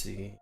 see.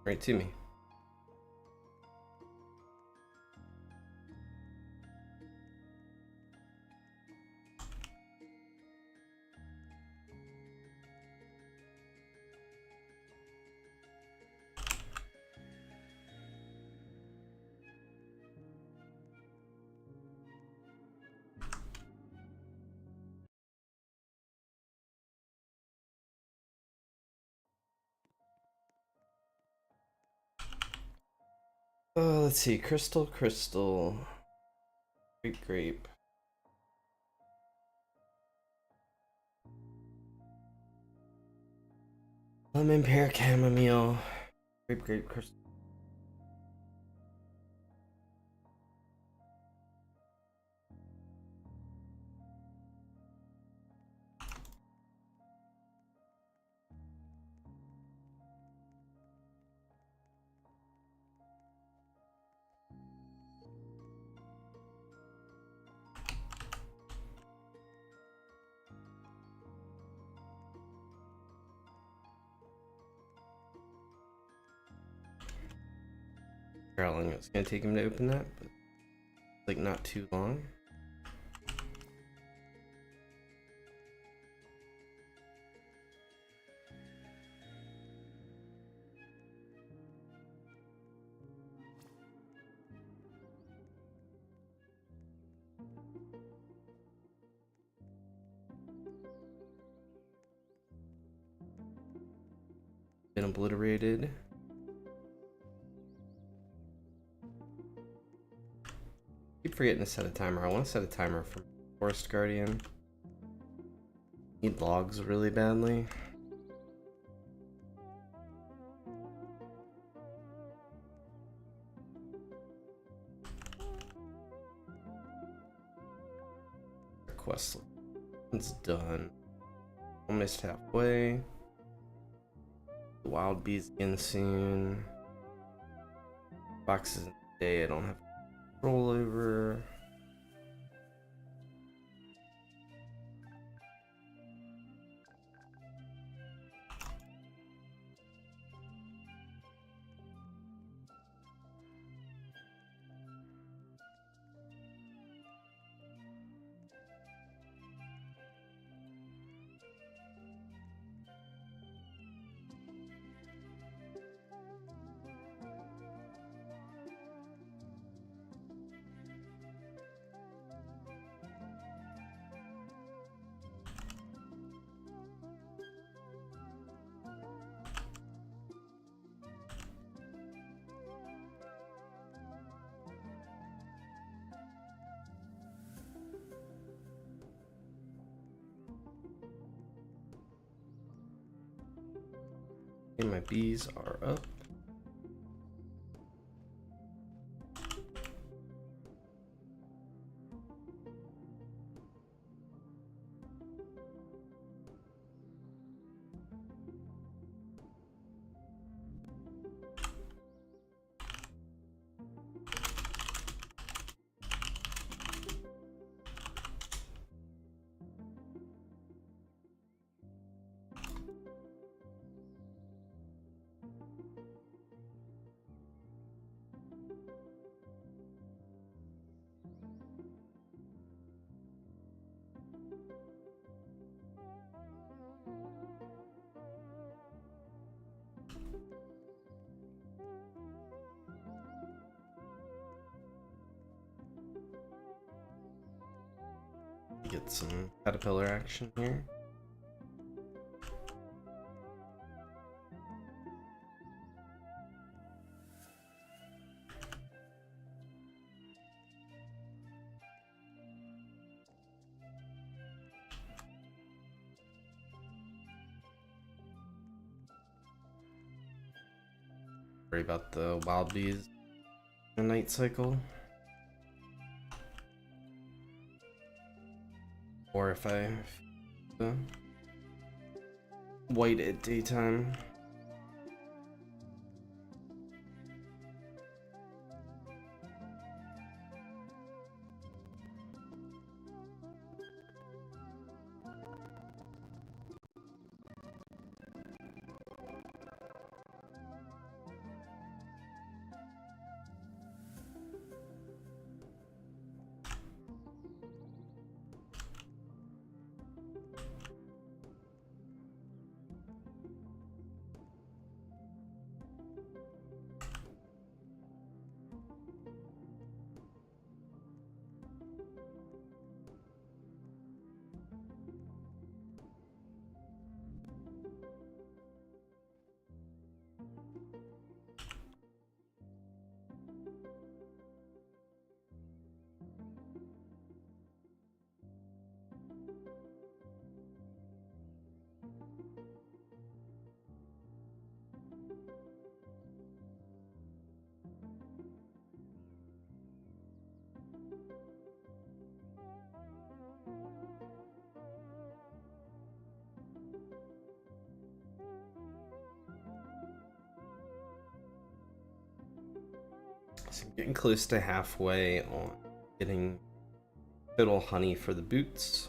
Right to me. Let's see. Crystal, crystal. Grape, grape. Lemon, pear, chamomile. Grape, grape, crystal. How long it's gonna take him to open that, but like not too long. Been obliterated. Keep forgetting to set a timer. I want to set a timer for Forest Guardian. Need logs really badly. Quest it's done. Almost halfway. The wild bees again soon. Boxes in the day I don't have control over. Okay, my bees are up. Get some caterpillar action here. Worry about the wild bees and night cycle. Or if I white at daytime. So I'm getting close to halfway on getting fiddle honey for the boots.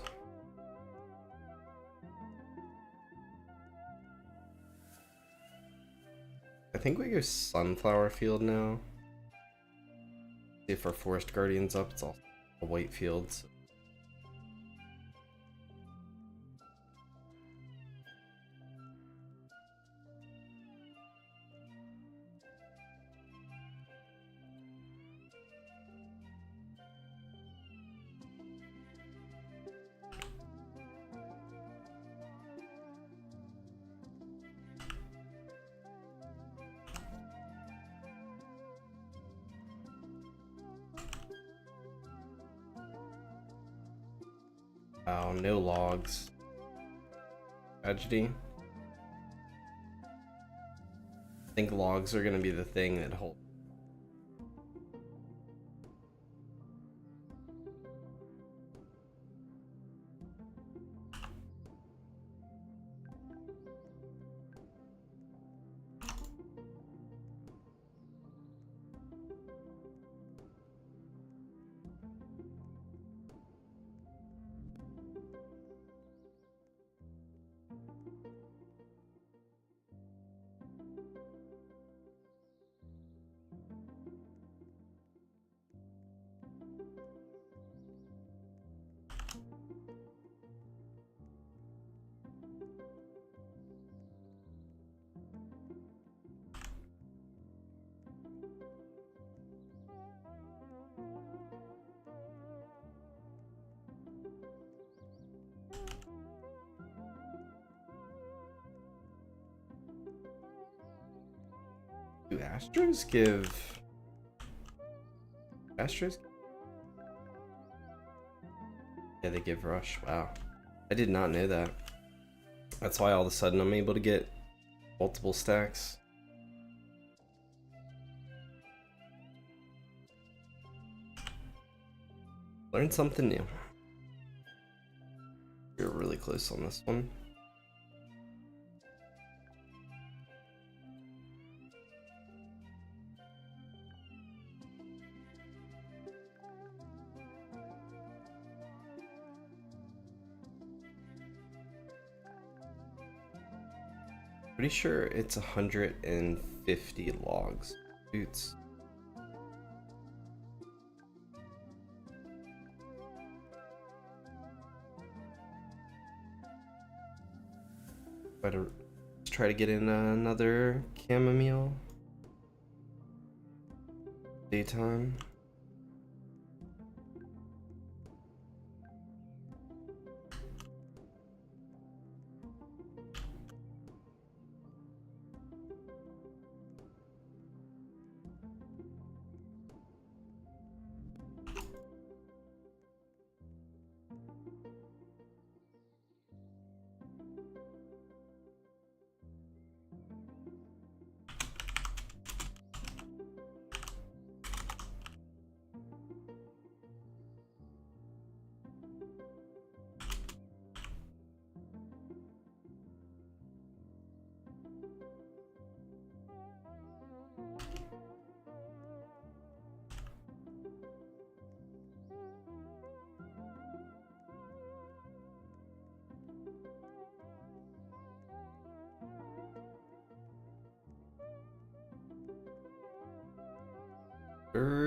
I think we go sunflower field now. See if our forest guardian's up. It's all a white field. So. Wow, no logs. Tragedy. I think logs are gonna be the thing that hold. Do Astros give... Astros? Yeah, they give rush. Wow. I did not know that. That's why all of a sudden I'm able to get multiple stacks. Learn something new. You're really close on this one. Pretty sure it's 150 logs. Boots. Better try to get in another chamomile. Daytime.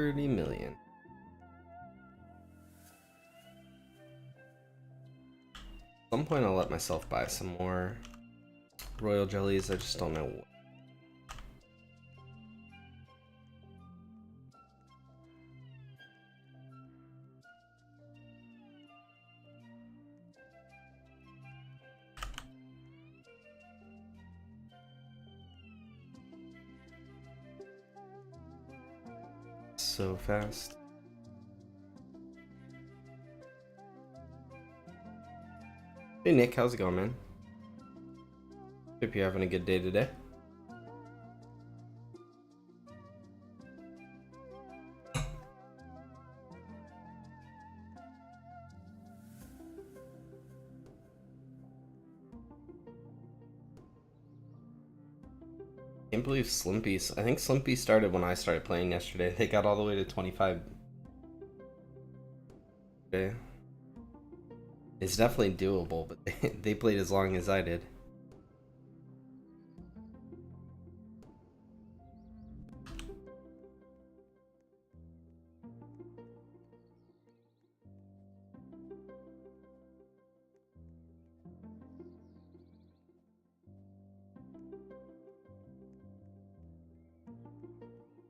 30 million. At some point I'll let myself buy some more royal jellies, I just don't know what. So fast. Hey Nick, how's it going, man? Hope you're having a good day today. Can't believe Slimpy. I think Slimpy started when I started playing yesterday. They got all the way to 25. Okay. It's definitely doable, but they played as long as I did.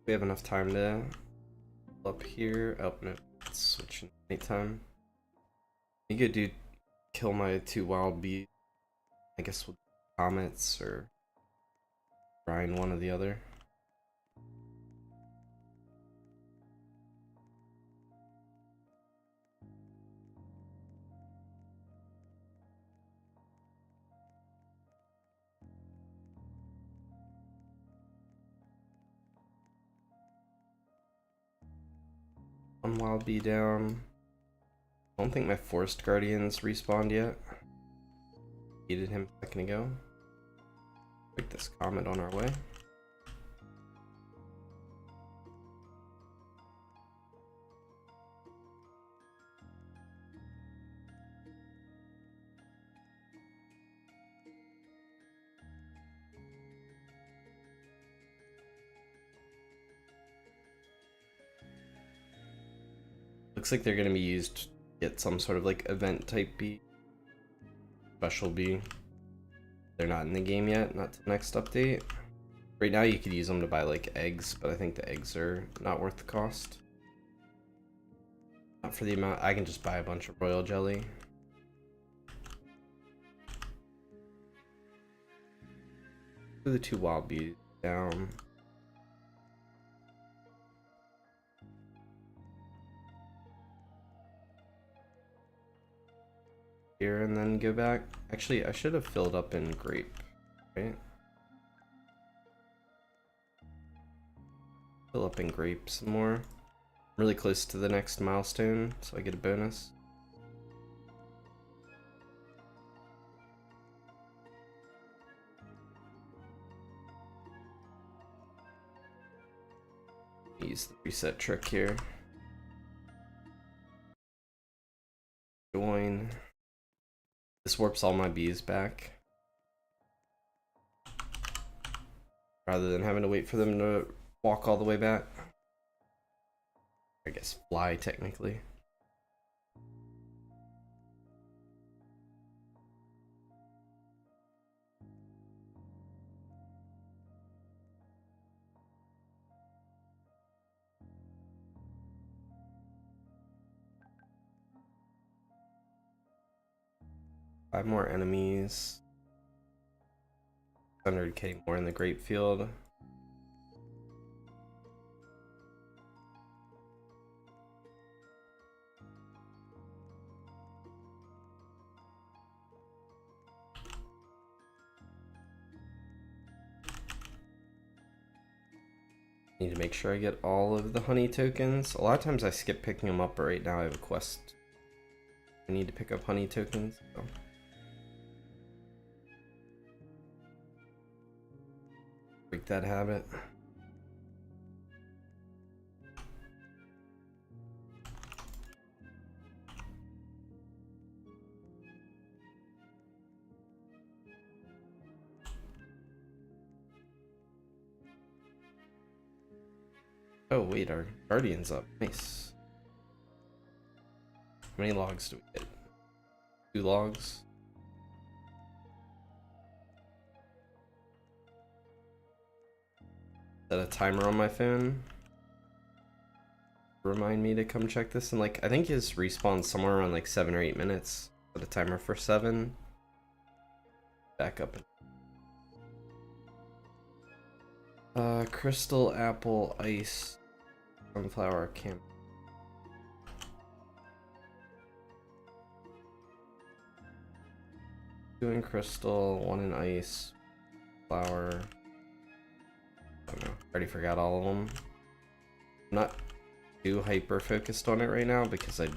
We have enough time to up here. Oh no, let's switch in anytime. You could do kill my 2 wild bees. I guess with comets or grind one or the other. One wild bee down. I don't think my forest guardians respawned yet. Needed him a second ago. Pick this comet on our way. Looks like they're gonna be used to get some sort of like event type bee. Special bee. They're not in the game yet, not till next update. Right now you could use them to buy like eggs, but I think the eggs are not worth the cost. Not for the amount. I can just buy a bunch of royal jelly. Put the 2 wild bees down. Here and then go back. Actually, I should have filled up in grape, right? Fill up in grape some more. I'm really close to the next milestone, so I get a bonus. Use the reset trick here. Join. This warps all my bees back. Rather than having to wait for them to walk all the way back. I guess fly, technically. Five more enemies. 100k more in the grape field. Need to make sure I get all of the honey tokens. A lot of times I skip picking them up, but right now I have a quest. I need to pick up honey tokens. So. Break that habit. Oh wait, our guardian's up. Nice. How many logs do we get? 2 logs. Is that a timer on my phone? Remind me to come check this in like, I think his respawn somewhere around like 7 or 8 minutes. Set a timer for 7. Back up. Crystal, apple, ice, sunflower, camp. Two in crystal, 1 in ice, flower. I don't know. Already forgot all of them. I'm not too hyper focused on it right now because I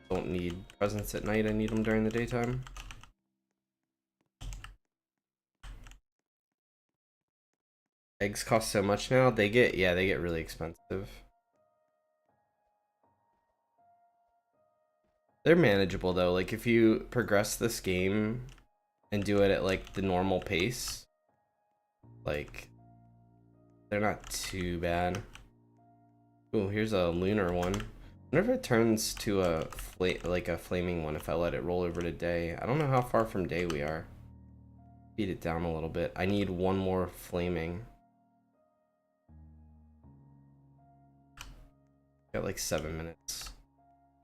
don't need presents at night. I need them during the daytime. Eggs cost so much now. They get really expensive. They're manageable though. Like if you progress this game and do it at like the normal pace, like they're not too bad. Oh, here's a lunar one. I wonder if it turns to a flaming one if I let it roll over to day. I don't know how far from day we are. Beat it down a little bit. I need 1 more flaming. Got like 7 minutes.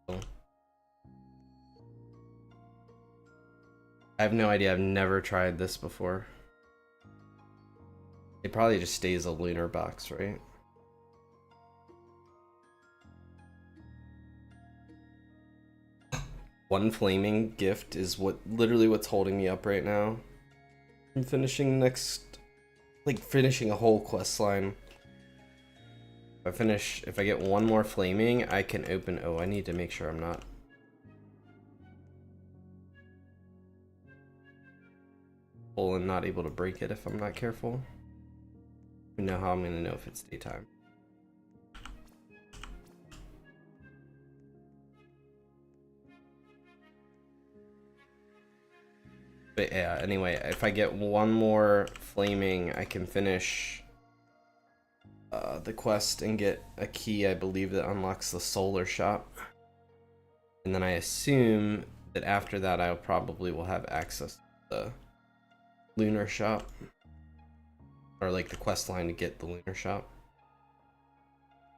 So. I have no idea. I've never tried this before. It probably just stays a lunar box, right? One flaming gift is literally what's holding me up right now. I'm finishing finishing a whole quest line. If I get 1 more flaming, I can open. Oh, I need to make sure I'm not full and not able to break it if I'm not careful. I know how I'm gonna know if it's daytime. But yeah, anyway, if I get 1 more flaming, I can finish the quest and get a key, I believe, that unlocks the solar shop. And then I assume that after that I probably will have access to the lunar shop. Or like the quest line to get the lunar shop.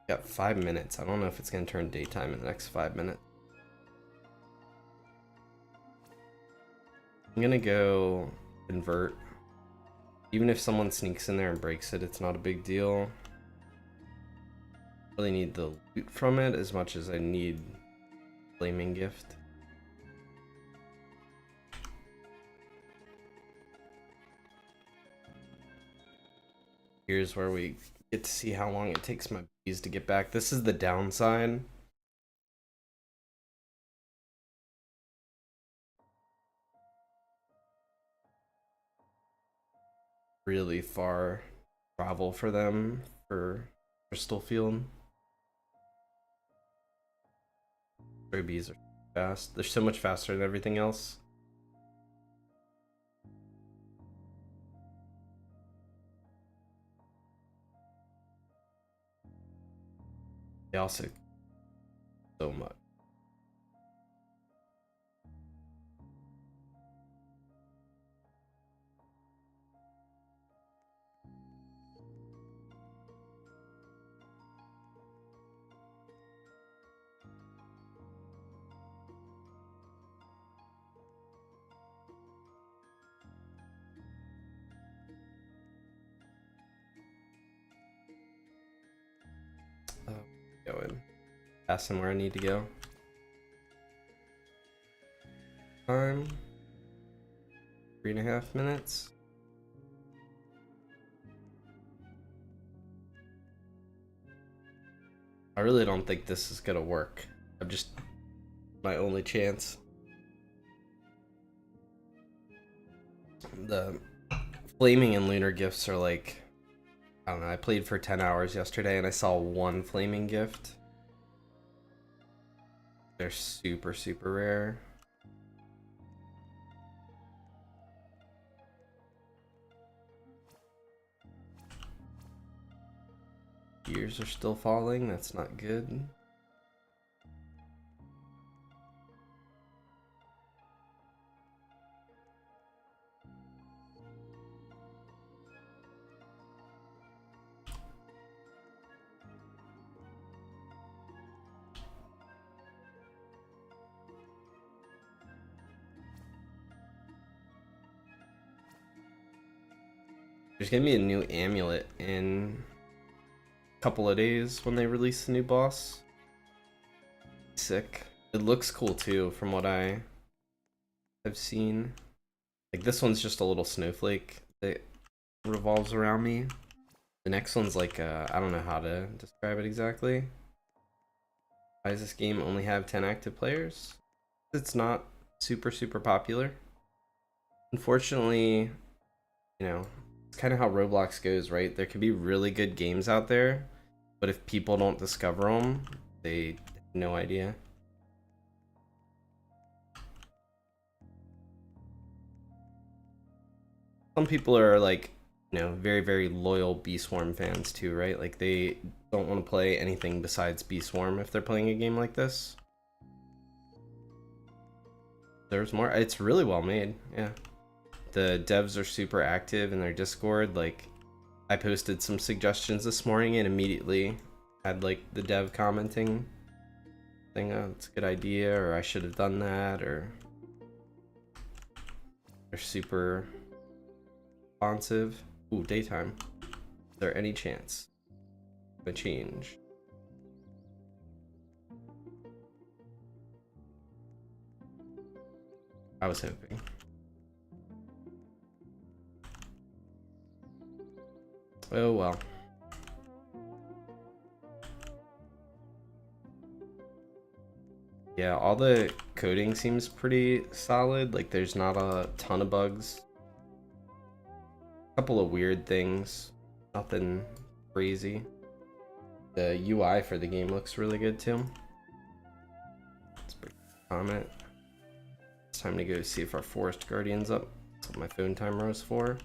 Got 5 minutes. I don't know if it's going to turn daytime in the next 5 minutes. I'm going to go convert. Even if someone sneaks in there and breaks it, it's not a big deal. Really need the loot from it as much as I need flaming gift. Here's where we get to see how long it takes my bees to get back. This is the downside. Really far travel for them for Crystal Field. Stray bees are fast. They're so much faster than everything else. They also so much. Going. Passing where I need to go. Time. 3.5 minutes. I really don't think this is gonna work. I'm just my only chance. The flaming and lunar gifts are like, I don't know, I played for 10 hours yesterday and I saw 1 flaming gift. They're super, super rare. Gears are still falling. That's not good. There's gonna be a new amulet in a couple of days when they release the new boss. Sick. It looks cool too, from what I have seen. Like this one's just a little snowflake that revolves around me. The next one's like, I don't know how to describe it exactly. Why does this game only have 10 active players? It's not super popular. Unfortunately, you know, it's kind of how Roblox goes, right? There could be really good games out there, but if people don't discover them, they have no idea. Some people are like, you know, very loyal Bee Swarm fans too, right? Like they don't want to play anything besides Bee Swarm if they're playing a game like this. There's more. It's really well made, yeah. The devs are super active in their Discord. Like, I posted some suggestions this morning and immediately had like the dev commenting thing, oh, it's a good idea, or I should have done that, or they're super responsive. Ooh, daytime. Is there any chance of a change? I was hoping. Oh well. Yeah, all the coding seems pretty solid. Like there's not a ton of bugs. A couple of weird things. Nothing crazy. The UI for the game looks really good too. Let's break the comment. It's time to go see if our Forest Guardian's up. That's what my phone timer was for.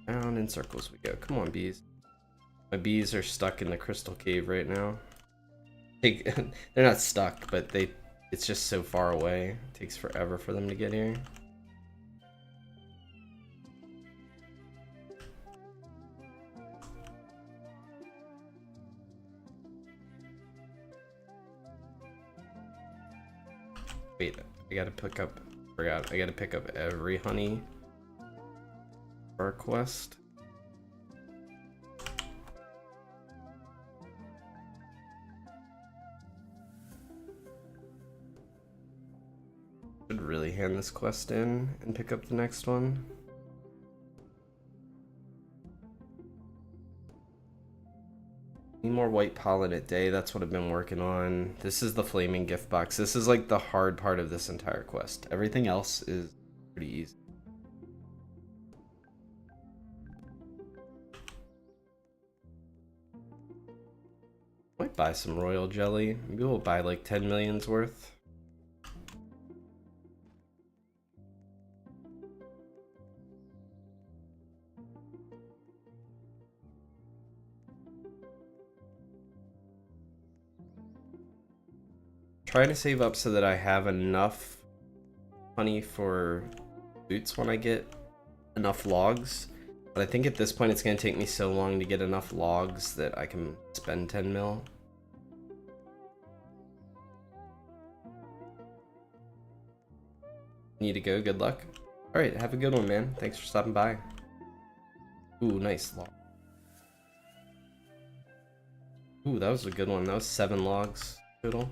Down in circles we go. Come on, bees. My bees are stuck in the crystal cave right now. They're not stuck, but it's just so far away. It takes forever for them to get here. Wait, I gotta pick up, forgot, I gotta pick up every honey for our quest. Should really hand this quest in and pick up the next one. Need more white pollen at day, that's what I've been working on. This is the flaming gift box. This is like the hard part of this entire quest. Everything else is pretty easy. Might buy some royal jelly. Maybe we'll buy like 10 million's worth. Trying to save up so that I have enough honey for boots when I get enough logs. But I think at this point it's going to take me so long to get enough logs that I can spend 10 mil. Need to go, good luck. Alright, have a good one, man. Thanks for stopping by. Ooh, nice log. Ooh, that was a good one. That was 7 logs total.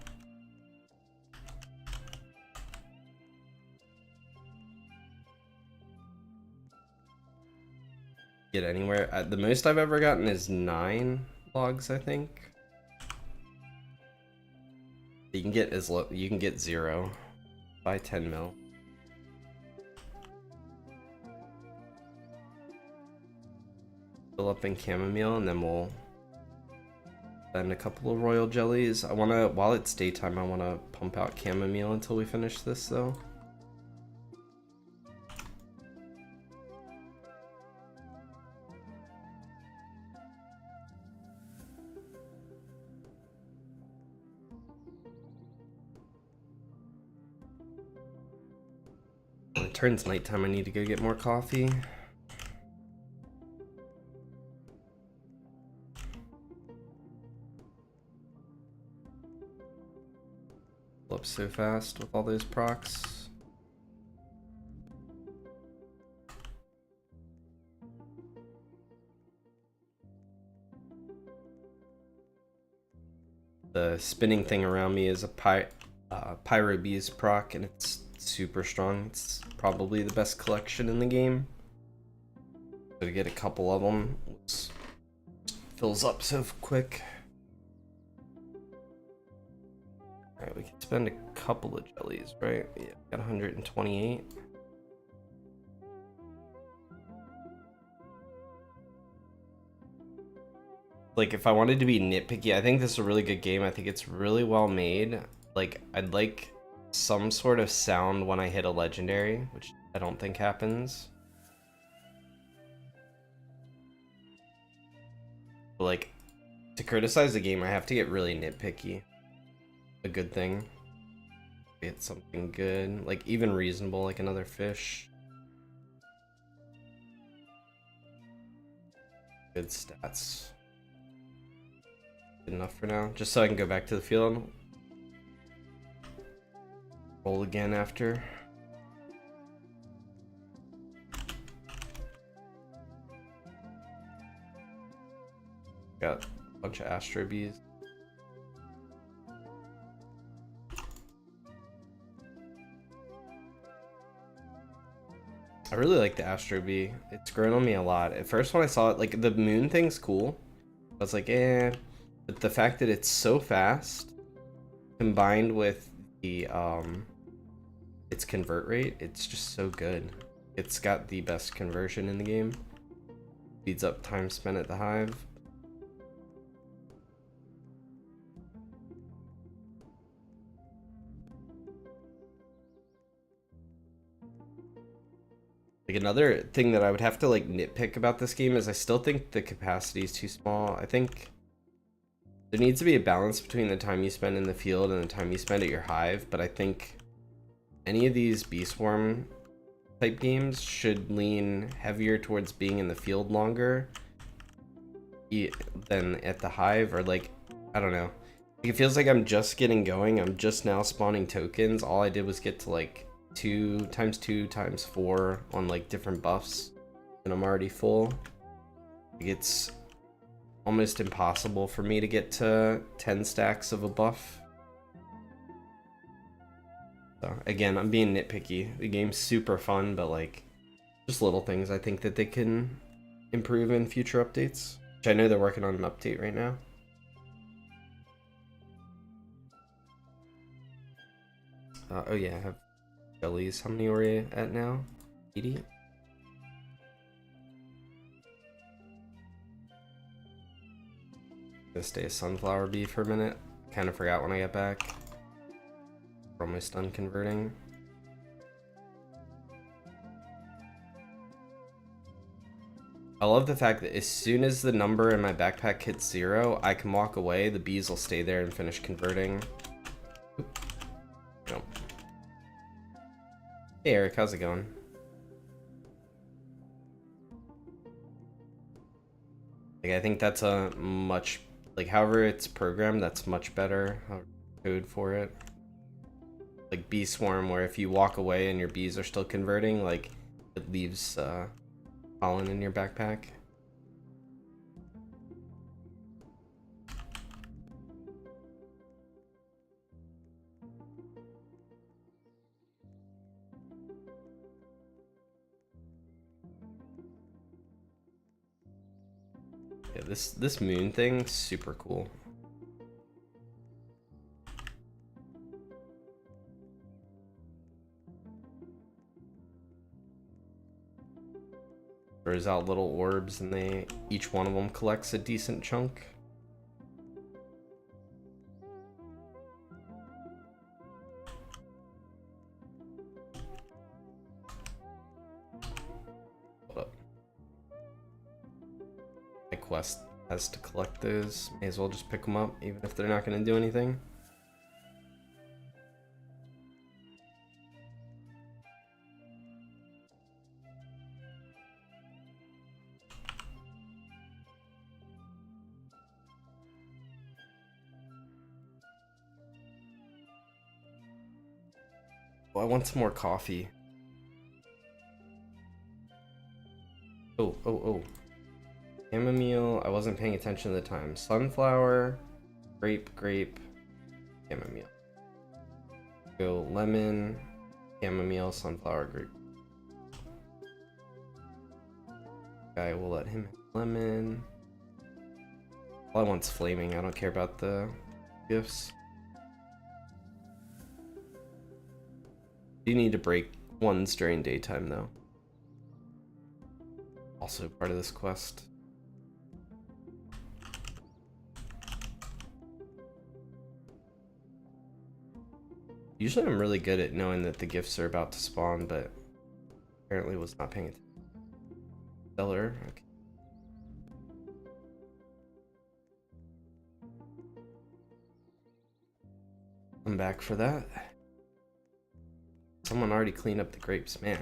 Get anywhere. The most I've ever gotten is 9 logs, I think. You can get as low, you can get 0 by 10 mil. Fill up in chamomile and then we'll spend a couple of royal jellies. I wanna, while it's daytime, I wanna pump out chamomile until we finish this though. it turns nighttime, I need to go get more coffee. Up so fast with all those procs. The spinning thing around me is a Pyro Bees proc, and it's super strong. It's probably the best collection in the game. So to get a couple of them, it fills up so quick. Alright, we can spend a couple of jellies, right? Yeah, got 128. Like, if I wanted to be nitpicky, I think this is a really good game. I think it's really well made. Like, I'd like some sort of sound when I hit a legendary, which I don't think happens. But, like, to criticize the game, I have to get really nitpicky. A good thing. Get something good, like even reasonable, like another fish. Good stats. Good enough for now, just so I can go back to the field. Roll again after. Got a bunch of Astro Bees. I really like the Astro Bee. It's grown on me a lot. At first when I saw it, like the moon thing's cool. I was like, eh. But the fact that it's so fast, combined with the its convert rate, it's just so good. It's got the best conversion in the game. Speeds up time spent at the hive. Like another thing that I would have to like nitpick about this game is I still think the capacity is too small. I think there needs to be a balance between the time you spend in the field and the time you spend at your hive, but I think any of these Bee Swarm type games should lean heavier towards being in the field longer than at the hive, or like, I don't know. Like, it feels like I'm just getting going. I'm just now spawning tokens. All I did was get to like 2 times 2 times 4 on like different buffs, and I'm already full. Like, it's almost impossible for me to get to 10 stacks of a buff. So again, I'm being nitpicky. The game's super fun, but like just little things I think that they can improve in future updates, which I know they're working on an update right now. Oh yeah, I have jellies. How many are we at now? 80? Gonna stay a sunflower bee for a minute. Kind of forgot when I got back. We're almost done converting. I love the fact that as soon as the number in my backpack hits 0, I can walk away, the bees will stay there and finish converting. Oop. Nope. Hey Eric, how's it going? Like, I think that's a much, like, however it's programmed, that's much better code for it. Like Bee Swarm, where if you walk away and your bees are still converting, like, it leaves pollen in your backpack. Yeah, this moon thing, super cool. Throws out little orbs, and each one of them collects a decent chunk. Hold up. My quest has to collect those. May as well just pick them up, even if they're not going to do anything. Oh, I want some more coffee. Oh. Chamomile, I wasn't paying attention at the time. Sunflower, grape, chamomile. Go lemon, chamomile, sunflower, grape. Okay, we'll let him have lemon. All I want's flaming, I don't care about the gifts. You need to break ones during daytime though. Also part of this quest. Usually I'm really good at knowing that the gifts are about to spawn, but apparently was not paying attention. Stellar, okay. I'm back for that. Someone already cleaned up the grapes, man.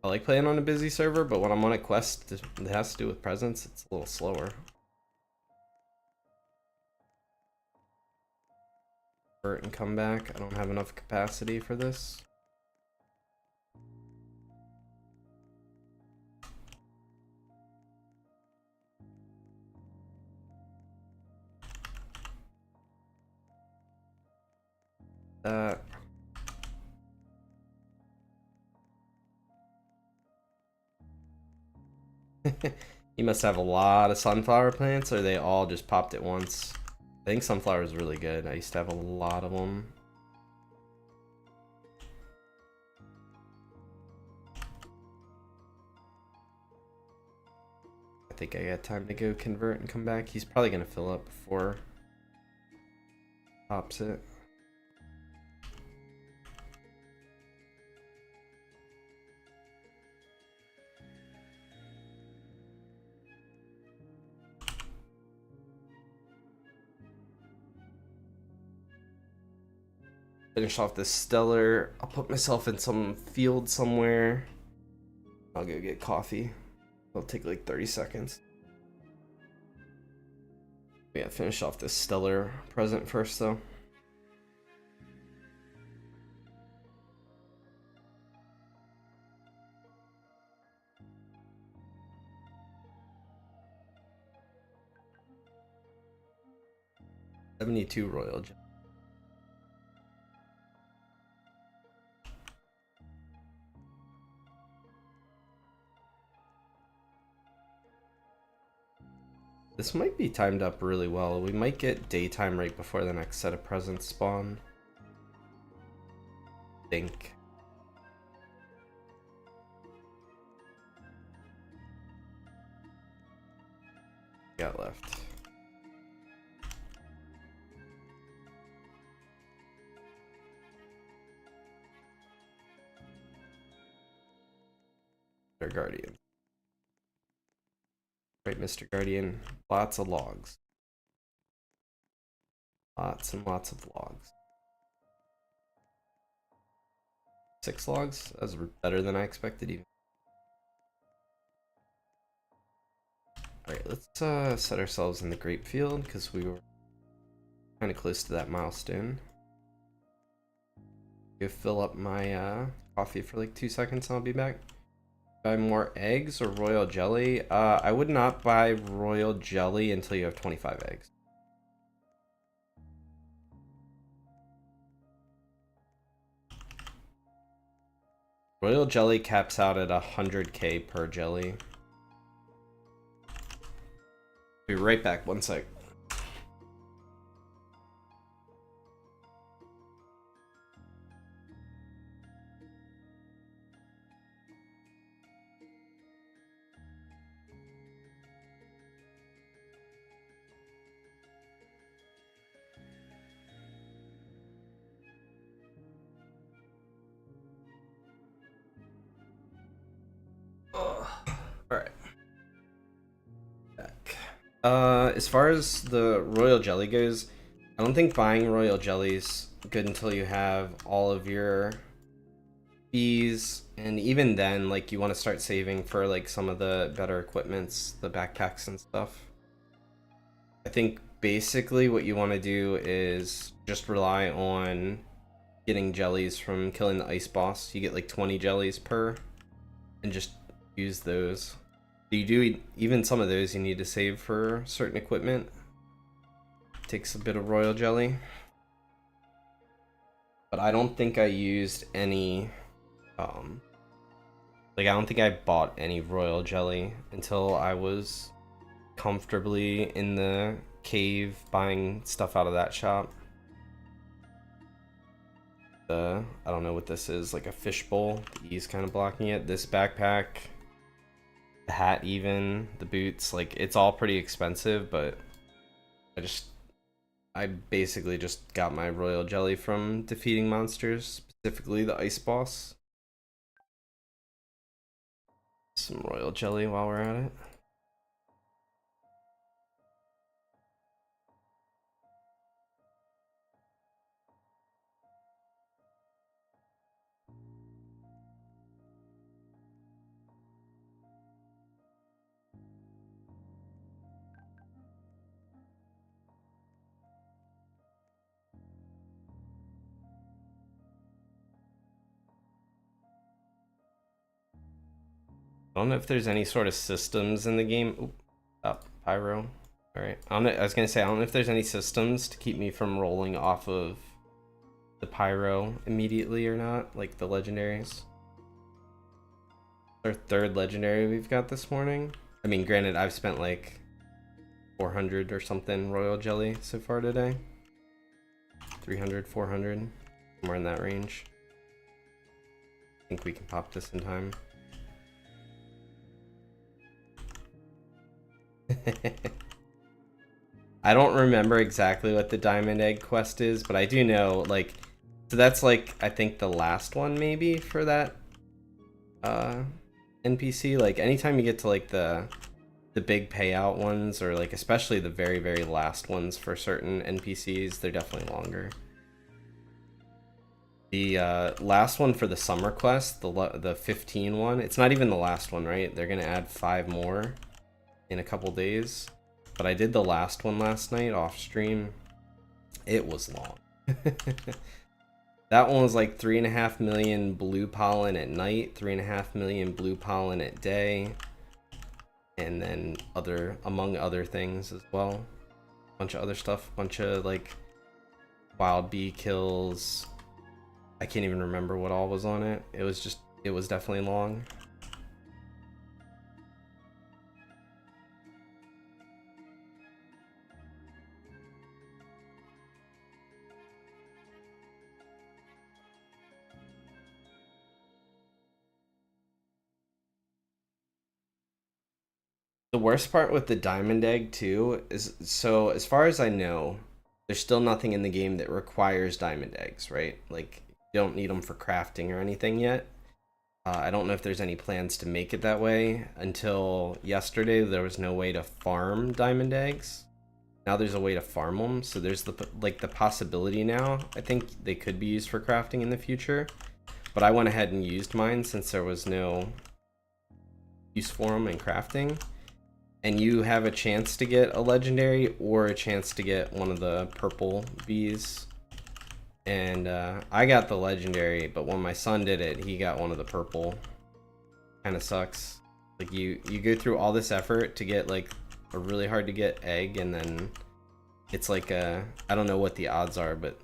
I like playing on a busy server, but when I'm on a quest that has to do with presents, it's a little slower. And come back. I don't have enough capacity for this. You must have a lot of sunflower plants, or they all just popped at once. I think sunflower is really good. I used to have a lot of them. I think I got time to go convert and come back. He's probably gonna fill up before pops it. Finish off this stellar. I'll put myself in some field somewhere. I'll go get coffee. It'll take like 30 seconds. Yeah, finish off this stellar present first though. $72 royal gem. This might be timed up really well. We might get daytime right before the next set of presents spawn. I think. Got left. Our guardian. Right, Mr. Guardian. Lots of logs. Lots and lots of logs. 6 logs? That's better than I expected even. Alright, let's set ourselves in the grape field because we were kind of close to that milestone. Go fill up my coffee for like 2 seconds and I'll be back. Buy more eggs or royal jelly? I would not buy royal jelly until you have 25 eggs. Royal jelly caps out at 100k per jelly. Be right back, 1 sec. Alright. Back. As far as the royal jelly goes, I don't think buying royal jelly's good until you have all of your bees, and even then, like, you want to start saving for like some of the better equipments, the backpacks and stuff. I think basically what you want to do is just rely on getting jellies from killing the ice boss. You get like 20 jellies per, and just use those. You do even some of those you need to save for certain equipment. Takes a bit of royal jelly. But I don't think I used any like I don't think I bought any royal jelly until I was comfortably in the cave buying stuff out of that shop. I don't know what this is, like a fishbowl. The E's kind of blocking it. This backpack, the hat, even the boots, like it's all pretty expensive, but I basically just got my royal jelly from defeating monsters, specifically the ice boss. Some royal jelly while we're at it. I don't know if there's any sort of systems in the game. Oop, up, pyro. Alright. I was gonna say, I don't know if there's any systems to keep me from rolling off of the pyro immediately or not, like the legendaries. Our third legendary we've got this morning. I mean, granted, I've spent like 400 or something royal jelly so far today. 300, 400, somewhere in that range. I think we can pop this in time. I don't remember exactly what the diamond egg quest is, but I do know, like, so that's like I think the last one maybe for that NPC. Like anytime you get to like the big payout ones, or like especially the very, very last ones for certain NPCs, they're definitely longer. The last one for the summer quest, the 15 one, it's not even the last one, right? They're gonna add 5 more in a couple days. But I did the last one last night off stream. It was long. That one was like 3.5 million blue pollen at night, 3.5 million blue pollen at day, and then among other things as well. Bunch of other stuff, bunch of like wild bee kills. I can't even remember what all was on it. It was definitely long. The worst part with the diamond egg too is, so as far as I know, there's still nothing in the game that requires diamond eggs, right? Like you don't need them for crafting or anything yet. I don't know if there's any plans to make it that way. Until yesterday, there was no way to farm diamond eggs. Now there's a way to farm them, so there's the possibility now. I think they could be used for crafting in the future, but I went ahead and used mine since there was no use for them in crafting. And you have a chance to get a legendary or a chance to get one of the purple bees. And I got the legendary, but when my son did it, he got one of the purple. Kind of sucks. Like you go through all this effort to get like a really hard to get egg, and then it's like I don't know what the odds are, but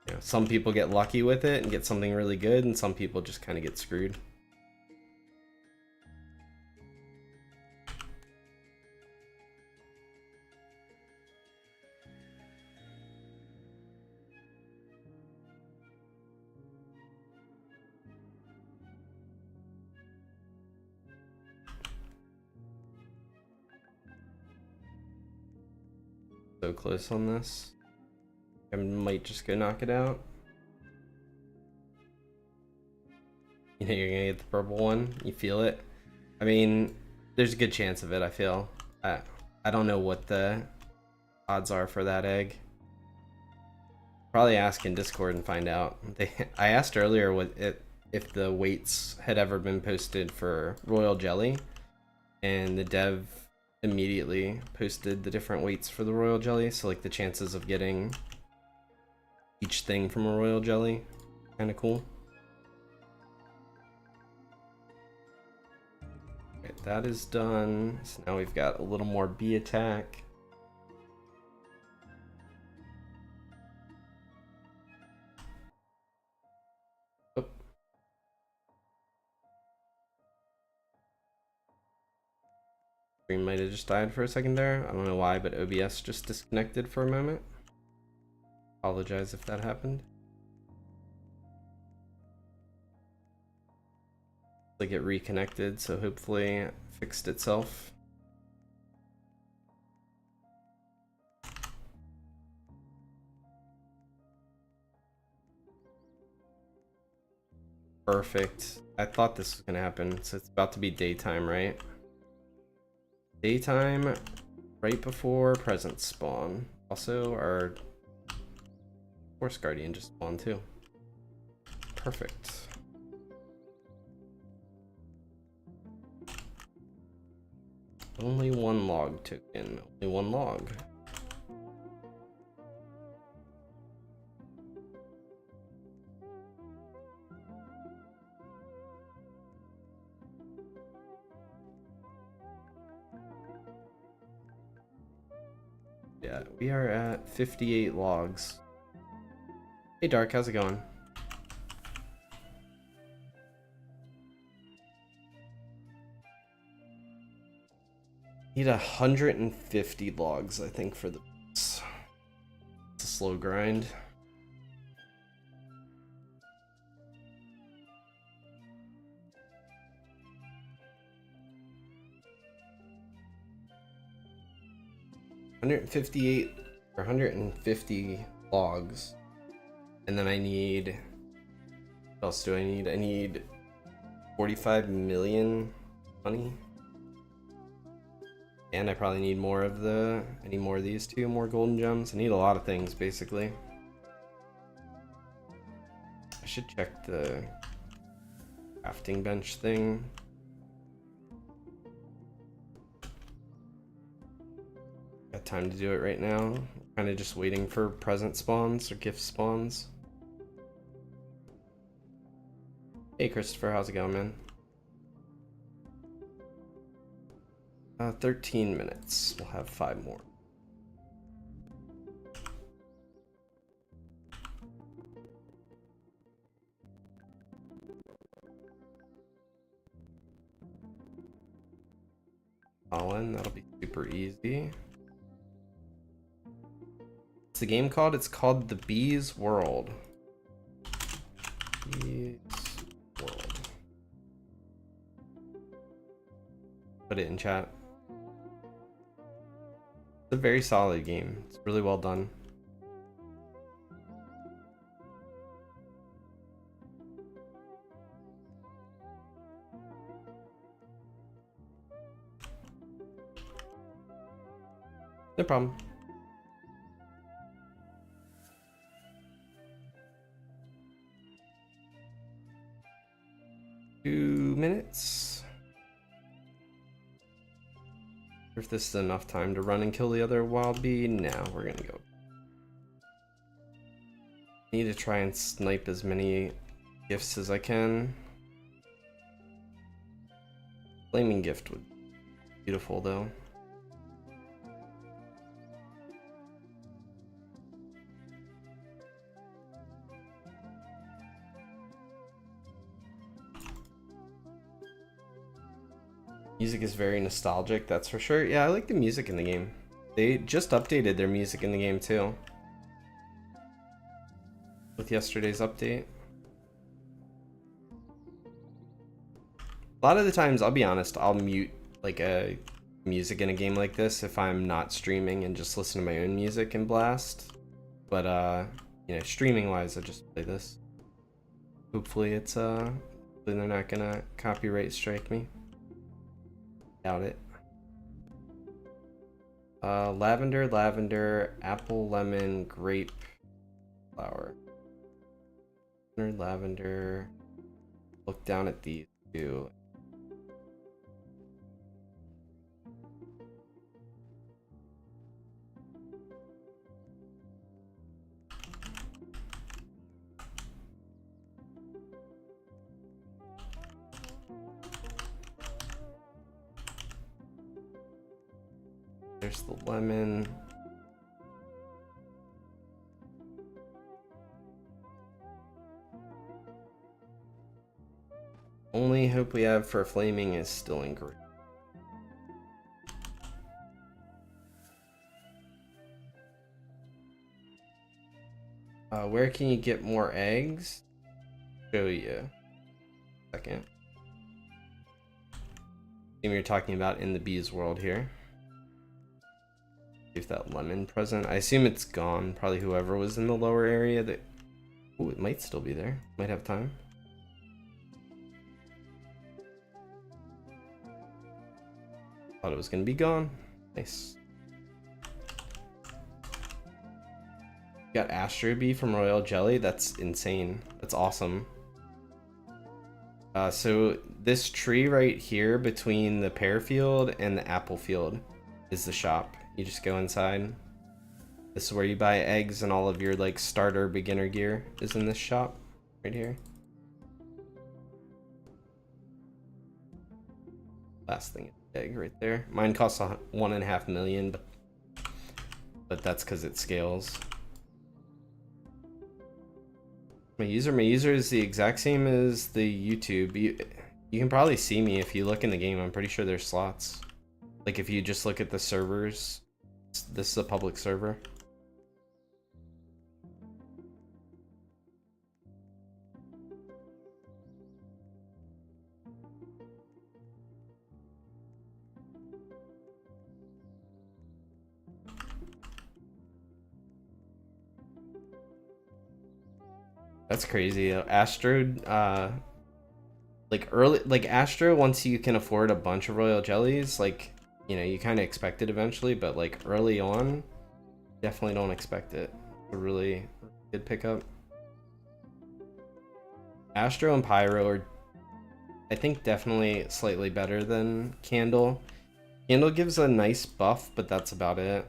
you know, some people get lucky with it and get something really good, and some people just kind of get screwed. So close on this. I might just go knock it out. You know you're gonna get the purple one. You feel it. I mean, there's a good chance of it, I feel. I don't know what the odds are for that egg. Probably ask in Discord and find out. I asked earlier if the weights had ever been posted for royal jelly, and the dev immediately posted the different weights for the royal jelly, so like the chances of getting each thing from a royal jelly, kind of cool. Okay, that is done. So now we've got a little more bee attack. Oh. Stream might have just died for a second there. I don't know why, but OBS just disconnected for a moment. Apologize if that happened. Like it reconnected, so hopefully it fixed itself. Perfect. I thought this was gonna happen, so it's about to be daytime, right? Daytime right before present spawn. Also, our Force Guardian just spawned too. Perfect. Only one log token. Only one log. Yeah, we are at 58 logs. Hey Dark, how's it going? Need 150 logs, I think, for the... It's a slow grind. $158 or 150 logs. And then I need... What else do I need? I need 45 million money. And I probably need more of the... I need more of these two, more golden gems. I need a lot of things, basically. I should check the crafting bench thing. Got time to do it right now. Kind of just waiting for present spawns or gift spawns. Hey Christopher, how's it going, man? 13 minutes. We'll have 5 more. Colin, that'll be super easy. What's the game called? It's called The Bees World. Bees World. Put it in chat. It's a very solid game. It's really well done. No problem. Minutes. If this is enough time to run and kill the other wild bee, now we're gonna go. Need to try and snipe as many gifts as I can. Flaming gift would be beautiful though. Music is very nostalgic, that's for sure. Yeah, I like the music in the game. They just updated their music in the game too. With yesterday's update. A lot of the times, I'll be honest, I'll mute like a music in a game like this if I'm not streaming and just listen to my own music and blast. But you know, streaming wise, I just play this. Hopefully it's hopefully they're not gonna copyright strike me. Doubt it. Lavender, lavender, apple, lemon, grape, flower. Lavender. Look down at these two. There's the lemon. Only hope we have for flaming is still in green. Where can you get more eggs? Show you. Second. Thing you're talking about in the bees world here. If that lemon present, I assume it's gone. Probably whoever was in the lower area that. Oh, it might still be there. Might have time. Thought it was gonna be gone. Nice. Got Astro Bee from Royal Jelly. That's insane. That's awesome. So this tree right here between the pear field and the apple field is the shop. You just go inside. This is where you buy eggs, and all of your like starter beginner gear is in this shop right here. Last thing, egg right there. Mine costs 1.5 million, but that's because it scales. My user is the exact same as the YouTube. You can probably see me if you look in the game. I'm pretty sure there's slots. Like if you just look at the servers, this is a public server. That's crazy. Astro, like early, like Astro, once you can afford a bunch of royal jellies, like, you know, you kind of expect it eventually, but like early on, definitely don't expect it. A really good pickup. Astro and Pyro are, I think, definitely slightly better than Candle. Candle gives a nice buff, but that's about it.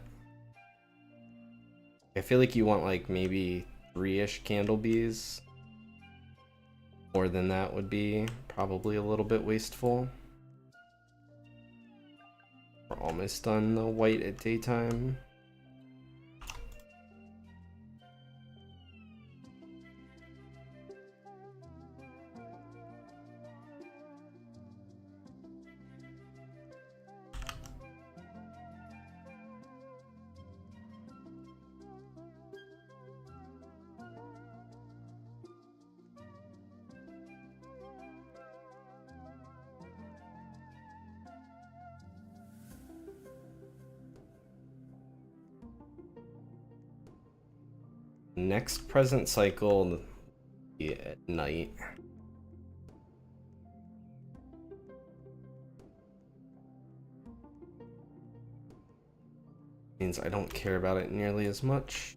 I feel like you want like maybe 3-ish Candle Bees. More than that would be probably a little bit wasteful. We're almost done the white at daytime. Next present cycle at night. Means I don't care about it nearly as much.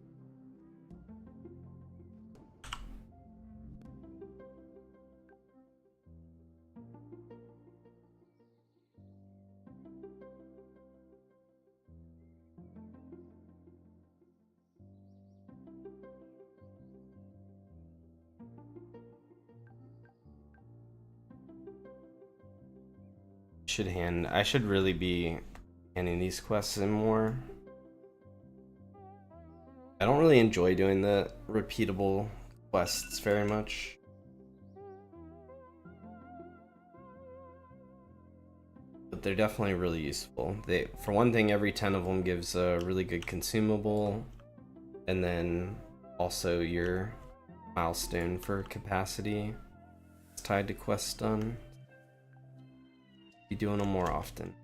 I should really be handing these quests in more. I don't really enjoy doing the repeatable quests very much. But they're definitely really useful. For one thing, every 10 of them gives a really good consumable, and then also your milestone for capacity. It's tied to quests done. Be doing them more often.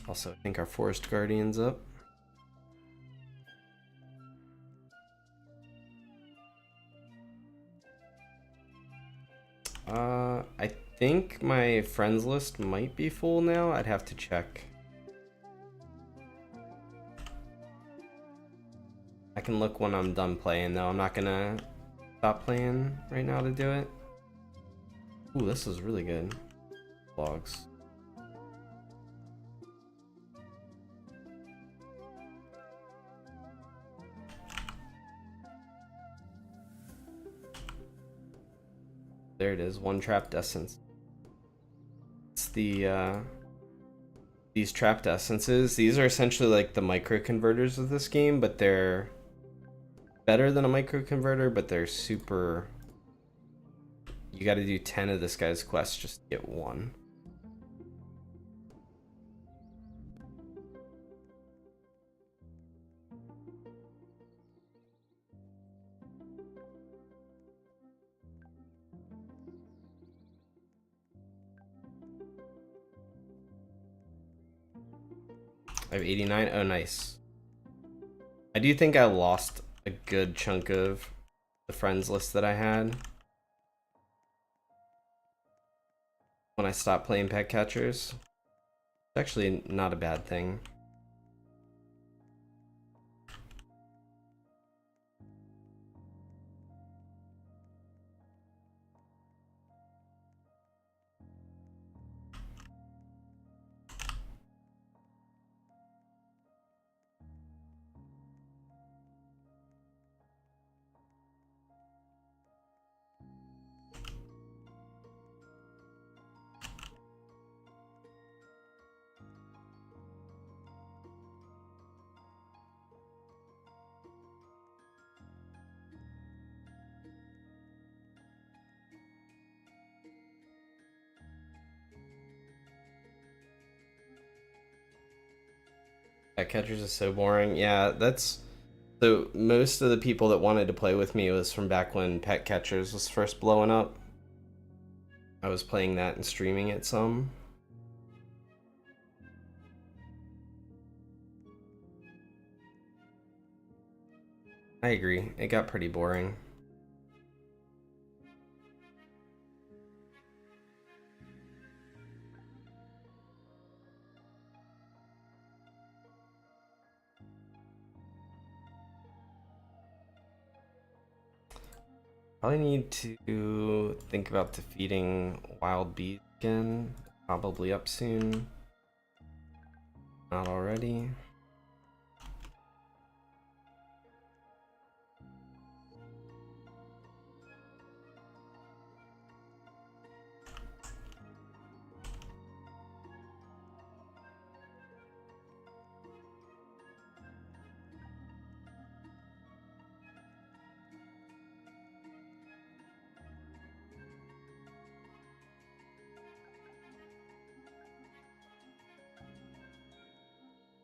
Also, I think our Forest Guardian's up. I think my friends list might be full now. I'd have to check. I can look when I'm done playing though. I'm not gonna stop playing right now to do it. Ooh, this is really good. Logs. There it is, one trapped essence. these trapped essences. These are essentially like the micro converters of this game, but they're better than a micro converter, but they're super. You got to do 10 of this guy's quests just to get one. I have 89. Oh, nice. I do think I lost a good chunk of the friends list that I had when I stopped playing pet catchers. It's actually not a bad thing. Pet catchers is so boring. Yeah, that's so most of the people that wanted to play with me was from back when pet catchers was first blowing up. I was playing that and streaming it some. I agree. It got pretty boring. Probably need to think about defeating wild bees again. Probably up soon. Not already.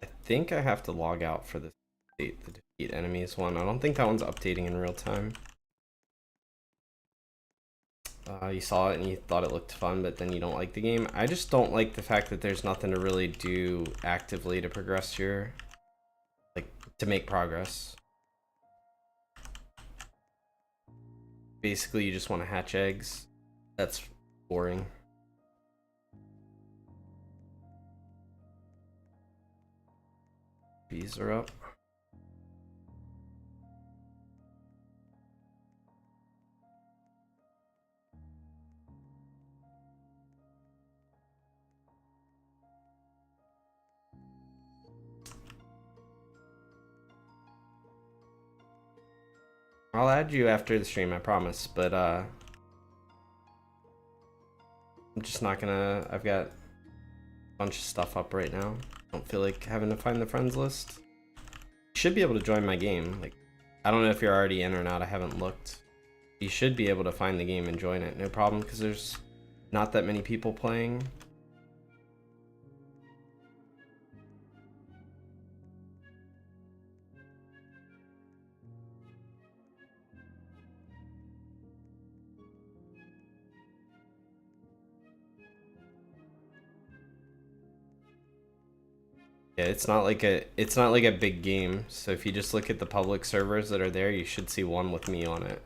I think I have to log out for this update, the defeat enemies one. I don't think that one's updating in real time. You saw it and you thought it looked fun, but then you don't like the game. I just don't like the fact that there's nothing to really do actively to progress your, like, to make progress. Basically, you just want to hatch eggs. That's boring. Bees are up. I'll add you after the stream, I promise, but I'm just not gonna. I've got a bunch of stuff up right now. Don't feel like having to find the friends list. You should be able to join my game. Like, I don't know if you're already in or not. I haven't looked. You should be able to find the game and join it. No problem, because there's not that many people playing. Yeah, it's not like a big game. So if you just look at the public servers that are there, you should see one with me on it.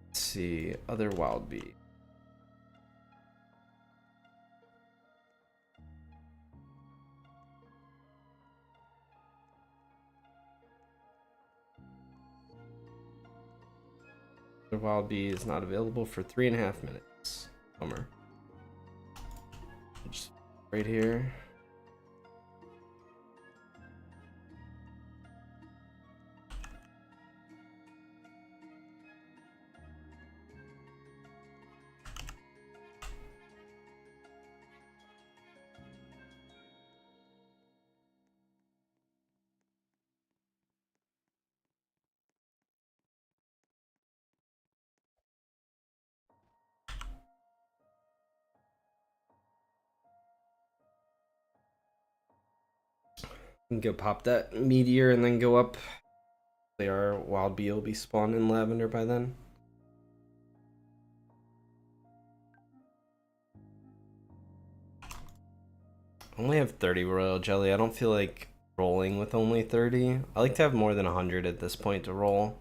Let's see, other wild bee. The wild bee is not available for 3.5 minutes. Bummer. Just right here. can go pop that meteor and then go up. Our wild bee will be spawned in lavender by then. I only have 30 royal jelly. I don't feel like rolling with only 30. I like to have more than 100 at this point to roll.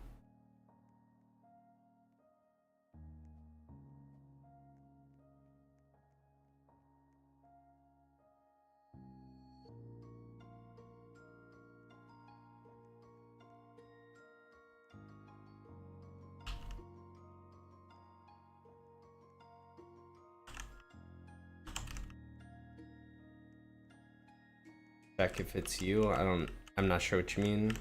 Check if it's you. I'm not sure what you mean.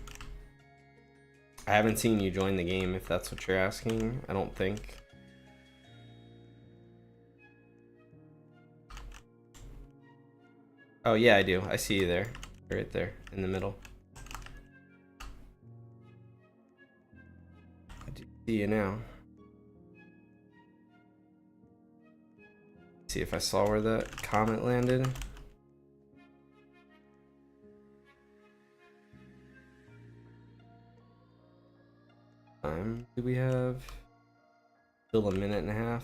I haven't seen you join the game if that's what you're asking. I don't think. Oh yeah, I do. I see you there. Right there in the middle. I do see you now. See if I saw where that comet landed. Time do we have? Still a minute and a half.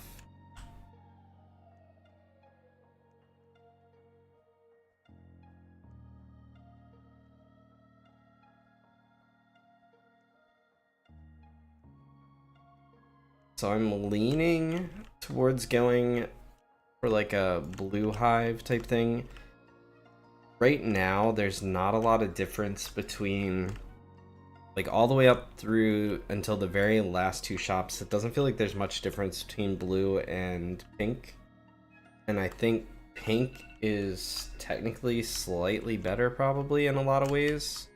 So I'm leaning towards going for like a blue hive type thing. Right now, there's not a lot of difference between like all the way up through until the very last two shops. It doesn't feel like there's much difference between blue and pink. And I think pink is technically slightly better probably in a lot of ways.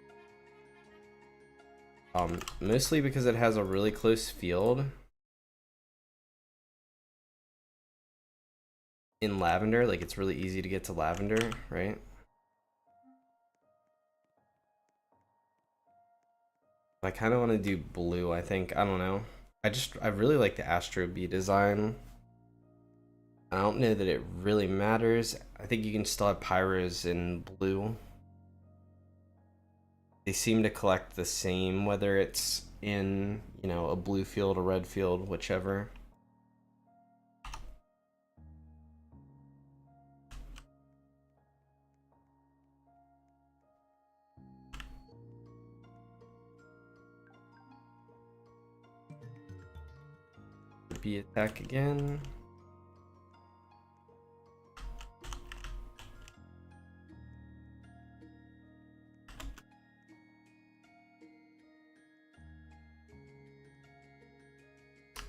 Mostly because it has a really close field. In lavender, like it's really easy to get to lavender, right? I kind of want to do blue, I think. I don't know. I really like the Astro Bee design. I don't know that it really matters. I think you can still have Pyros in blue. They seem to collect the same, whether it's in, you know, a blue field, a red field, whichever. Bee attack again.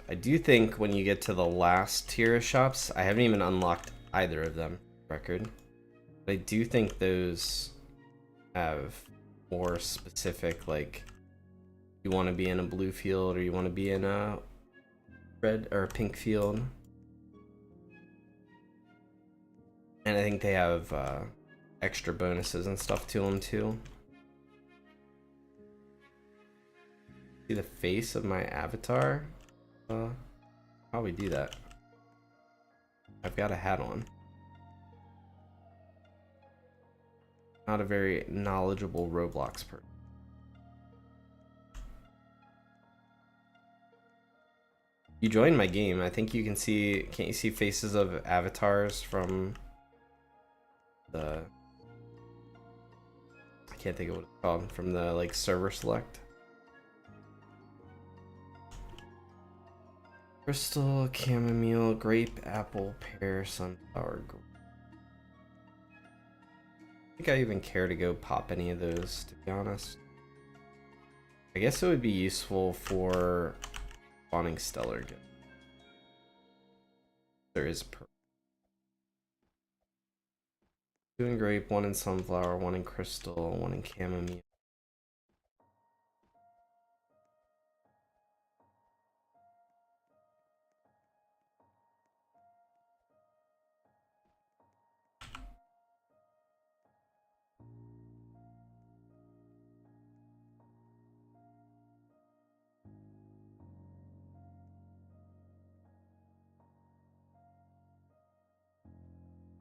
I do think when you get to the last tier of shops, I haven't even unlocked either of them, record. But I do think those have more specific, like, you want to be in a blue field or you want to be in a red or a pink field. And I think they have extra bonuses and stuff to them too. See the face of my avatar? Probably do that. I've got a hat on. Not a very knowledgeable Roblox person. You joined my game. I think you can see, can't you see faces of avatars from the, I can't think of what it's called, from the like server select. Crystal, chamomile, grape, apple, pear, sunflower. I think I even care to go pop any of those, to be honest. I guess it would be useful for spawning stellar. There is two in grape, one in sunflower, one in crystal, one in chamomile.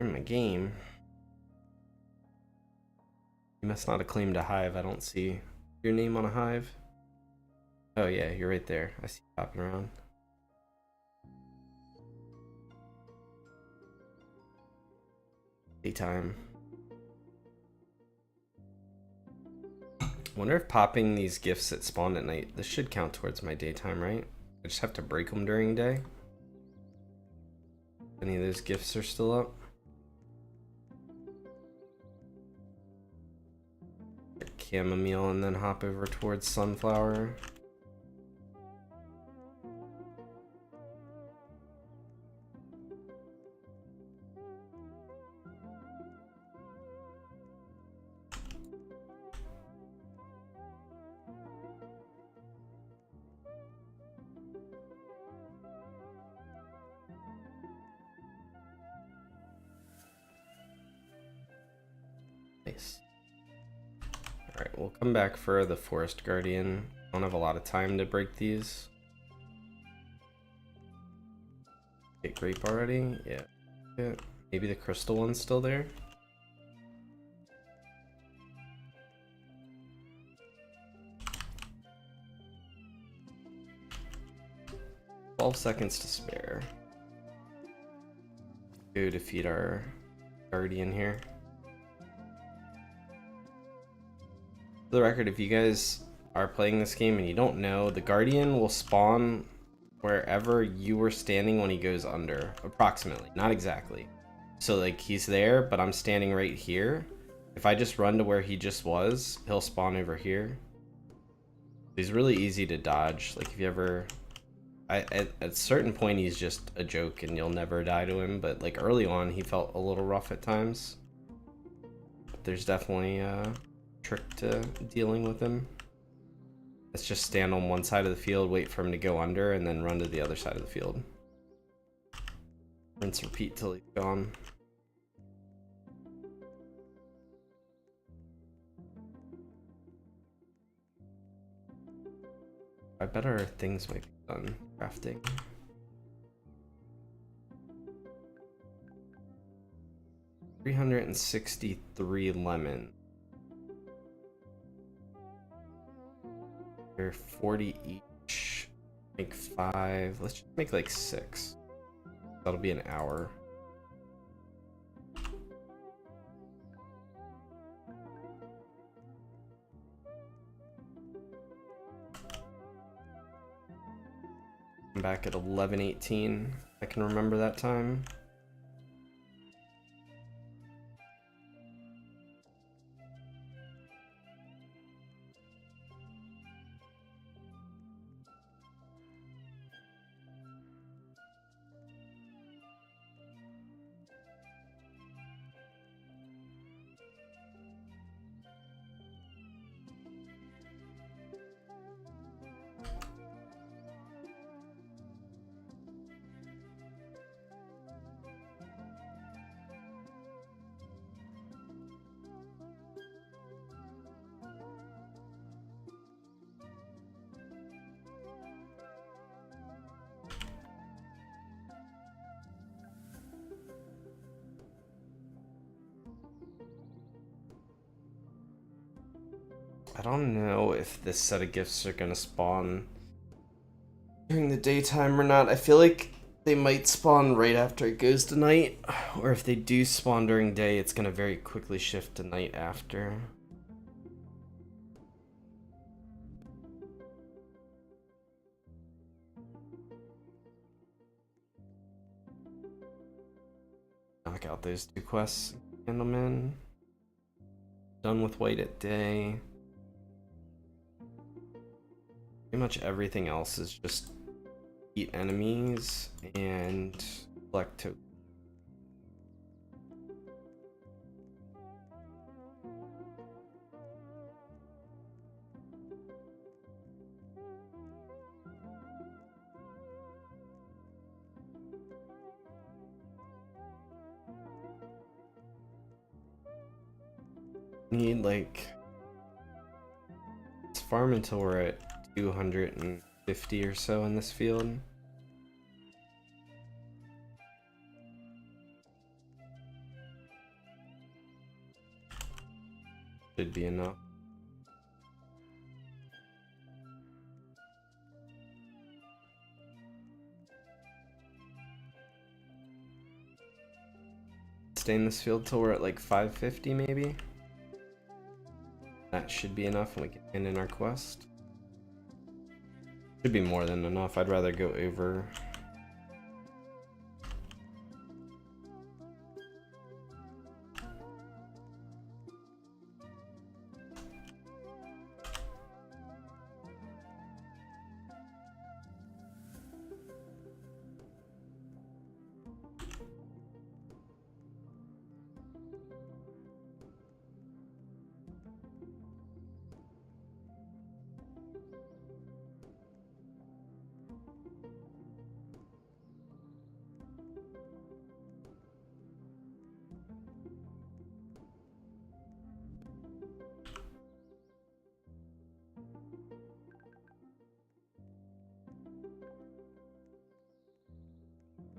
In my game. You must not have claimed a hive. I don't see your name on a hive. Oh yeah, you're right there. I see you hopping around. Daytime. Wonder if popping these gifts that spawn at night, this should count towards my daytime, right? I just have to break them during day. Any of those gifts are still up. Chamomile and then hop over towards sunflower. Nice. Alright, we'll come back for the Forest Guardian. I don't have a lot of time to break these. Get grape already? Yeah. Maybe the crystal one's still there? "12 seconds to spare." Go defeat our Guardian here. For the record, if you guys are playing this game and you don't know, the Guardian will spawn wherever you were standing when he goes under, approximately, not exactly. So like he's there, but I'm standing right here. If I just run to where he just was, he'll spawn over here. He's really easy to dodge. Like if you ever, at a certain point he's just a joke and you'll never die to him, but like early on he felt a little rough at times. But there's definitely a trick to dealing with him. Let's just stand on one side of the field, wait for him to go under, and then run to the other side of the field. Rinse, repeat till he's gone. I bet our things might be done crafting. $363 lemon. They're 40 each. Make 5. Let's just make like 6. That'll be an hour. I'm back at 11:18. I can remember that time. I don't know if this set of gifts are gonna spawn during the daytime or not. I feel like they might spawn right after it goes to night, or if they do spawn during day, it's gonna very quickly shift to night after. Knock out those 2 quests, hand them in. Done with white at day. Pretty much everything else is just eat enemies and collect tokens. Need like, let's farm until we're at 250 or so in this field. Should be enough. Stay in this field till we're at like 550 maybe. That should be enough and we can end in our quest. Should be more than enough. I'd rather go over.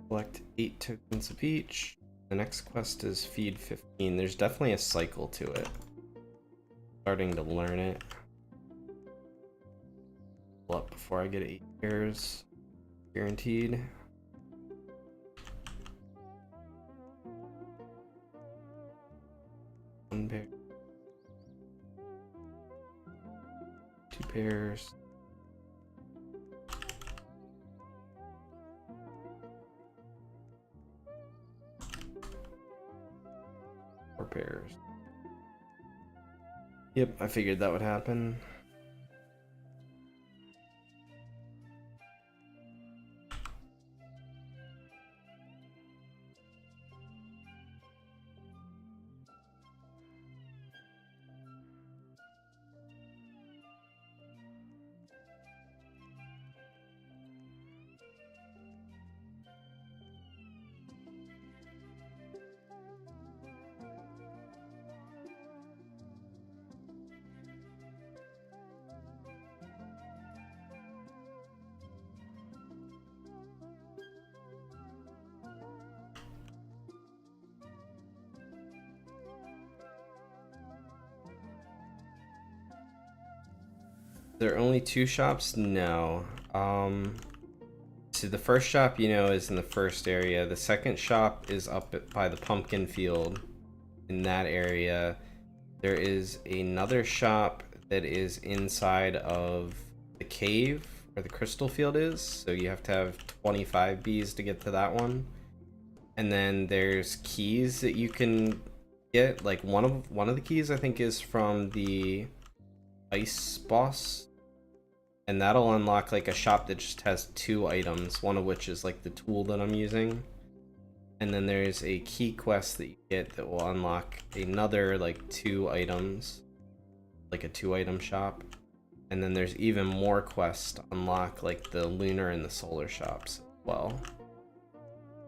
Collect 8 tokens of each. The next quest is feed 15. There's definitely a cycle to it. Starting to learn it. Pull up before I get 8 pairs. Guaranteed. One pair. 2 pairs. 4 pairs. Yep, I figured that would happen. There are only 2 shops? No. So the first shop, you know, is in the first area. The second shop is up by the pumpkin field in that area. There is another shop that is inside of the cave where the crystal field is. So you have to have 25 bees to get to that one. And then there's keys that you can get. Like one of the keys I think is from the ice boss, and that'll unlock like a shop that just has 2 items, one of which is like the tool that I'm using. And then there's a key quest that you get that will unlock another like 2 items, like a 2-item shop. And then there's even more quests to unlock like the lunar and the solar shops as well.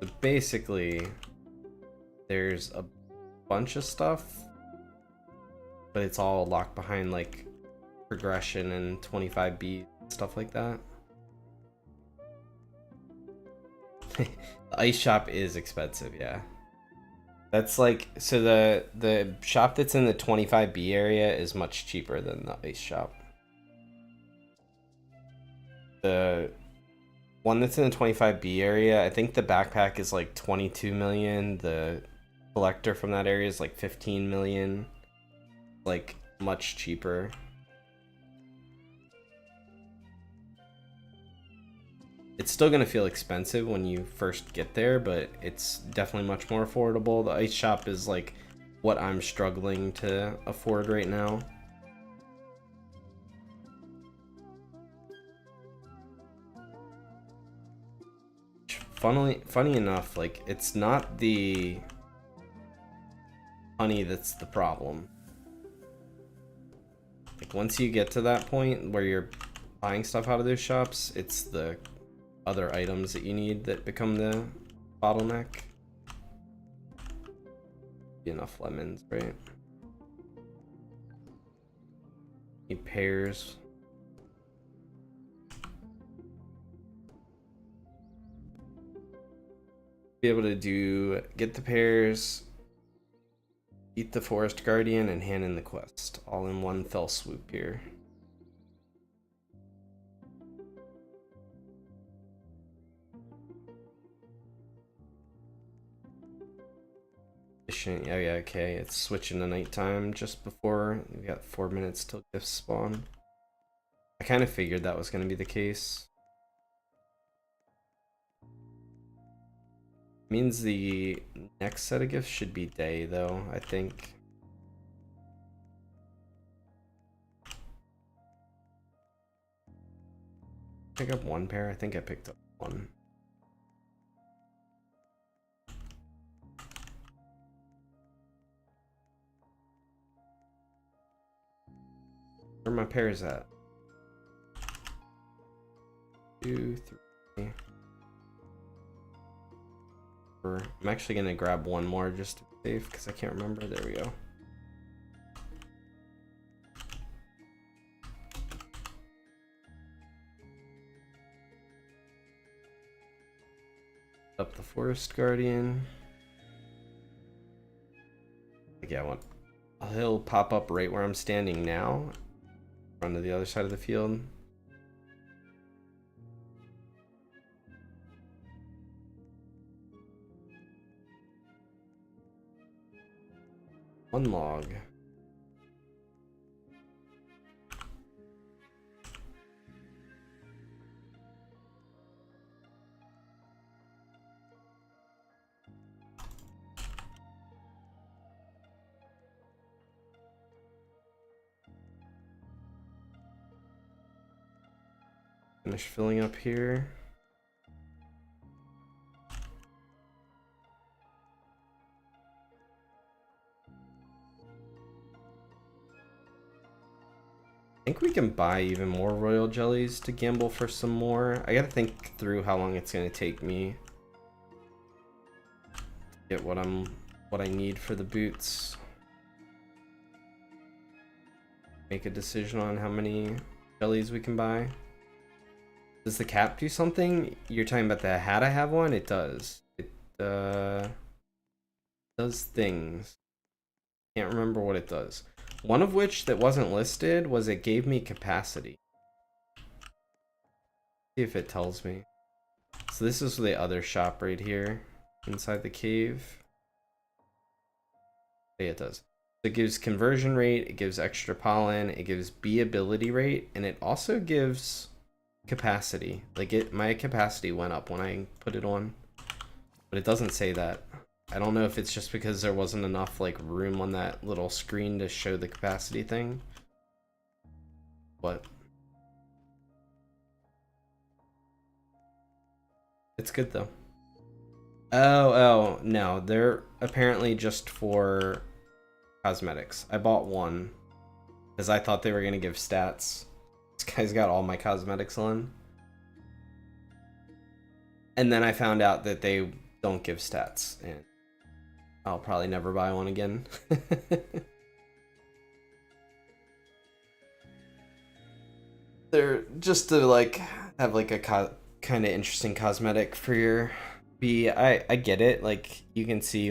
So basically there's a bunch of stuff, but it's all locked behind like progression and 25B, stuff like that. The ice shop is expensive, yeah. That's like, so the shop that's in the 25B area is much cheaper than the ice shop. The one that's in the 25B area, I think the backpack is like 22 million. The collector from that area is like 15 million. Like much cheaper. It's still gonna feel expensive when you first get there, but it's definitely much more affordable. The ice shop is like what I'm struggling to afford right now. Funny enough, like it's not the honey that's the problem. Like once you get to that point where you're buying stuff out of those shops, it's the other items that you need that become the bottleneck. Enough lemons, right? Need pears. Be able to get the pears, Eat the Forest Guardian and hand in the quest, all in one fell swoop here. Oh yeah, okay, it's switching to nighttime just before. We got 4 minutes till gifts spawn. I kind of figured that was going to be the case. Means the next set of gifts should be day though, I think. Pick up one pair? I think I picked up one. Where are my pairs at? 2, 3. I'm actually gonna grab one more just to be safe because I can't remember. There we go. Up the Forest Guardian. Yeah, he'll pop up right where I'm standing now, run to the other side of the field. One log. Finish filling up here. I think we can buy even more royal jellies to gamble for some more. I gotta think through how long it's gonna take me to get what I need for the boots. Make a decision on how many jellies we can buy. Does the cap do something? You're talking about the hat I have one? It does. It does things. Can't remember what it does. One of which that wasn't listed was it gave me capacity. See if it tells me. So this is the other shop right here inside the cave. Yeah, it does. It gives conversion rate, it gives extra pollen, it gives bee ability rate, and it also gives capacity. Like my capacity went up when I put it on, but it doesn't say that. I don't know if it's just because there wasn't enough like room on that little screen to show the capacity thing, but it's good though. Oh no, they're apparently just for cosmetics. I bought one because I thought they were gonna give stats. This guy's got all my cosmetics on, and then I found out that they don't give stats, and I'll probably never buy one again. They're just to like have like a kind of interesting cosmetic for your bee. I get it. Like you can see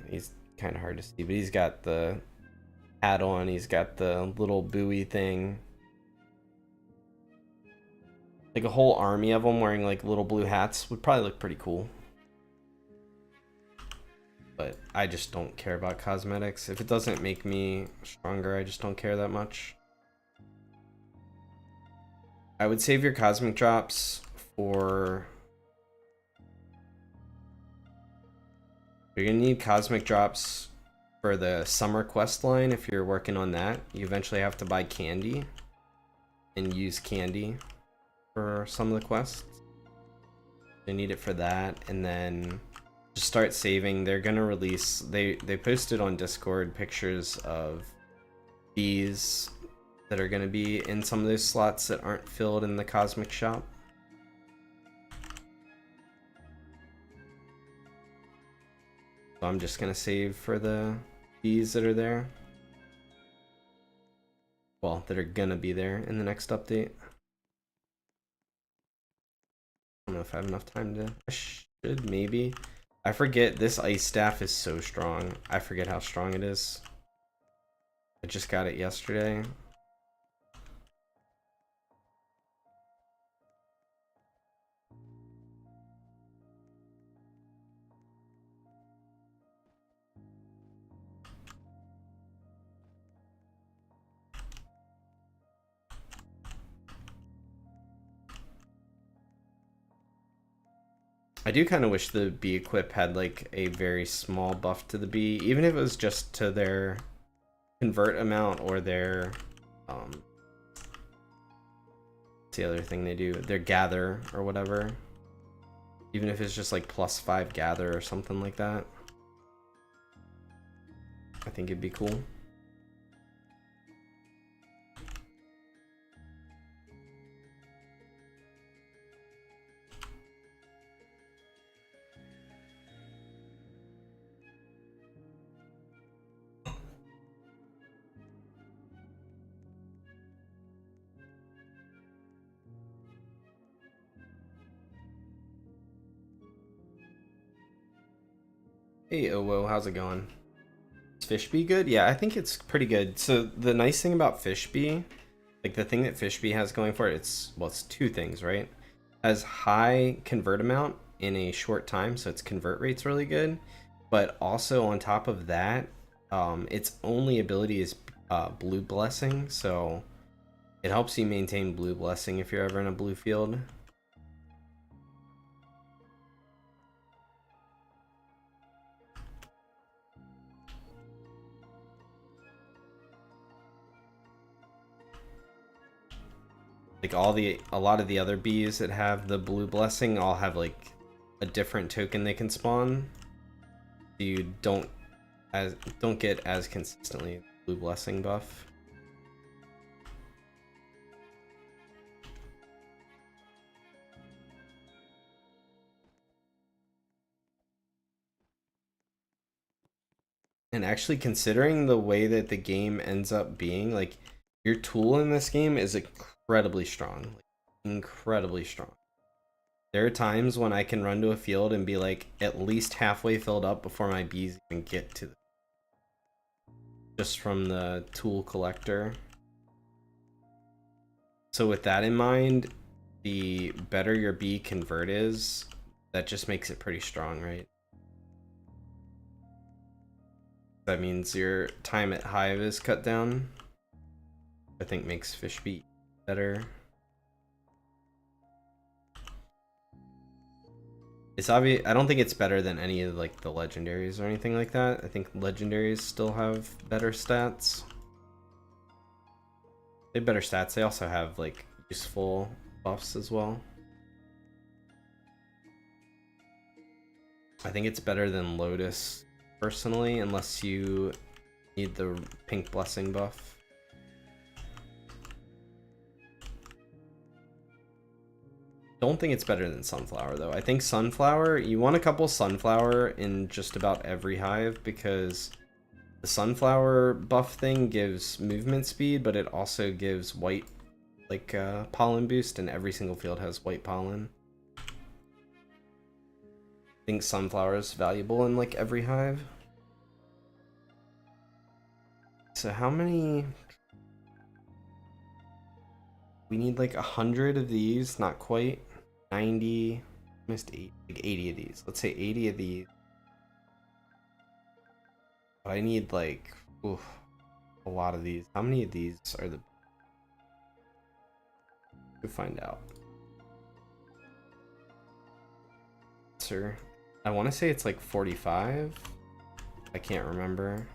he's kind of hard to see, but he's got the hat on. He's got the little buoy thing. Like a whole army of them wearing like little blue hats would probably look pretty cool. But I just don't care about cosmetics. If it doesn't make me stronger, I just don't care that much. I would save your cosmic drops for... You're gonna need cosmic drops for the summer quest line if you're working on that. You eventually have to buy candy and use candy for some of the quests. You need it for that, and then just start saving. They're gonna release, they posted on Discord pictures of bees that are gonna be in some of those slots that aren't filled in the cosmic shop. So I'm just gonna save for the bees that are there. Well, that are gonna be there in the next update. I don't know if I have enough time to, I should maybe. I forget, this ice staff is so strong. I forget how strong it is. I just got it yesterday. I do kind of wish the bee equip had like a very small buff to the bee, even if it was just to their convert amount or their what's the other thing they do? Their gather or whatever. Even if it's just like +5 gather or something like that. I think it'd be cool. Hey Owo, how's it going? Is Fishbee good? Yeah, I think it's pretty good. So the nice thing about Fishbee, like the thing that Fishbee has going for it, it's two things, right? Has high convert amount in a short time, so its convert rate's really good. But also on top of that, its only ability is Blue Blessing, so it helps you maintain Blue Blessing if you're ever in a blue field. Like a lot of the other bees that have the Blue Blessing all have like a different token they can spawn. You don't get as consistently Blue Blessing buff. And actually, considering the way that the game ends up being, like, your tool in this game is incredibly strong. Like, incredibly strong. There are times when I can run to a field and be like at least halfway filled up before my bees even get to the, just from the tool collector. So with that in mind, the better your bee convert is, that just makes it pretty strong, right? That means your time at hive is cut down. I think makes Fishbee better. It's obvious. I don't think it's better than any of like the legendaries or anything like that. I think legendaries still have better stats. They have better stats. They also have like useful buffs as well. I think it's better than Lotus personally, unless you need the pink blessing buff. Don't think it's better than Sunflower though. I think Sunflower, you want a couple Sunflower in just about every hive because the Sunflower buff thing gives movement speed, but it also gives white like pollen boost, and every single field has white pollen. I think Sunflower is valuable in like every hive. So how many? We need like 100 of these, not quite. 90, missed 8, like 80 of these. Let's say 80 of these. But I need like a lot of these. How many of these are the? To find out. Sir, I want to say it's like 45. I can't remember.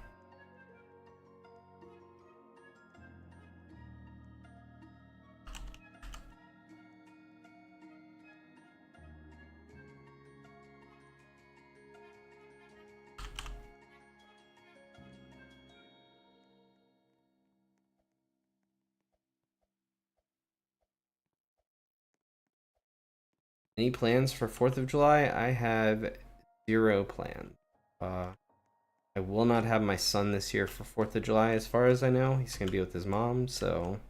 Any plans for 4th of July? I have 0 plans. I will not have my son this year for 4th of July as far as I know. He's going to be with his mom, so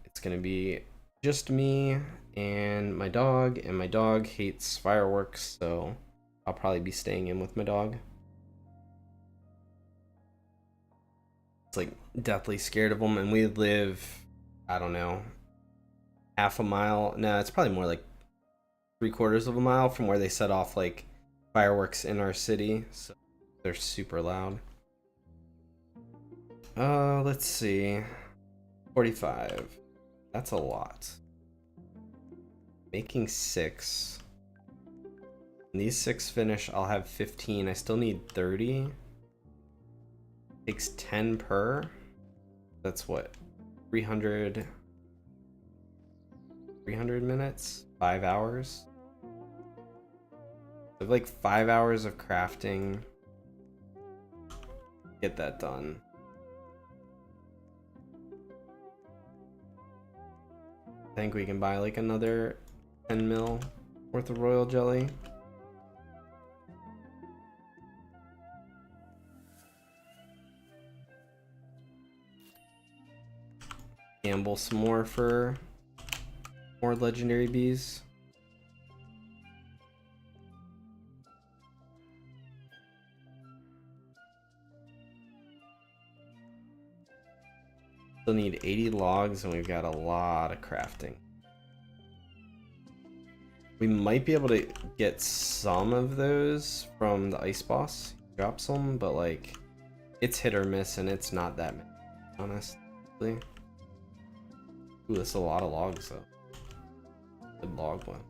it's going to be just me and my dog hates fireworks, so I'll probably be staying in with my dog. It's like deathly scared of them, and we live, I don't know, half a mile. No, it's probably more like 3/4 of a mile from where they set off like fireworks in our city, so they're super loud. Let's see. 45. That's a lot. Making 6. When these 6 finish, I'll have 15. I still need 30. Takes 10 per. That's what? 300 minutes? 5 hours? I have like 5 hours of crafting. Get that done. I think we can buy like another 10 mil worth of royal jelly. Gamble some more for more legendary bees. Still need 80 logs, and we've got a lot of crafting. We might be able to get some of those from the ice boss. He drops them, but like it's hit or miss, and it's not that many, honestly. Ooh, that's a lot of logs though. Good log one.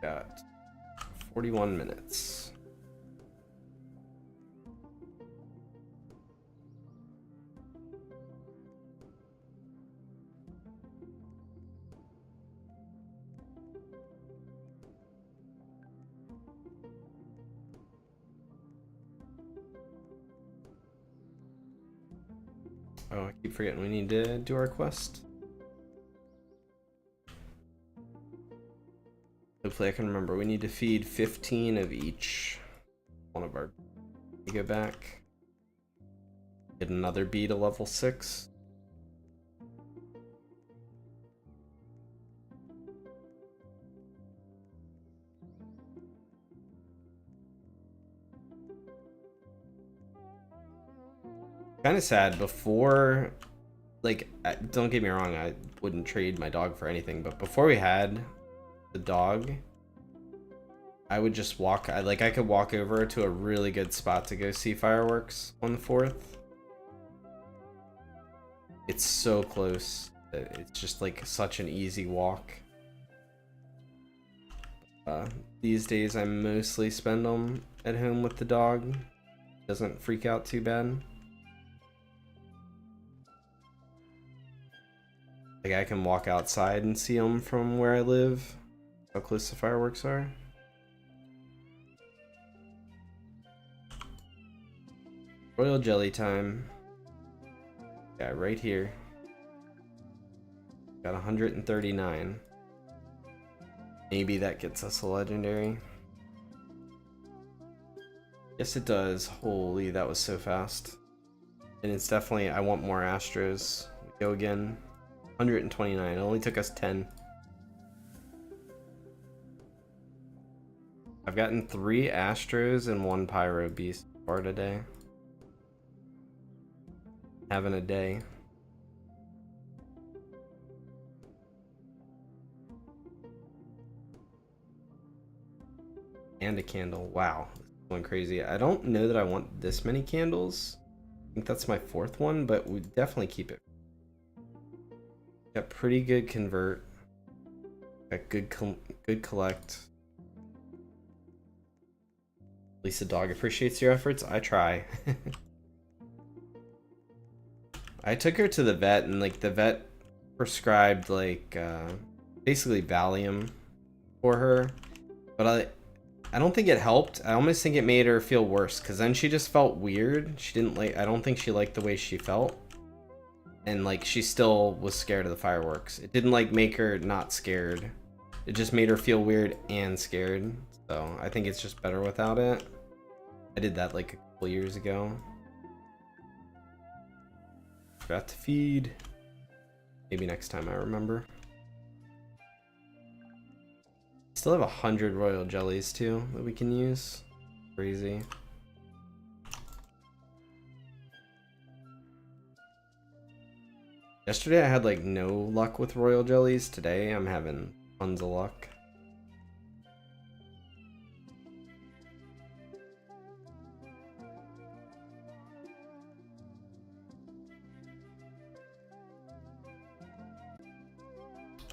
Got 41 minutes. Oh, I keep forgetting we need to do our quest. Hopefully I can remember. We need to feed 15 of each one of our... We go back. Get another bee to level 6. Kind of sad. Before, like, don't get me wrong, I wouldn't trade my dog for anything, but before we had the dog, I would just walk. I could walk over to a really good spot to go see fireworks on the 4th. It's so close that it's just like such an easy walk. These days I mostly spend them at home with the dog. Doesn't freak out too bad. Like I can walk outside and see them from where I live. How close the fireworks are. Royal jelly time. Yeah, right here. Got 139. Maybe that gets us a legendary. Yes, it does. Holy, that was so fast. And it's definitely, I want more Astros. We go again. 129. It only took us 10. I've gotten 3 Astros and 1 Pyro Beast for today. Having a day. And a candle. Wow. This is going crazy. I don't know that I want this many candles. I think that's my 4th one, but we definitely keep it. Got pretty good convert. Got good collect. At least the dog appreciates your efforts. I try. I took her to the vet, and like the vet prescribed like basically Valium for her, but I don't think it helped. I almost think it made her feel worse, because then she just felt weird. She didn't like, I don't think she liked the way she felt. And like she still was scared of the fireworks. It didn't like make her not scared. It just made her feel weird and scared. So I think it's just better without it. I did that like a couple years ago. Forgot to feed. Maybe next time I remember. Still have 100 royal jellies too that we can use. Crazy. Yesterday I had like no luck with royal jellies. Today I'm having tons of luck.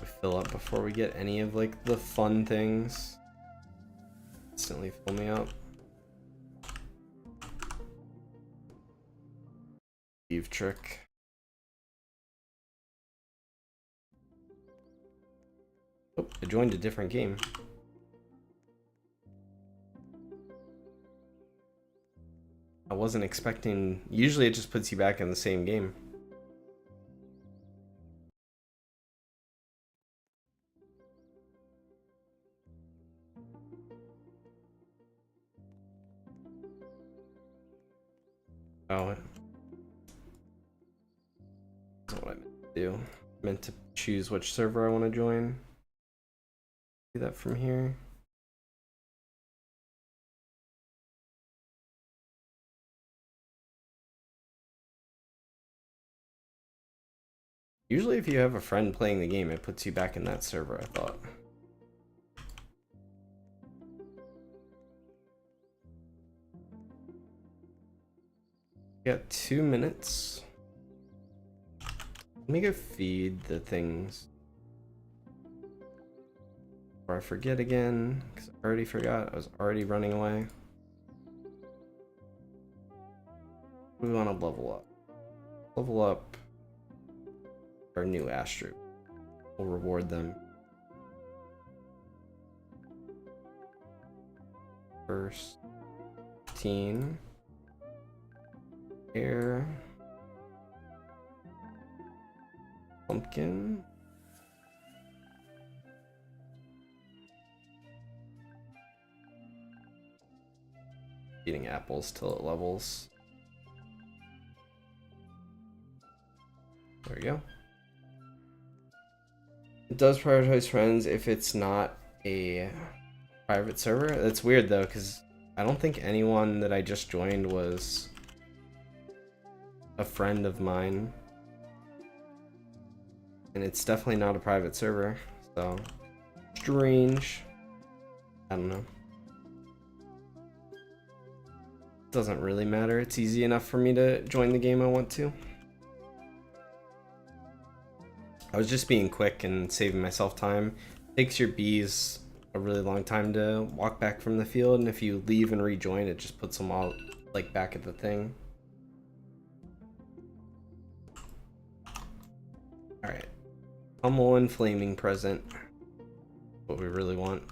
We fill up before we get any of like the fun things. Instantly fill me up. Eve trick. Oh, I joined a different game. I wasn't expecting. Usually it just puts you back in the same game. Oh, that's what I meant to do. I meant to choose which server I want to join. Do that from here. Usually if you have a friend playing the game, it puts you back in that server, I thought. Got 2 minutes. Let me go feed the things before I forget again, because I already forgot. I was already running away. We want to level up. Level up our new Astro. We'll reward them. First 15. Air. Pumpkin. Eating apples till it levels. There we go. It does prioritize friends if it's not a private server. That's weird though, because I don't think anyone that I just joined was a friend of mine. And it's definitely not a private server, so strange. I don't know. Doesn't really matter. It's easy enough for me to join the game I want to. I was just being quick and saving myself time. It takes your bees a really long time to walk back from the field, and if you leave and rejoin, it just puts them all like back at the thing. Alright. Hummel and Flaming Present. What we really want.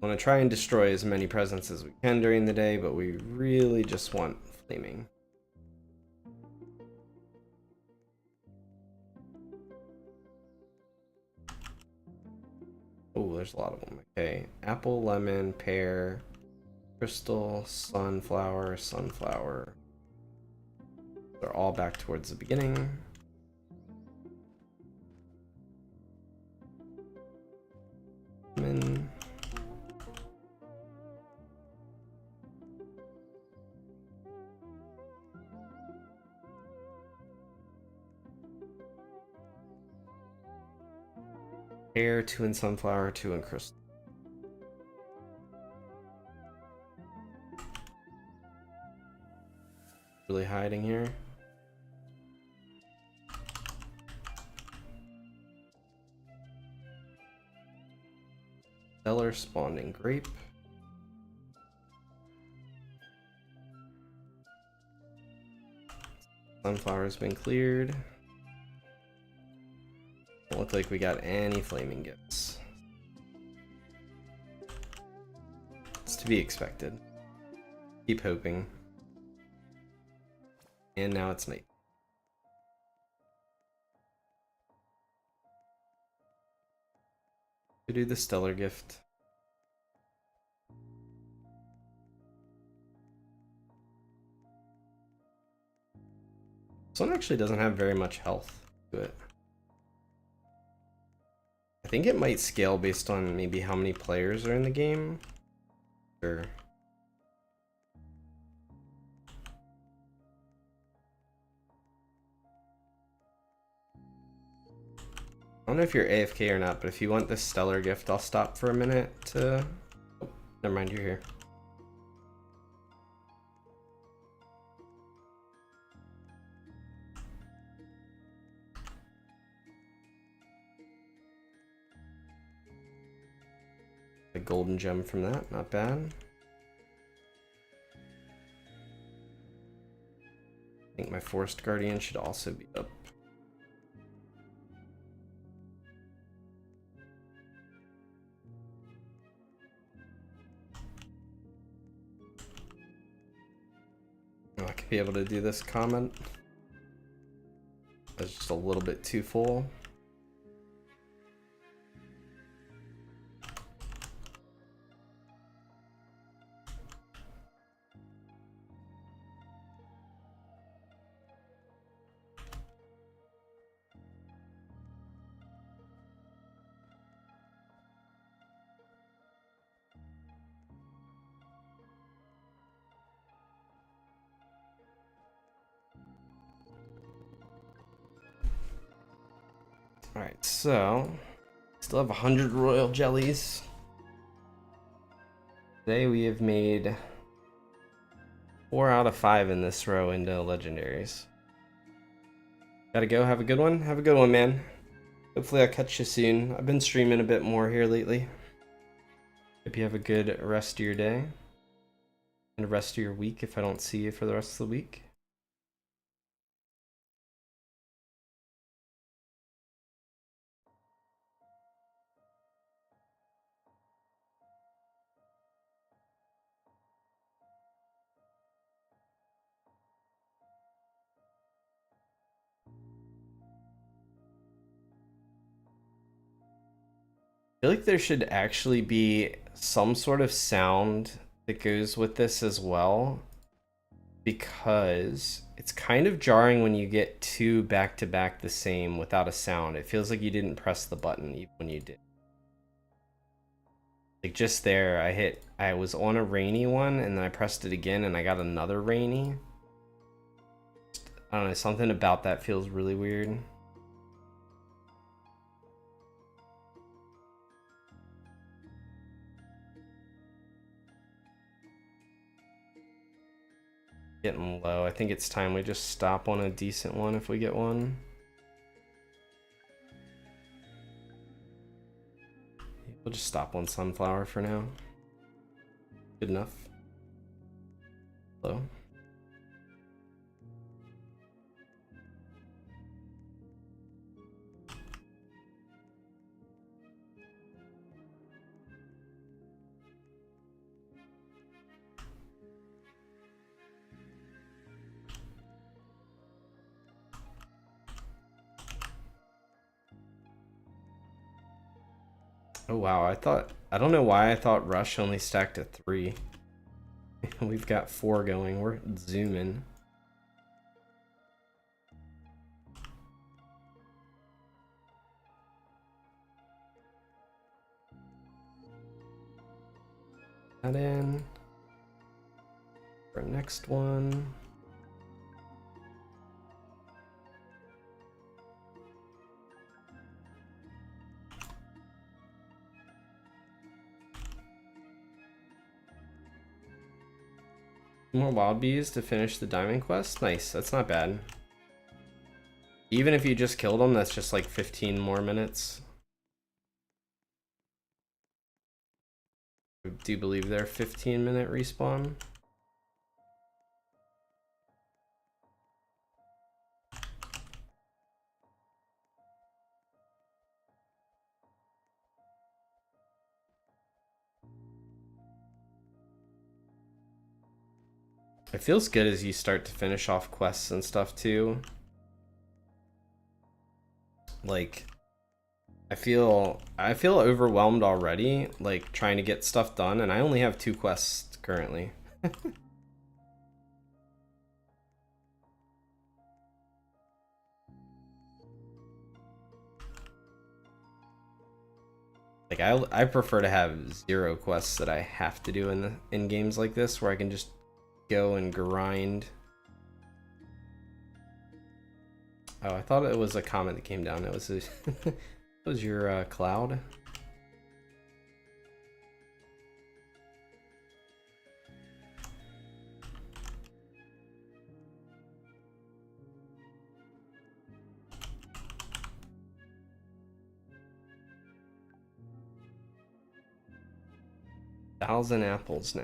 I want to try and destroy as many presents as we can during the day, but we really just want Flaming. Oh, there's a lot of them. Okay. Apple, lemon, pear, crystal, sunflower, sunflower. They're all back towards the beginning. Lemon. Pear, 2 in sunflower, 2 in crystal. Really hiding here. Stellar spawning grape. Sunflower has been cleared. Don't look like we got any flaming gifts. It's to be expected. Keep hoping. And now it's night. To do the stellar gift. This one actually doesn't have very much health to it. think it might scale based on maybe how many players are in the game. Sure. I don't know if you're AFK or not, but if you want this stellar gift, I'll stop for a minute to... Oh, never mind, you're here. A golden gem from that, not bad. I think my Forest Guardian should also be up. Oh, I could be able to do this comment. That's just a little bit too full. Alright, so still have 100 royal jellies. Today we have made 4 out of 5 in this row into legendaries. Gotta go, have a good one. Have a good one, man. Hopefully I'll catch you soon. I've been streaming a bit more here lately. Hope you have a good rest of your day. And the rest of your week if I don't see you for the rest of the week. I feel like there should actually be some sort of sound that goes with this as well, because it's kind of jarring when you get 2 back-to-back the same without a sound. It feels like you didn't press the button even when you did. Like just there, I was on a rainy one and then I pressed it again and I got another rainy. I don't know, something about that feels really weird. Getting low. I think it's time we just stop on a decent one if we get one. We'll just stop on Sunflower for now. Good enough. Low. Oh wow, I don't know why I thought Rush only stacked at 3. We've got 4 going. We're zooming. That in. For next one. More wild bees to finish the diamond quest. Nice, that's not bad. Even if you just killed them, that's just like 15 more minutes. I do believe they're 15-minute respawn. It feels good as you start to finish off quests and stuff too. Like, I feel overwhelmed already, like trying to get stuff done, and I only have 2 quests currently. Like I prefer to have 0 quests that I have to do in games like this, where I can just go and grind. Oh, I thought it was a comment that came down. It was it was your cloud. Thousand apples now.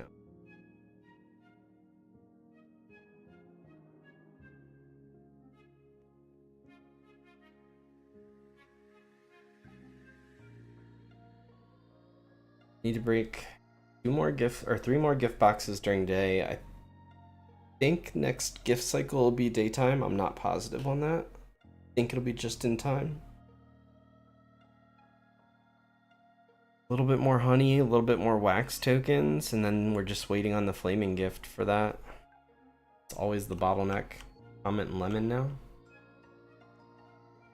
Need to break 3 more gift boxes during day. I think next gift cycle will be daytime. I'm not positive on that. I think it'll be just in time. A little bit more honey, a little bit more wax tokens, and then we're just waiting on the flaming gift for that. It's always the bottleneck. Comment lemon now.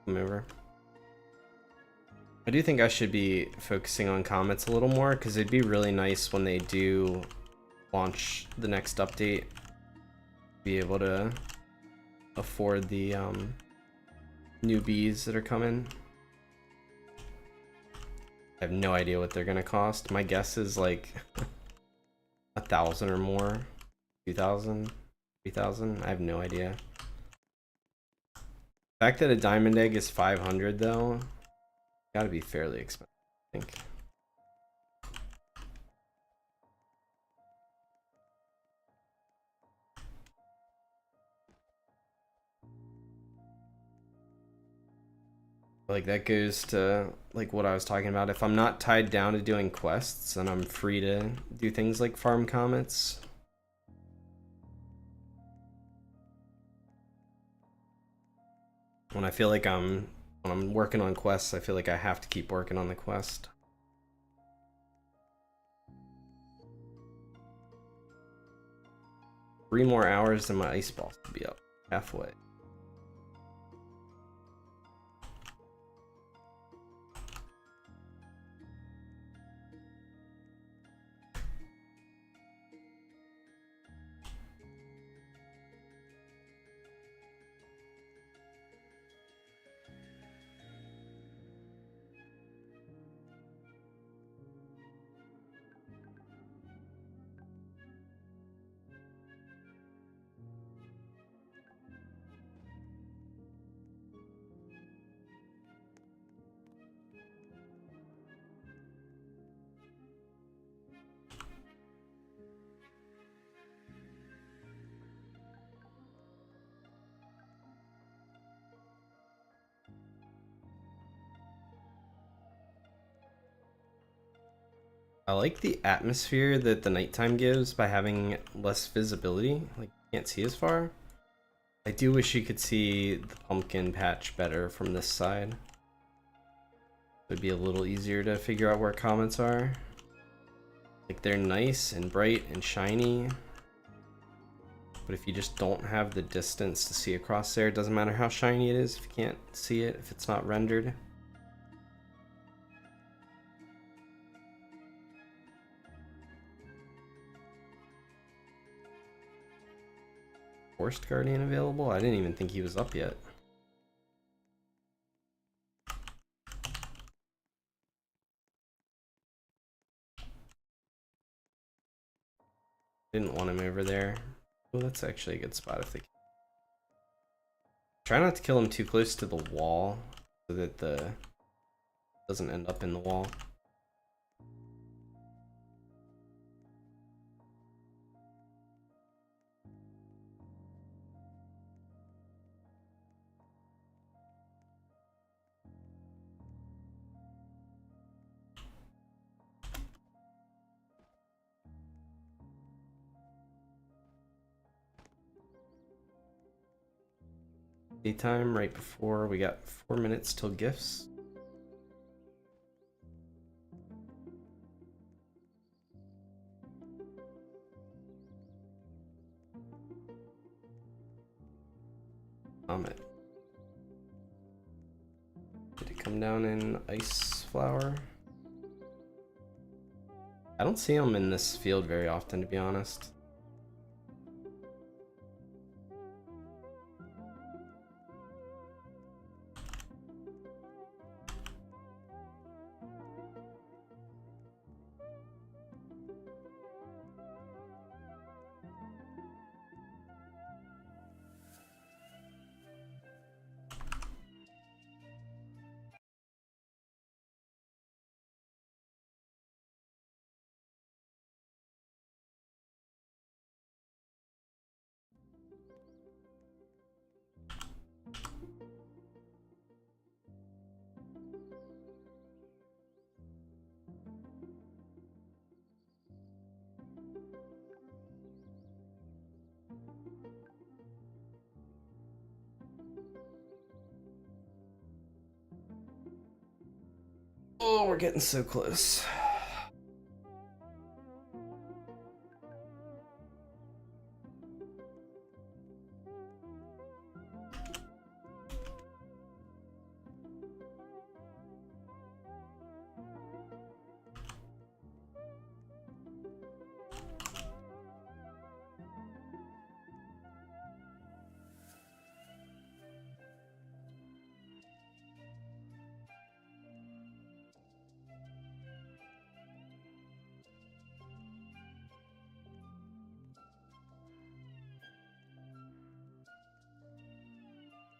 Come over. I do think I should be focusing on comments a little more, because it'd be really nice when they do launch the next update, be able to afford the newbies that are coming. I have no idea what they're gonna cost. My guess is like 1,000 or more, 2,000, 3,000. I have no idea. The fact that a diamond egg is 500 though, gotta be fairly expensive, I think. Like that goes to like what I was talking about. If I'm not tied down to doing quests and I'm free to do things like farm comets. When I feel like when I'm working on quests, I feel like I have to keep working on the quest. Three more hours and my ice balls will be up halfway. I like the atmosphere that the nighttime gives by having less visibility. Like, you can't see as far. I do wish you could see the pumpkin patch better from this side. It would be a little easier to figure out where comets are. Like, they're nice and bright and shiny. But if you just don't have the distance to see across there, it doesn't matter how shiny it is if you can't see it, if it's not rendered. Forest Guardian available? I didn't even think he was up yet. Didn't want him over there. Oh, that's actually a good spot if they can. Try not to kill him too close to the wall so that the doesn't end up in the wall. Daytime right before we got 4 minutes till gifts. Comet. Did it come down in ice flower? I don't see them in this field very often, to be honest. Oh, we're getting so close.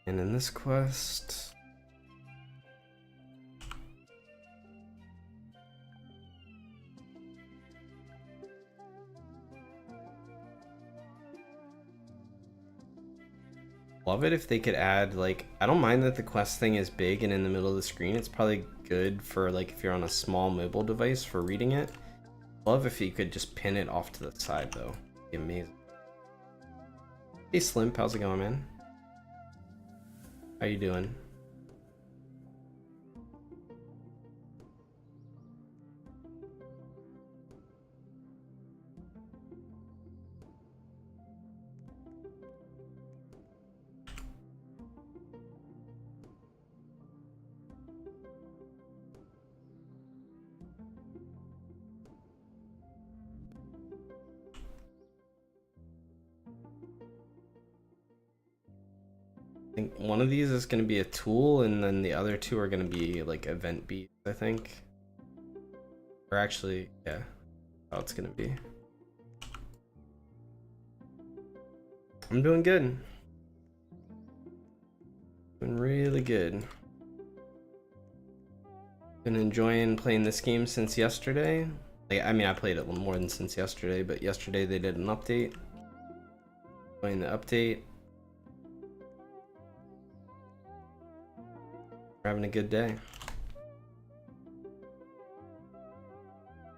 And in this quest, love it if they could add, like, I don't mind that the quest thing is big and in the middle of the screen. It's probably good for, like, if you're on a small mobile device for reading it. Love if you could just pin it off to the side, though. It'd be amazing. Hey, Slimp, how's it going, man? How you doing? I think one of these is going to be a tool, and then the other two are going to be like event beats, I think. Or actually, yeah, how it's going to be. I'm doing good. Doing really good. Been enjoying playing this game since yesterday. Like, I mean, I played it more than since yesterday, but yesterday they did an update. Playing the update. We're having a good day.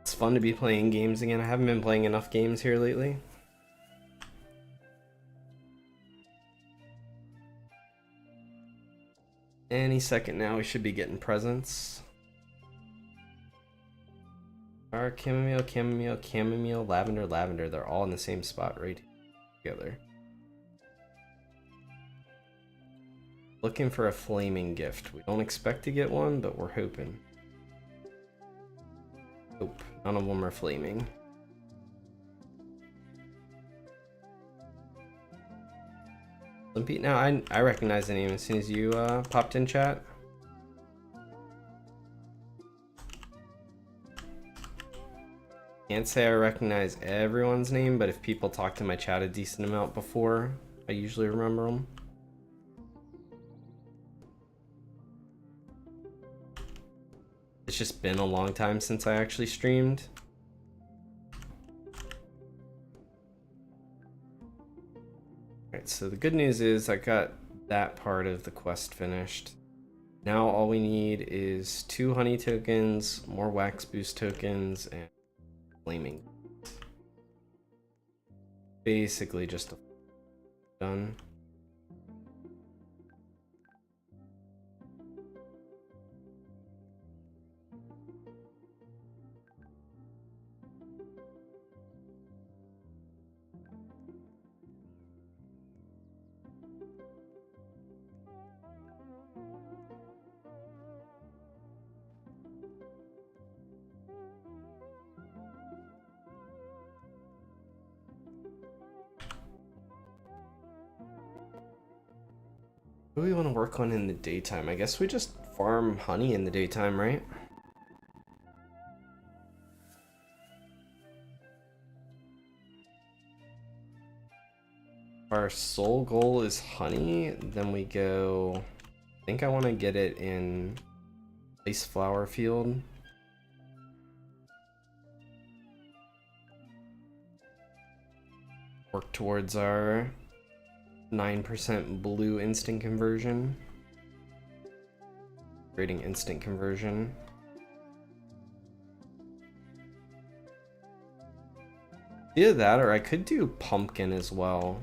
It's fun to be playing games again. I haven't been playing enough games here lately. Any second now we should be getting presents. Our chamomile, lavender. They're all in the same spot right together. Looking for a flaming gift. We don't expect to get one, but we're hoping. Nope, none of them are flaming. Limpy, now I recognize the name as soon as you popped in chat. Can't say I recognize everyone's name, but if people talk to my chat a decent amount before, I usually remember them. It's just been a long time since I actually streamed. Alright, so the good news is I got that part of the quest finished. Now all we need is 2 honey tokens, more wax boost tokens, and flaming. Basically just done. What do we want to work on in the daytime? I guess we just farm honey in the daytime, right? Our sole goal is honey, then we go... I think I want to get it in Ice Flower Field. Work towards our 9% blue instant conversion. Creating instant conversion. Either that or I could do pumpkin as well.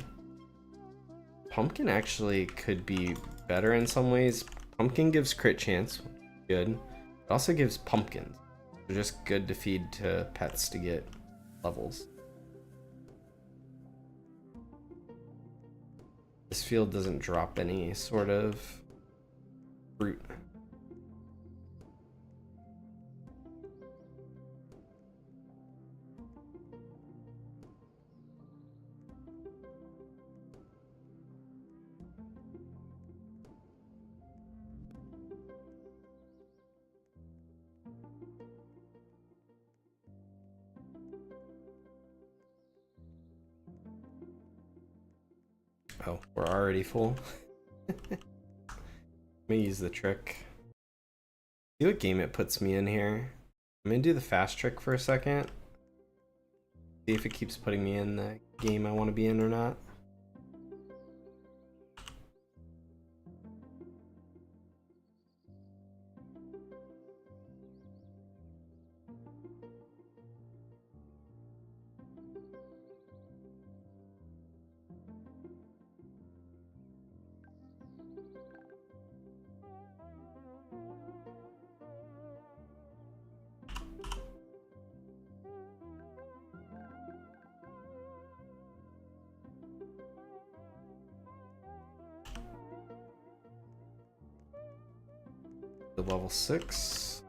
Pumpkin actually could be better in some ways. Pumpkin gives crit chance, good. It also gives pumpkins. They're just good to feed to pets to get levels. This field doesn't drop any sort of fruit. Oh, we're already full. Let me use the trick. See what game it puts me in here. I'm gonna do the fast trick for a second. See if it keeps putting me in the game I want to be in or not. The level 6.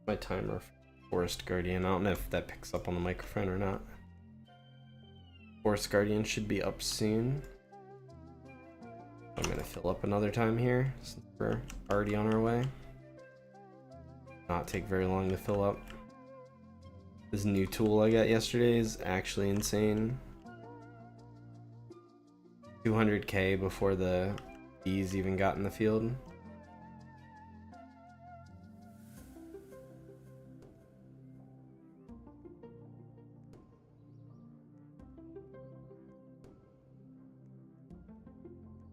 My timer for Forest Guardian. I don't know if that picks up on the microphone or not. Forest Guardian should be up soon. I'm gonna fill up another time here since we're already on our way. Not take very long to fill up. This new tool I got yesterday is actually insane. 200k before the bees even got in the field.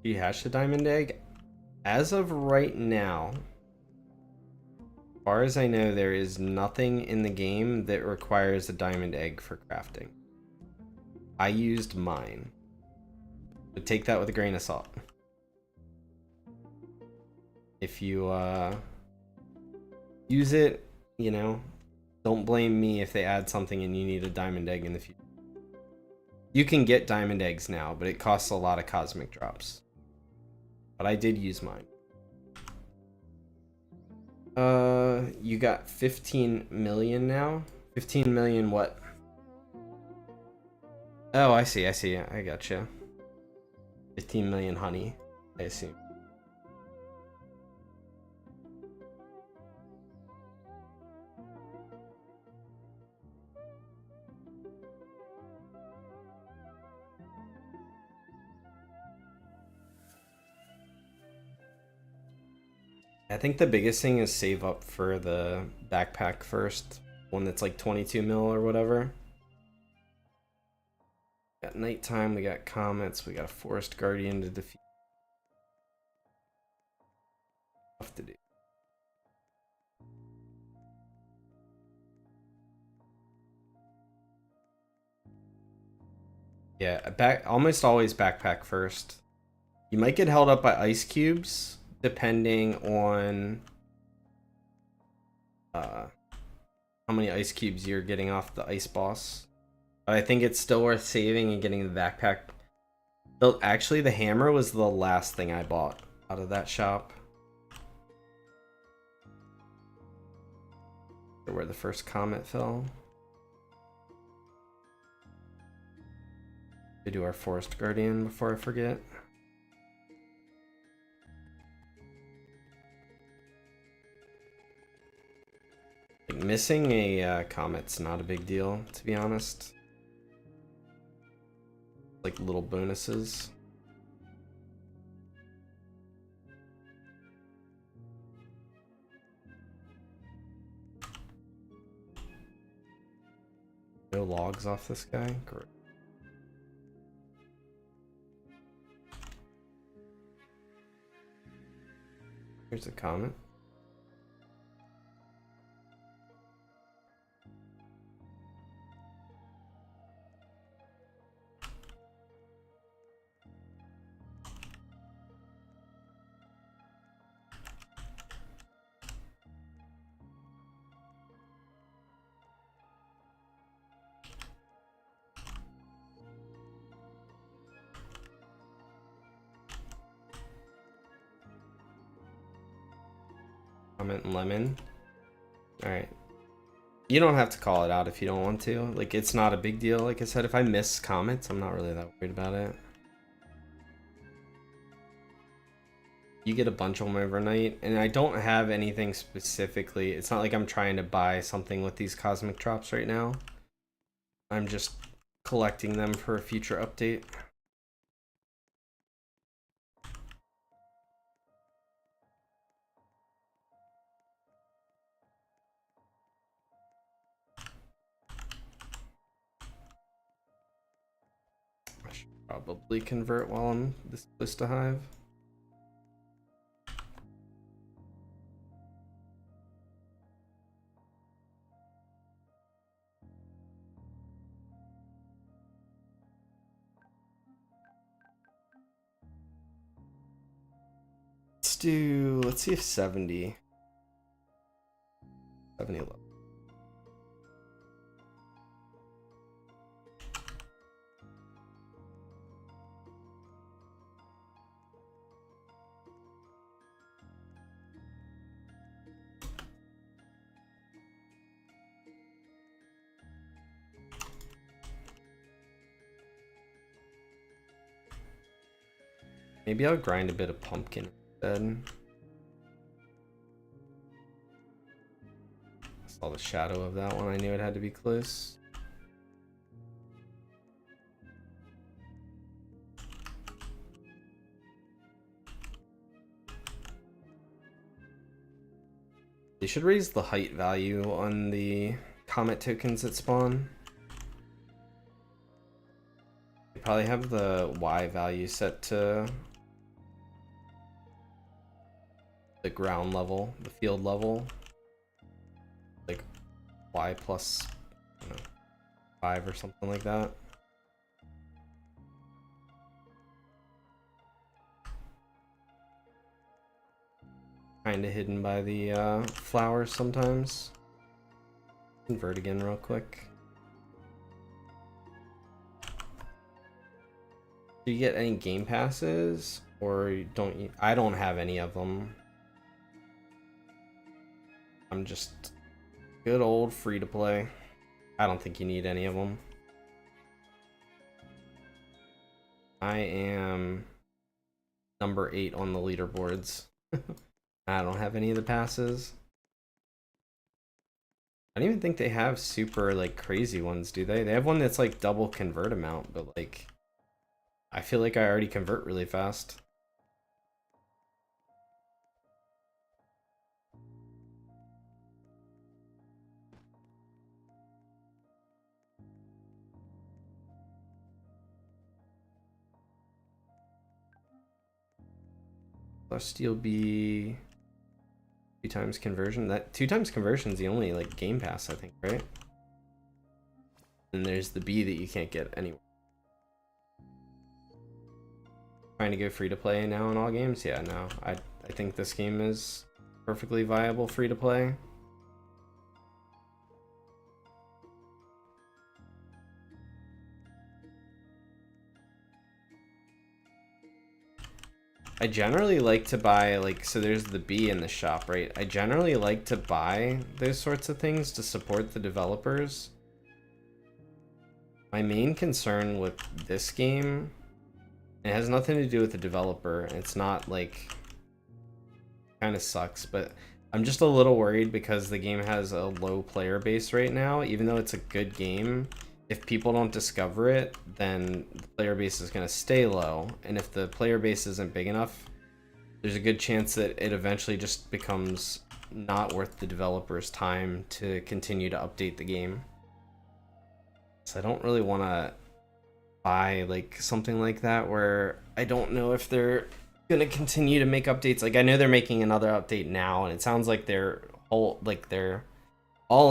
Do you hatch the diamond egg? As of right now, as far as I know, there is nothing in the game that requires a diamond egg for crafting. I used mine. But take that with a grain of salt. If you use it, you know, don't blame me if they add something and you need a diamond egg in the future. You can get diamond eggs now, but it costs a lot of cosmic drops. But I did use mine. You got 15 million now? 15 million what? Oh, I see, I gotcha. 15 million honey, I assume. I think the biggest thing is save up for the backpack first. One that's like 22 mil or whatever. Got nighttime, we got comets, we got a forest guardian to defeat. Stuff to do. Yeah, almost always backpack first. You might get held up by ice cubes, depending on how many ice cubes you're getting off the ice boss. I think it's still worth saving and getting the backpack. Actually, the hammer was the last thing I bought out of that shop. Where the first comet fell. We do our Forest Guardian before I forget. Like, missing a comet's not a big deal, to be honest. Like little bonuses. No logs off this guy? Great. Here's a comet. Comet and lemon. Alright. You don't have to call it out if you don't want to. Like, it's not a big deal. Like I said, if I miss comets, I'm not really that worried about it. You get a bunch of them overnight, and I don't have anything specifically. It's not like I'm trying to buy something with these cosmic drops right now. I'm just collecting them for a future update. I should probably convert while I'm this close to Hive. Let's see if 70 level. Maybe I'll grind a bit of pumpkin instead. Saw the shadow of that one. I knew it had to be close. They should raise the height value on the comet tokens that spawn. They probably have the Y value set to the ground level, the field level. Like Y plus, I don't know, 5 or something like that. Kinda hidden by the flowers sometimes. Convert again real quick. Do you get any game passes, or don't you? I don't have any of them. I'm just good old free to play. I don't think you need any of them. I am number 8 on the leaderboards. I don't have any of the passes. I don't even think they have super like crazy ones, do they? They have one that's like double convert amount, but like I feel like I already convert really fast. Celestial be 2 times conversion. That 2 times conversion is the only like game pass, I think, right? And there's the B that you can't get anywhere. Trying to go free to play now in all games? Yeah, no. I think this game is perfectly viable free to play. I generally like to buy, like, so there's the B in the shop, right? I generally like to buy those sorts of things to support the developers. My main concern with this game, it has nothing to do with the developer. It's not like, kind of sucks, but I'm just a little worried because the game has a low player base right now. Even though it's a good game, if people don't discover it, then the player base is going to stay low. And if the player base isn't big enough, there's a good chance that it eventually just becomes not worth the developer's time to continue to update the game. So I don't really want to buy like something like that where I don't know if they're gonna continue to make updates. Like I know they're making another update now, and it sounds like they're all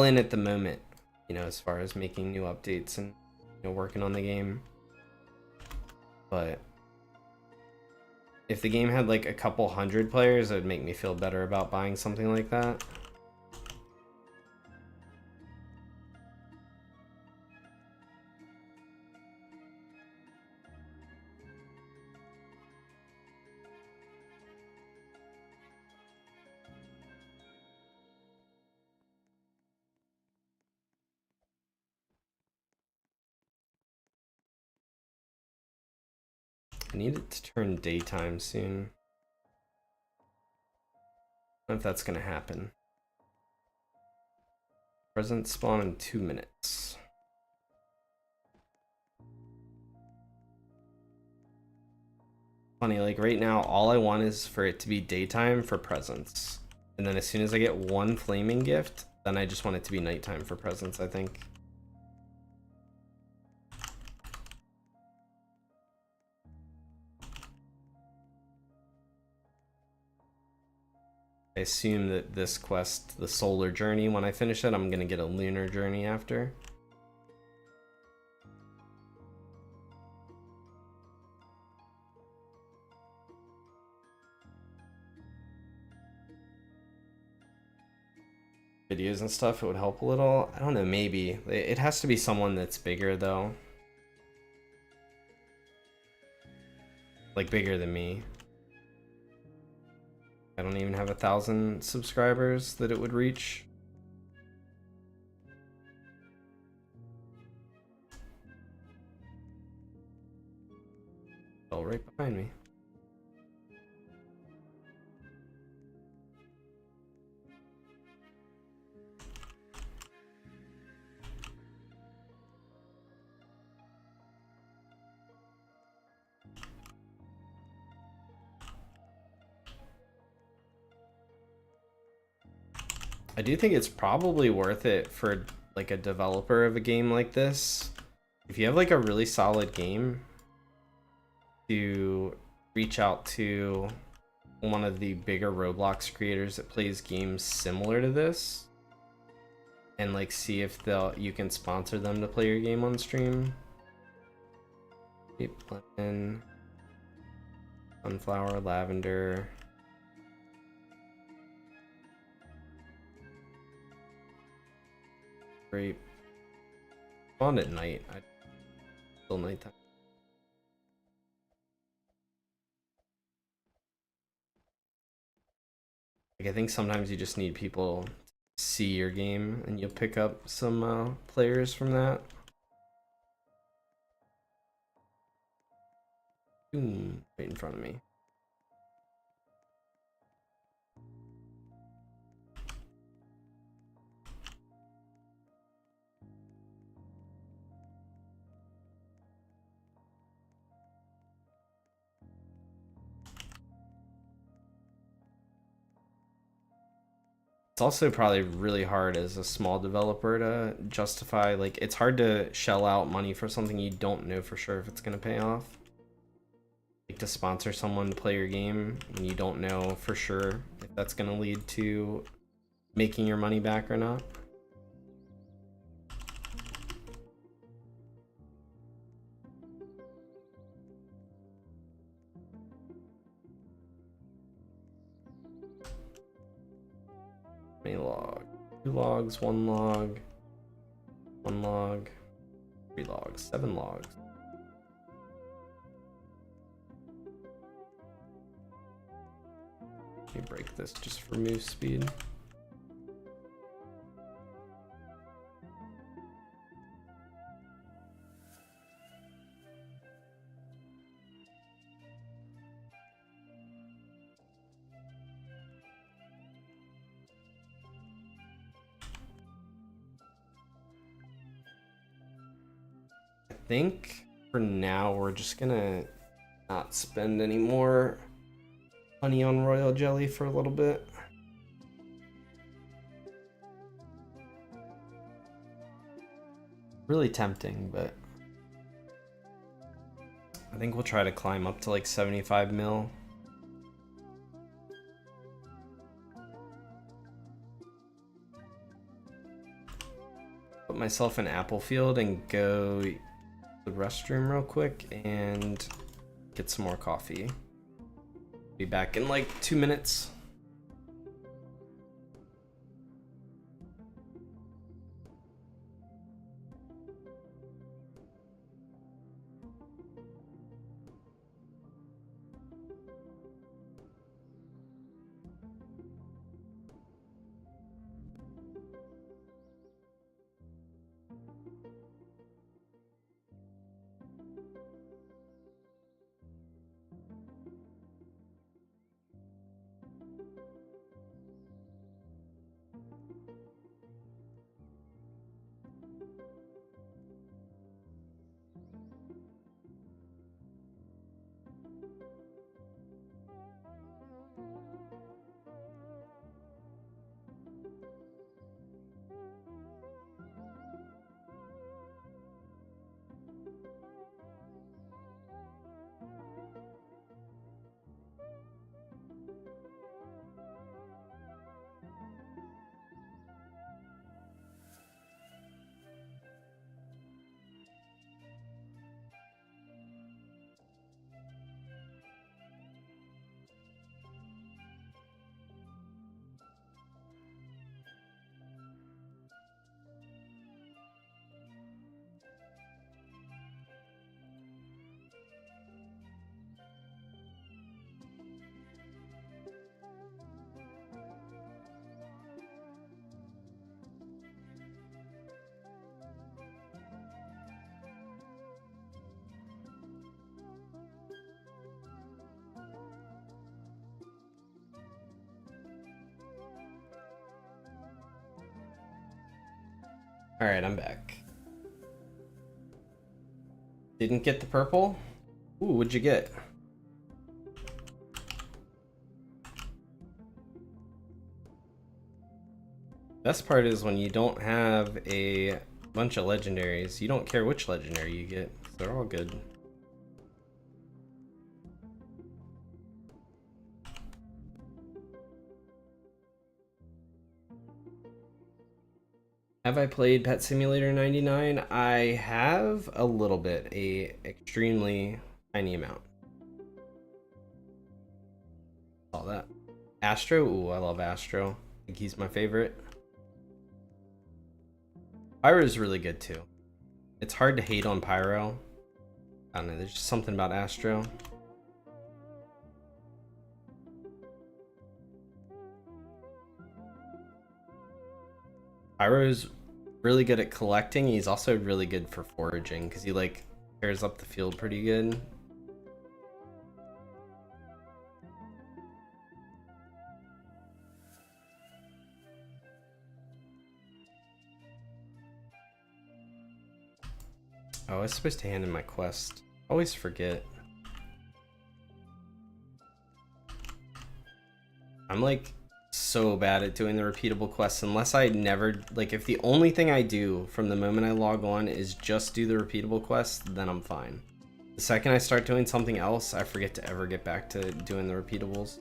in at the moment, you know, as far as making new updates and, you know, working on the game. But if the game had like a couple hundred players, it would make me feel better about buying something like that. I need it to turn daytime soon. I don't know if that's gonna happen. Present spawn in 2 minutes. Funny, like right now, all I want is for it to be daytime for presents. And then as soon as I get one flaming gift, then I just want it to be nighttime for presents, I think. I assume that this quest, the solar journey, when I finish it, I'm gonna get a lunar journey after. Videos and stuff, it would help a little. I don't know, maybe. It has to be someone that's bigger though. Like bigger than me. I don't even have 1,000 subscribers that it would reach. Oh, right behind me. I do think it's probably worth it for like a developer of a game like this. If you have like a really solid game, to reach out to one of the bigger Roblox creators that plays games similar to this and like see if you can sponsor them to play your game on stream. Lemon, sunflower, lavender. Grape. On at night. Still nighttime. Like I think sometimes you just need people to see your game and you'll pick up some players from that. Right in front of me. It's also probably really hard as a small developer to justify, like, it's hard to shell out money for something you don't know for sure if it's going to pay off. Like, to sponsor someone to play your game when you don't know for sure if that's going to lead to making your money back or not. Many log. 2 logs, 1 log, 1 log, 3 logs, 7 logs. Let me break this just for move speed. I think for now we're just gonna not spend any more money on royal jelly for a little bit. Really tempting, but I think we'll try to climb up to like 75 mil. Put myself in Applefield and go to the restroom real quick and get some more coffee. Be back in like 2 minutes. All right, I'm back. Didn't get the purple? Ooh, what'd you get? Best part is when you don't have a bunch of legendaries, you don't care which legendary you get. They're all good. Have I played Pet Simulator 99? I have a little bit, a extremely tiny amount. All that. Astro? Ooh, I love Astro. I think he's my favorite. Pyro's really good too. It's hard to hate on Pyro. I don't know, there's just something about Astro. Pyro's really good at collecting. He's also really good for foraging because he like tears up the field pretty good. Oh, I was supposed to hand in my quest. Always forget. I'm like so bad at doing the repeatable quests unless I never, like if the only thing I do from the moment I log on is just do the repeatable quests, then I'm fine. The second I start doing something else, I forget to ever get back to doing the repeatables.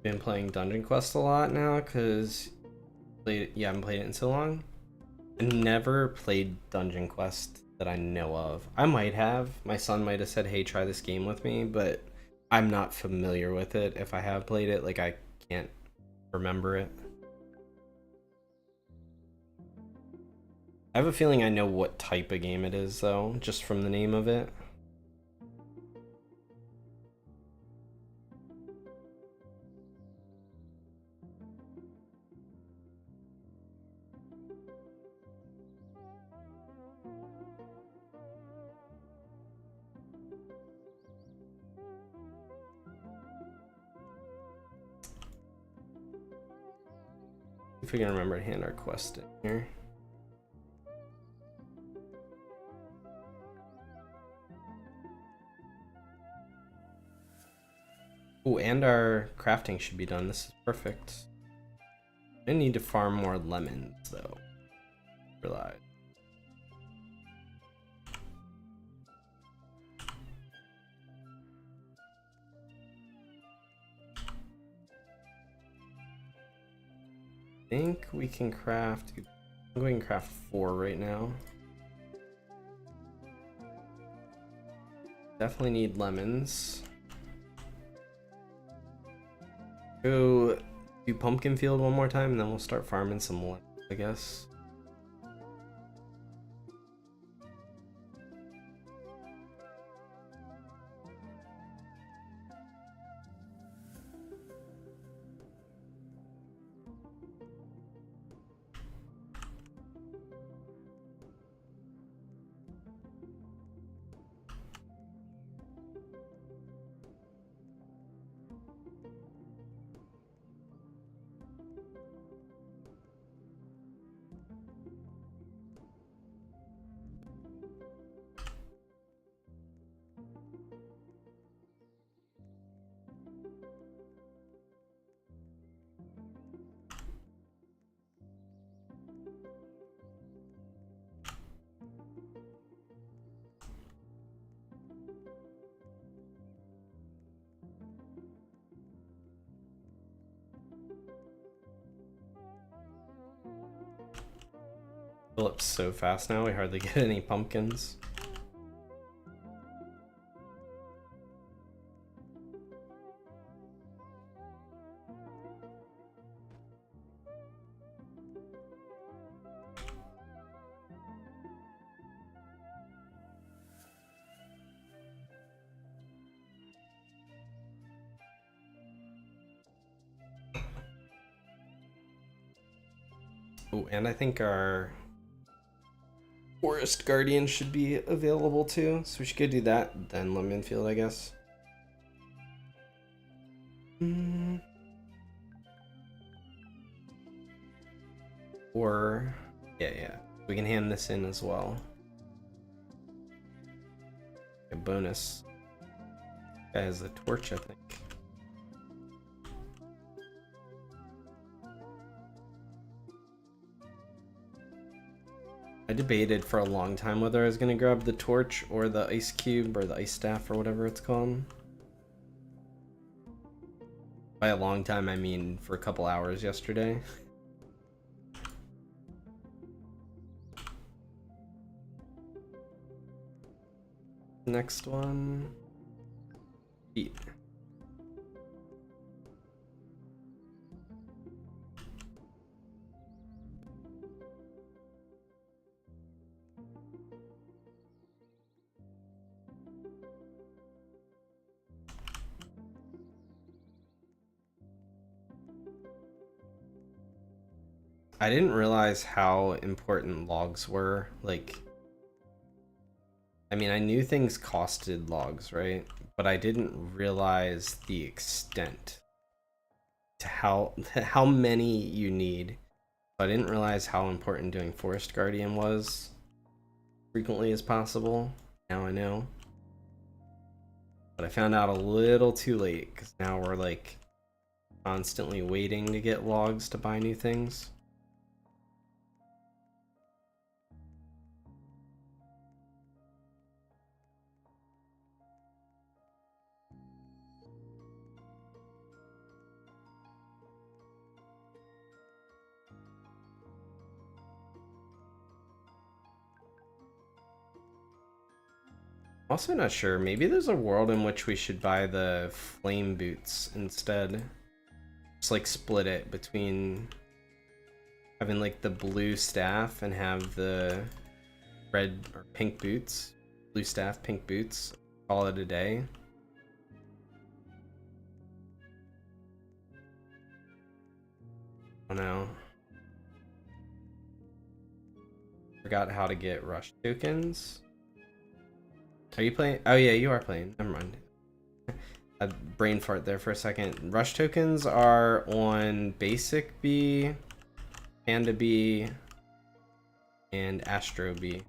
Been playing Dungeon Quest a lot now because you haven't played it in so long. I never played Dungeon Quest that I know of. I might have. My son might have said, "Hey, try this game with me," but I'm not familiar with it. If I have played it, like I can't remember it. I have a feeling I know what type of game it is, though, just from the name of it. If we can remember to hand our quest in here. Oh, and our crafting should be done. This is perfect. I need to farm more lemons, though. Realize. I think we can craft. I'm going to craft 4 right now. Definitely need lemons. Go do pumpkin field one more time, and then we'll start farming some lemons, I guess. Fill up so fast now, we hardly get any pumpkins. Oh, and I think our Forest Guardian should be available too, so we should go do that, then lemon field, I guess. Or, yeah, we can hand this in as well. A bonus. Guy has a torch, I think. I debated for a long time whether I was gonna grab the torch or the ice cube or the ice staff or whatever it's called. By a long time, I mean for a couple hours yesterday. Next one. Eat. I didn't realize how important logs were. Like, I mean, I knew things costed logs, right? But I didn't realize the extent to how many you need. I didn't realize how important doing Forest Guardian was frequently as possible. Now I know. But I found out a little too late because now we're like constantly waiting to get logs to buy new things. Also not sure. Maybe there's a world in which we should buy the flame boots instead. Just like split it between having like the blue staff and have the red or pink boots. Blue staff, pink boots. Call it a day. Oh no. Forgot how to get rush tokens. Are you playing? Oh yeah, you are playing. Never mind. A brain fart there for a second. Rush tokens are on Basic B, Panda B, and Astro B.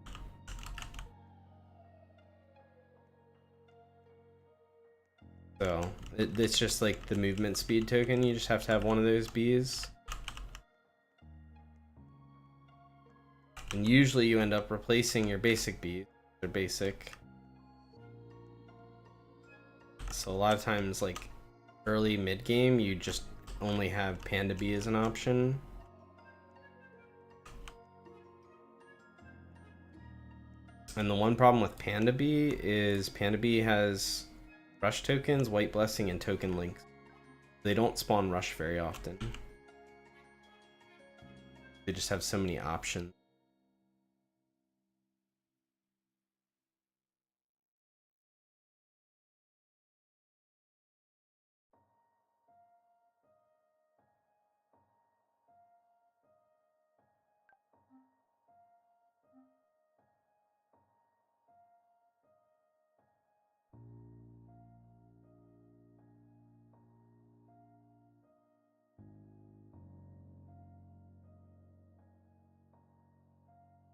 So it's just like the movement speed token. You just have to have one of those Bs. And usually you end up replacing your basic Bs. They're basic. So a lot of times, like early mid game, you just only have Panda B as an option. And the one problem with Panda B is Panda B has rush tokens, white blessing, and token links. They don't spawn rush very often. They just have so many options.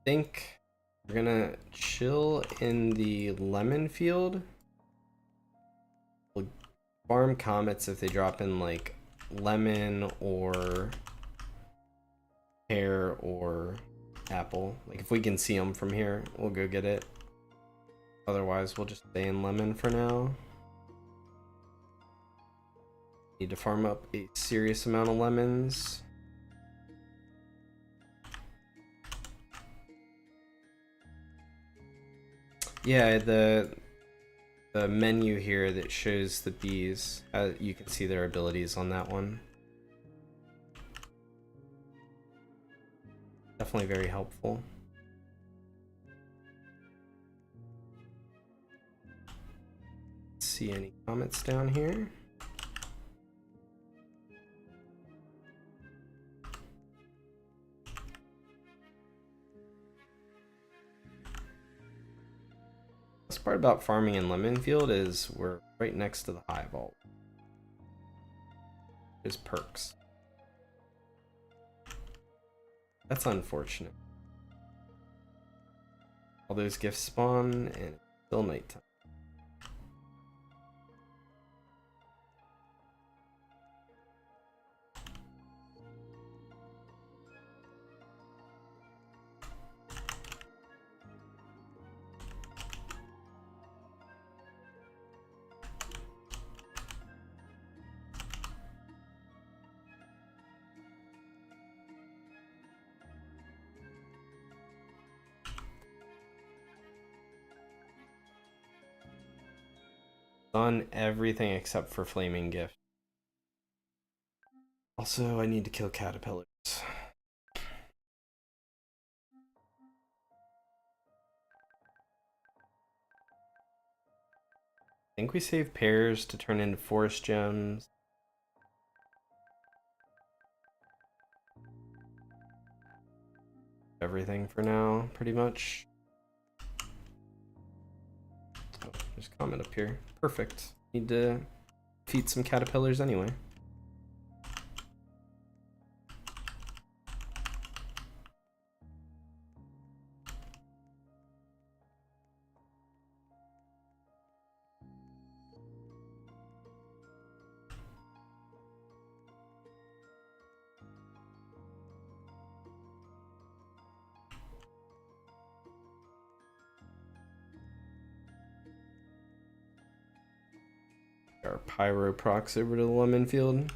Think we're gonna chill in the lemon field. We'll farm comets if they drop in like lemon or pear or apple. Like if we can see them from here, we'll go get it. Otherwise, we'll just stay in lemon for now. Need to farm up a serious amount of lemons. Yeah, the menu here that shows the bees, you can see their abilities on that one. Definitely very helpful. Let's see any comments down here. Best part about farming in Lemon Field is we're right next to the high vault. There's perks. That's unfortunate. All those gifts spawn and it's still nighttime. Done everything except for Flaming Gift. Also, I need to kill caterpillars. I think we save pears to turn into forest gems. Everything for now, pretty much. Oh, there's a comment up here. Perfect. Need to feed some caterpillars anyway. Our pyro procs over to the lemon field.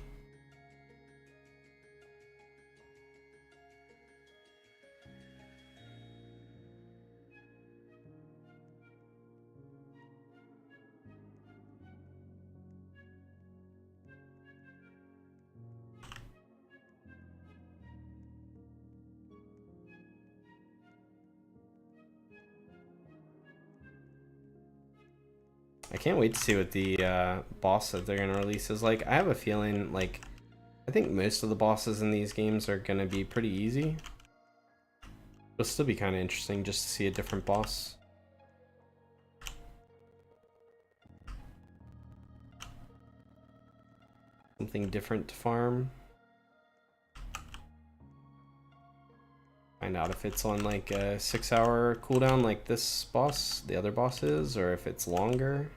can't wait to see what the boss that they're gonna release is like. I have a feeling like I think most of the bosses in these games are gonna be pretty easy. It'll still be kind of interesting just to see a different boss. Something different to farm. Find out if it's on like a 6-hour cooldown like this boss, the other boss is, or if it's longer.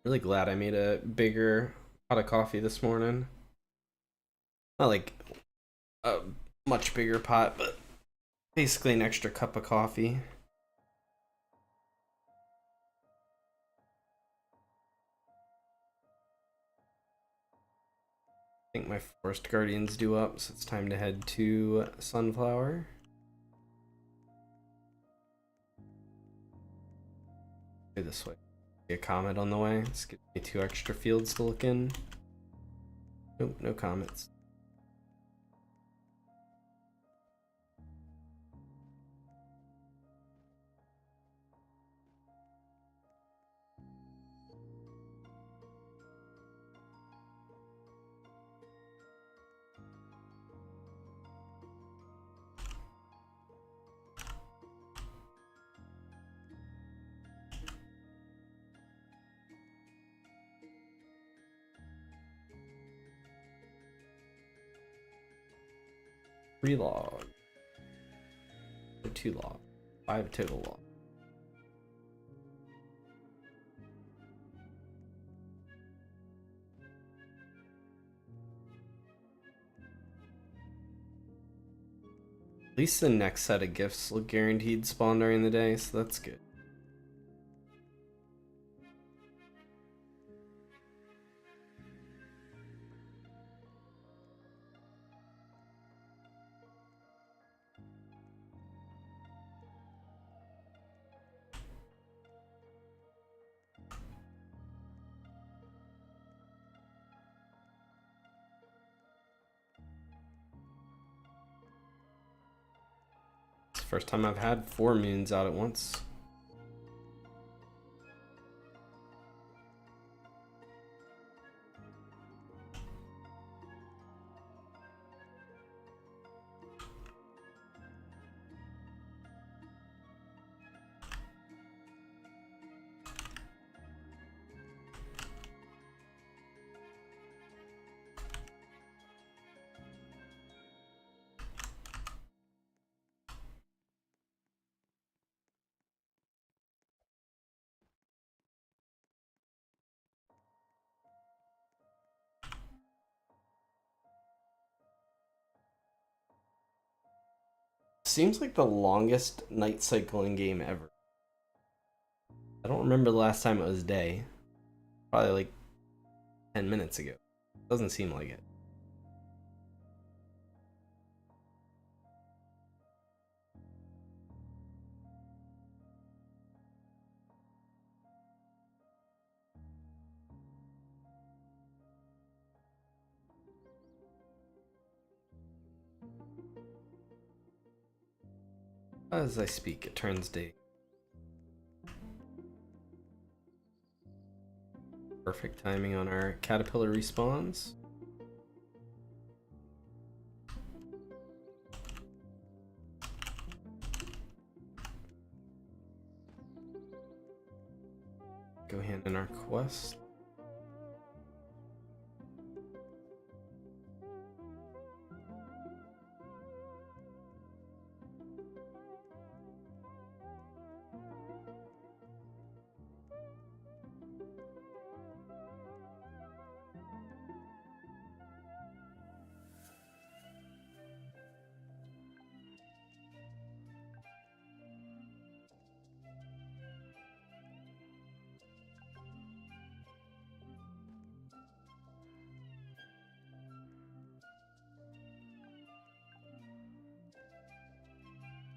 Really glad I made a bigger pot of coffee this morning. Not like a much bigger pot, but basically an extra cup of coffee. I think my Forest Guardian's due up, so it's time to head to Sunflower. Go this way. A comet on the way. Let's get me 2 extra fields to look in. Nope, no comets. Three log. Or 2 log. 5 total log. At least the next set of gifts will guaranteed spawn during the day, so that's good. First time I've had 4 moons out at once. Seems like the longest night cycle in game ever. I don't remember the last time it was day. Probably like 10 minutes ago. Doesn't seem like it. As I speak, it turns day. Perfect timing on our caterpillar respawns. Go hand in our quest.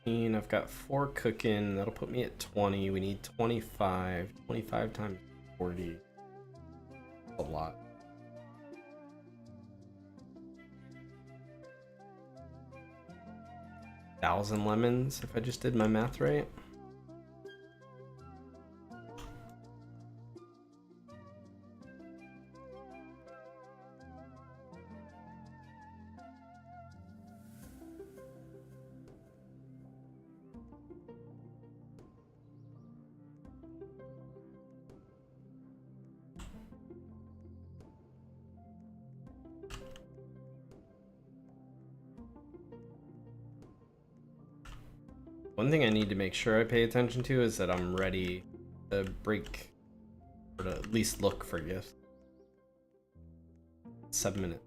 15. I've got 4 cooking. That'll put me at 20. We need 25. 25 times 40. A lot. Thousand lemons, if I just did my math right. One thing I need to make sure I pay attention to is that I'm ready to break, or to at least look for gifts. 7 minutes.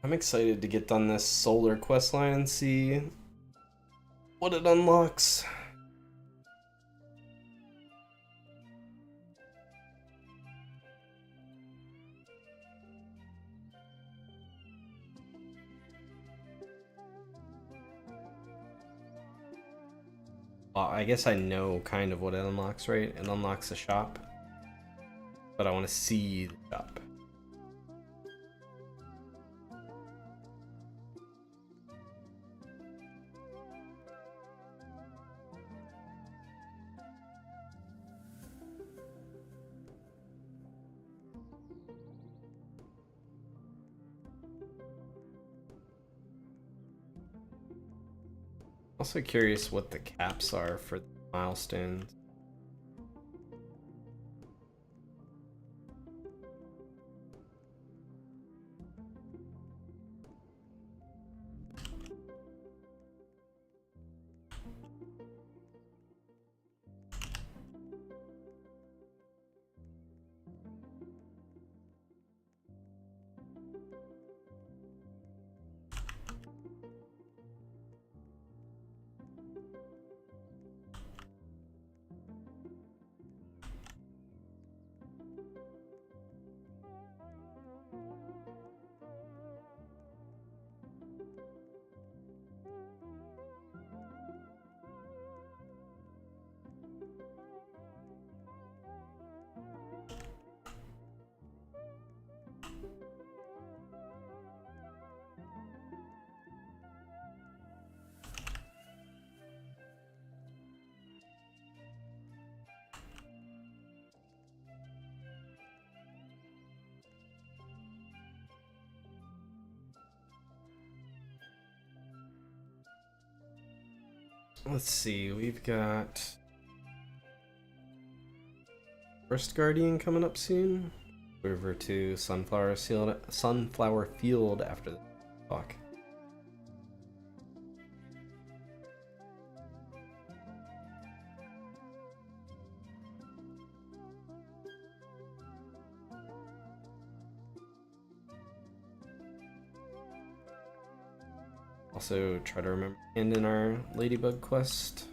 I'm excited to get done this solar quest line and see what it unlocks. Well, I guess I know kind of what it unlocks, right? It unlocks the shop, but I want to see the shop. Also curious what the caps are for the milestones. Let's see, we've got First Guardian coming up soon. Over to Sunflower Field after the talk. Also try to remember and in our Ladybug quest.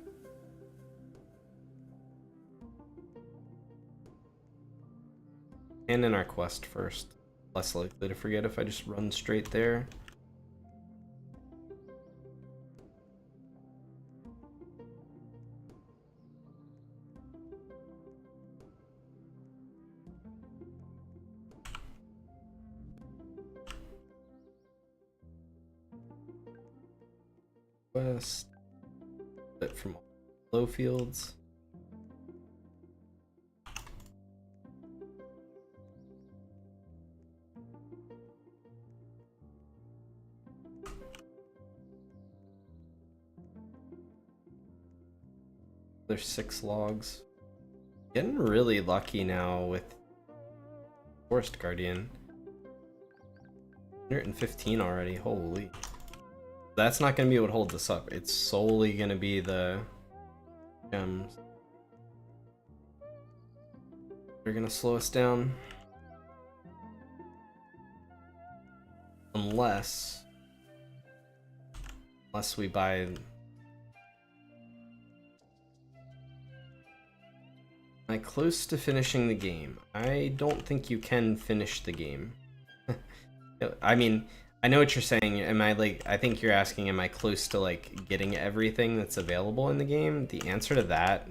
And in our quest first. Less likely to forget if I just run straight there. Quest. Bit from low fields. There's 6 logs. Getting really lucky now with Forest Guardian. 115 already, holy. That's not gonna be what holds us up. It's solely gonna be the gems. They're gonna slow us down. Unless we buy... Am I close to finishing the game? I don't think you can finish the game. I mean, I know what you're saying. Am I like, I think you're asking, am I close to like getting everything that's available in the game? The answer to that,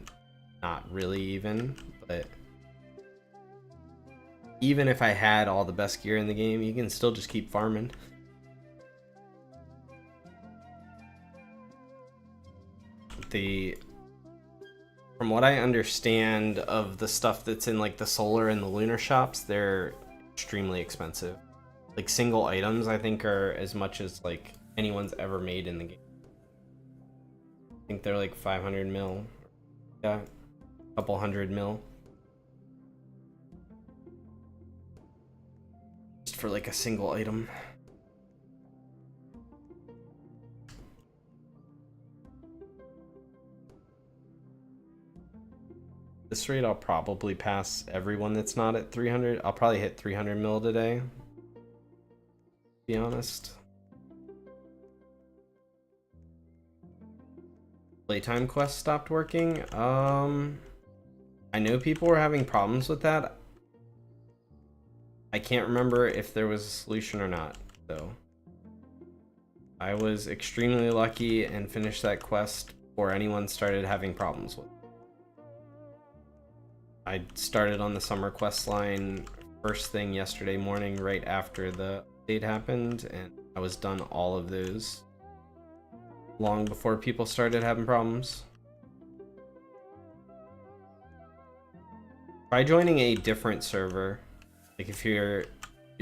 not really even, but even if I had all the best gear in the game, you can still just keep farming. From what I understand of the stuff that's in like the solar and the lunar shops, they're extremely expensive. Like single items, I think, are as much as like anyone's ever made in the game. I think they're like 500 mil. Yeah, a couple hundred mil. Just for like a single item. This rate, I'll probably pass everyone that's not at 300. I'll probably hit 300 mil today. Be honest. Playtime quest stopped working. I know people were having problems with that. I can't remember if there was a solution or not, though. I was extremely lucky and finished that quest before anyone started having problems with it. I started on the summer quest line first thing yesterday morning, right after the update happened, and I was done all of those long before people started having problems. Try joining a different server. Like if you're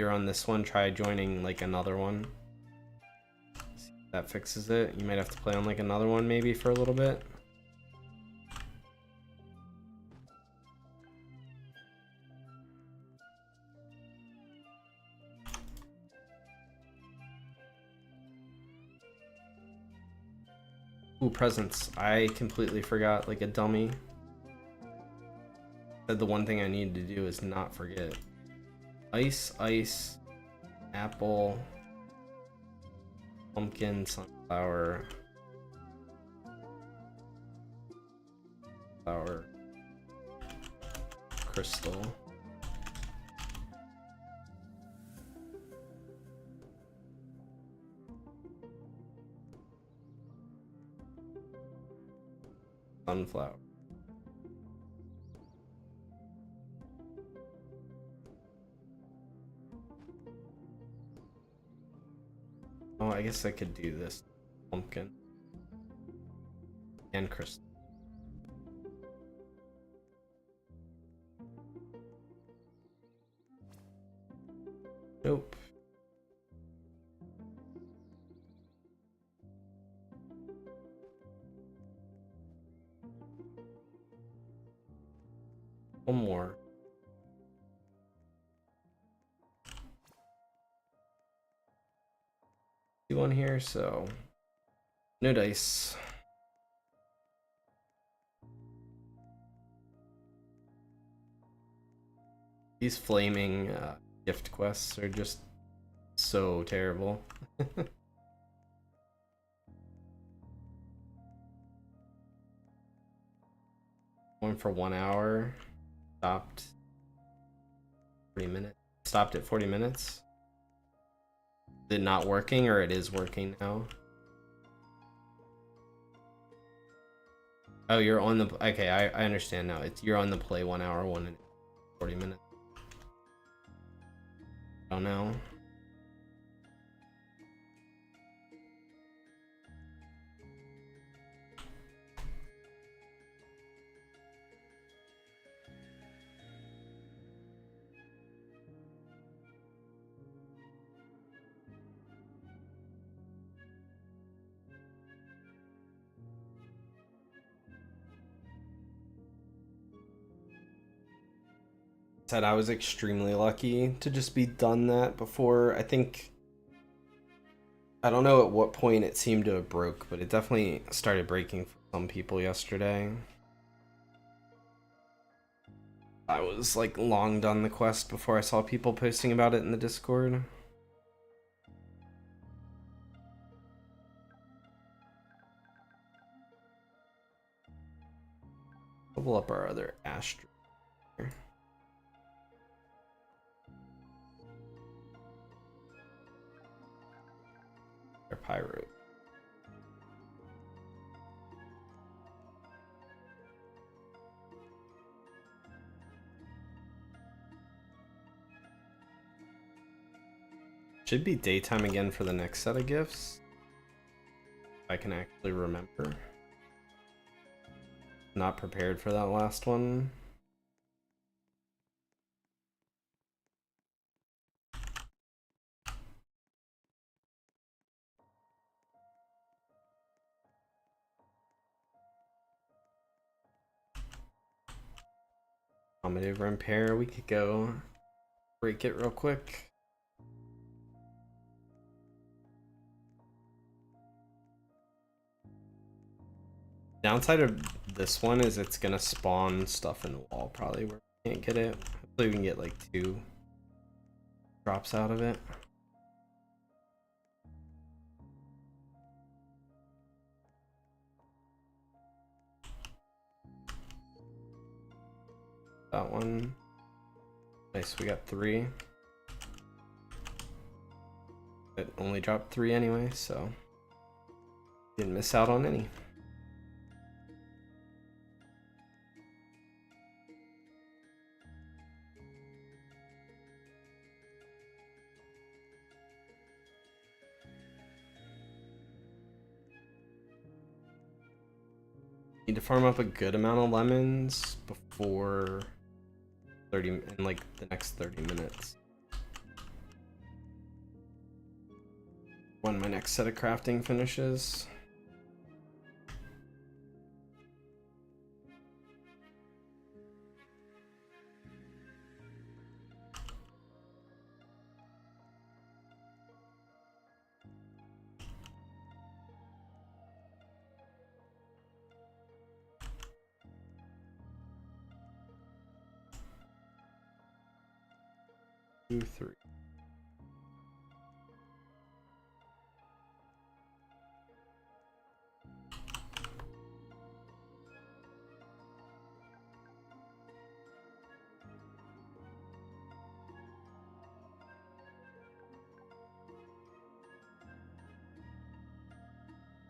on this one, try joining like another one. See if that fixes it. You might have to play on like another one maybe for a little bit. Ooh, presents. I completely forgot, like a dummy. Said the one thing I needed to do is not forget. Ice, apple, pumpkin, sunflower, flower, crystal. Sunflower. Oh, I guess I could do this. Pumpkin. And crystal. Nope. One more. Do one here, so no dice. These flaming gift quests are just so terrible. One for 1 hour. Stopped 40 minutes. Stopped at 40 minutes. Is it not working, or it is working now? Oh, you're on the... Okay, I understand now. You're on the play 1 hour, 40 minutes. I don't know. said, I was extremely lucky to just be done that before. I don't know at what point it seemed to have broke, but it definitely started breaking for some people yesterday. I was like long done the quest before I saw people posting about it in the Discord. Level up our other Astro. Our Pyro. Should be daytime again for the next set of gifts. If I can actually remember. Not prepared for that last one. Commutative Repair, we could go break it real quick. Downside of this one is it's gonna spawn stuff in the wall probably where we can't get it. Hopefully we can get like 2 drops out of it. That one. Nice, we got 3. It only dropped 3 anyway, so didn't miss out on any. Need to farm up a good amount of lemons before 30 in like the next 30 minutes. When my next set of crafting finishes. Two, 3.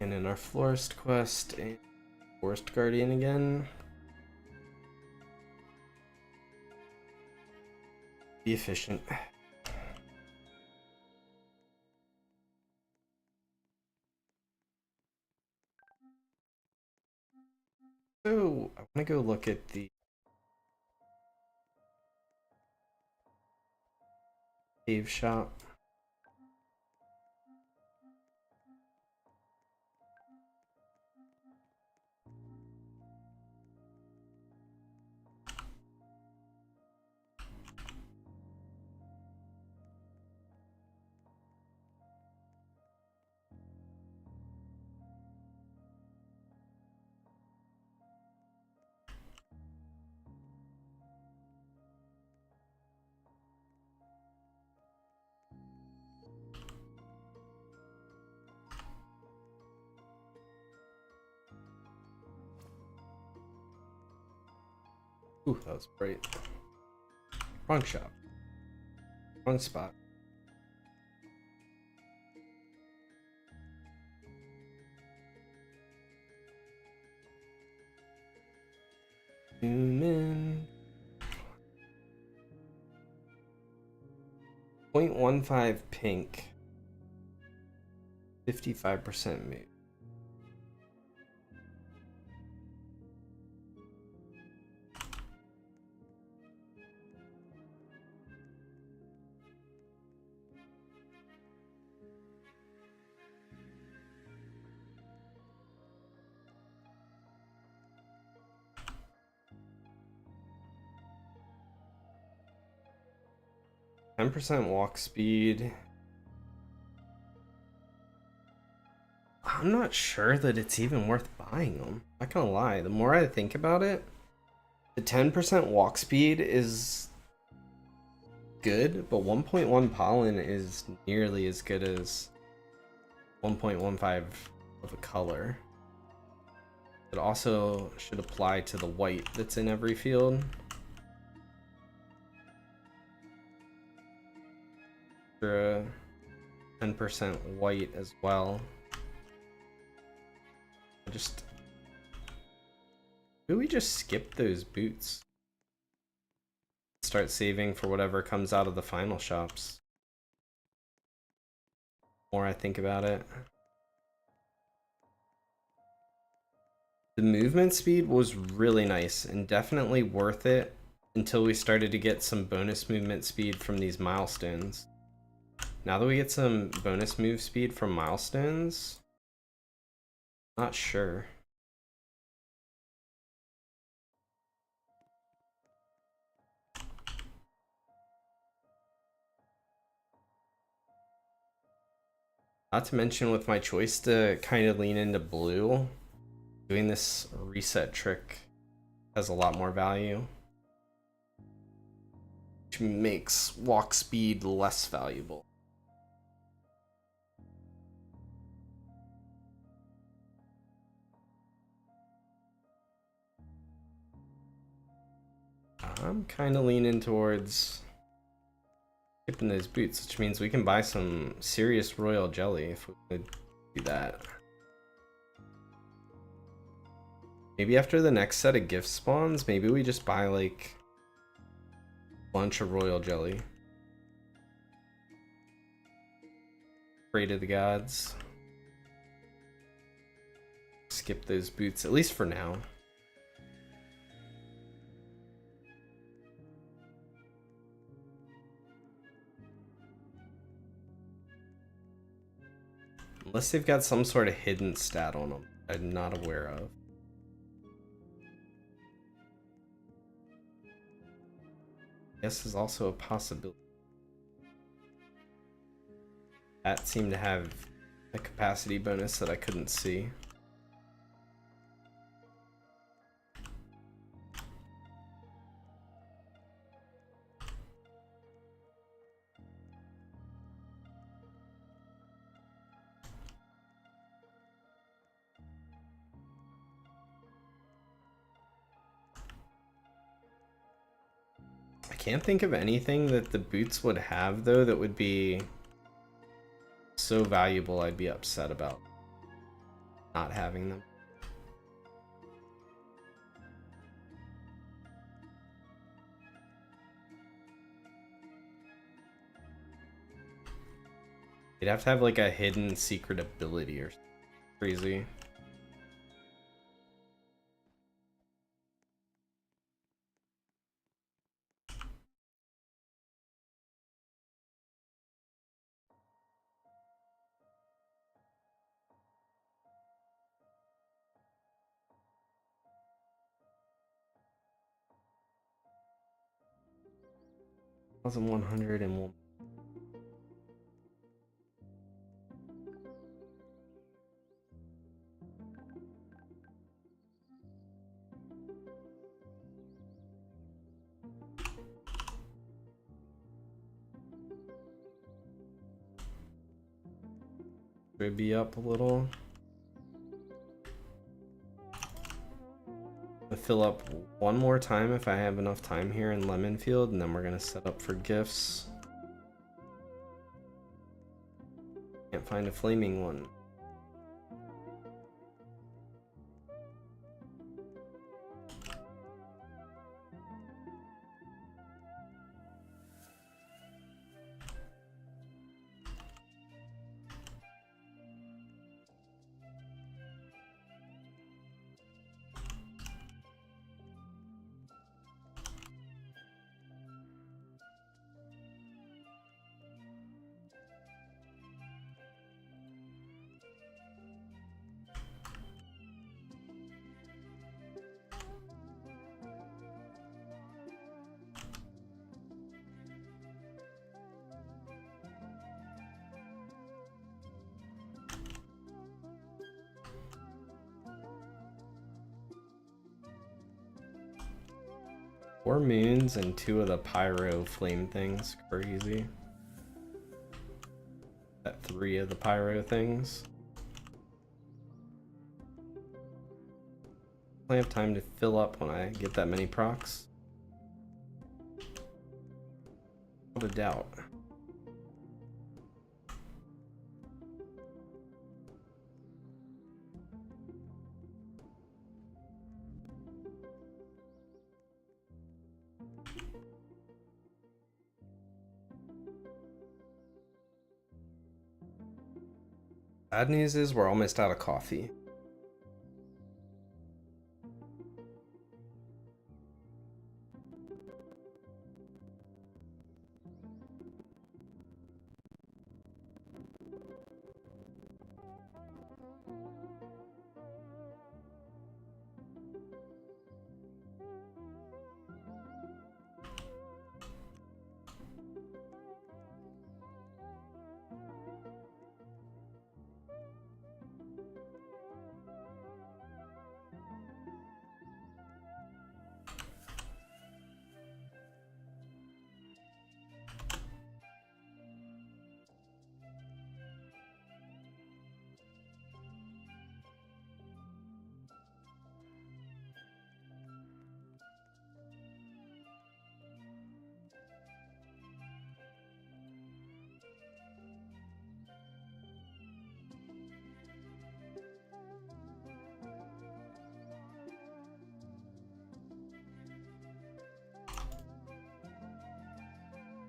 And in our Florist quest, and Forest Guardian again. Be efficient. So I want to go look at the cave shop. Ooh, that was great. Wrong shop. Wrong spot. Zoom in. 0.15 pink. 55% move. 10% walk speed. I'm not sure that it's even worth buying them. Not gonna lie, the more I think about it, the 10% walk speed is good, but 1.1 pollen is nearly as good as 1.15 of a color. It also should apply to the white that's in every field. For a 10% white as well. Maybe we just skip those boots. Start saving for whatever comes out of the final shops. The more I think about it. The movement speed was really nice and definitely worth it until we started to get some bonus movement speed from these milestones. Now that we get some bonus move speed from milestones, not sure. Not to mention with my choice to kind of lean into blue, doing this reset trick has a lot more value, which makes walk speed less valuable. I'm kind of leaning towards skipping those boots, which means we can buy some serious royal jelly if we could do that. Maybe after the next set of gift spawns, maybe we just buy like a bunch of royal jelly. Pray to the gods. Skip those boots, at least for now. Unless they've got some sort of hidden stat on them I'm not aware of. This is also a possibility. That seemed to have a capacity bonus that I couldn't see. I can't think of anything that the boots would have though that would be so valuable I'd be upset about not having them. You'd have to have like a hidden secret ability or something crazy. $1,101. Would be up a little. I'll fill up one more time if I have enough time here in Lemon Field, and then we're gonna set up for gifts. Can't find a flaming one. 4 moons and 2 of the pyro flame things. Crazy. That 3 of the pyro things. I have time to fill up when I get that many procs. Without a doubt. Bad news is we're almost out of coffee.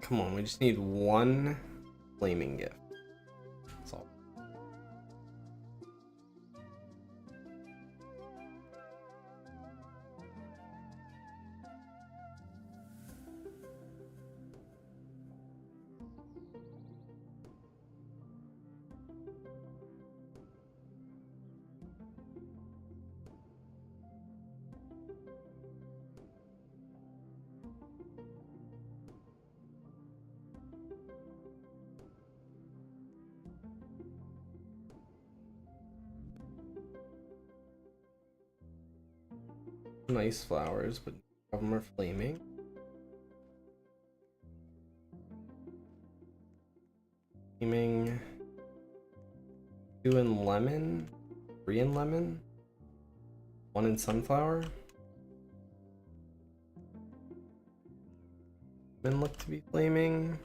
Come on, we just need 1 flaming gift. That's all. Nice flowers, but none of them are flaming. Flaming. 2 in lemon, 3 in lemon, 1 in sunflower. Lemon look to be flaming.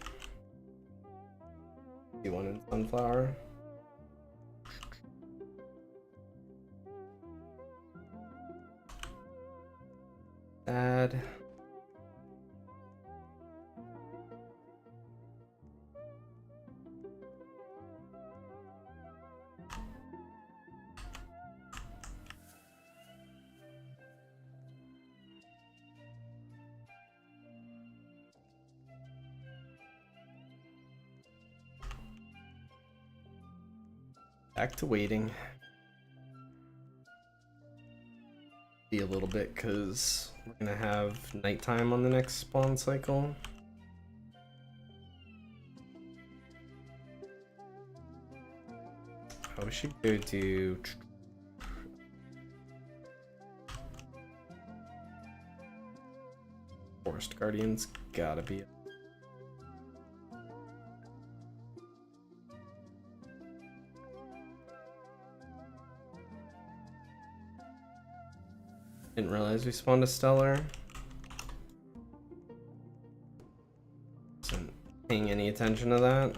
1 in sunflower. Sad. Back to waiting. Be a little bit because we're gonna have nighttime on the next spawn cycle. Oh, we should go do Forest Guardians. Gotta be. Didn't realize we spawned a Stellar. Wasn't paying any attention to that.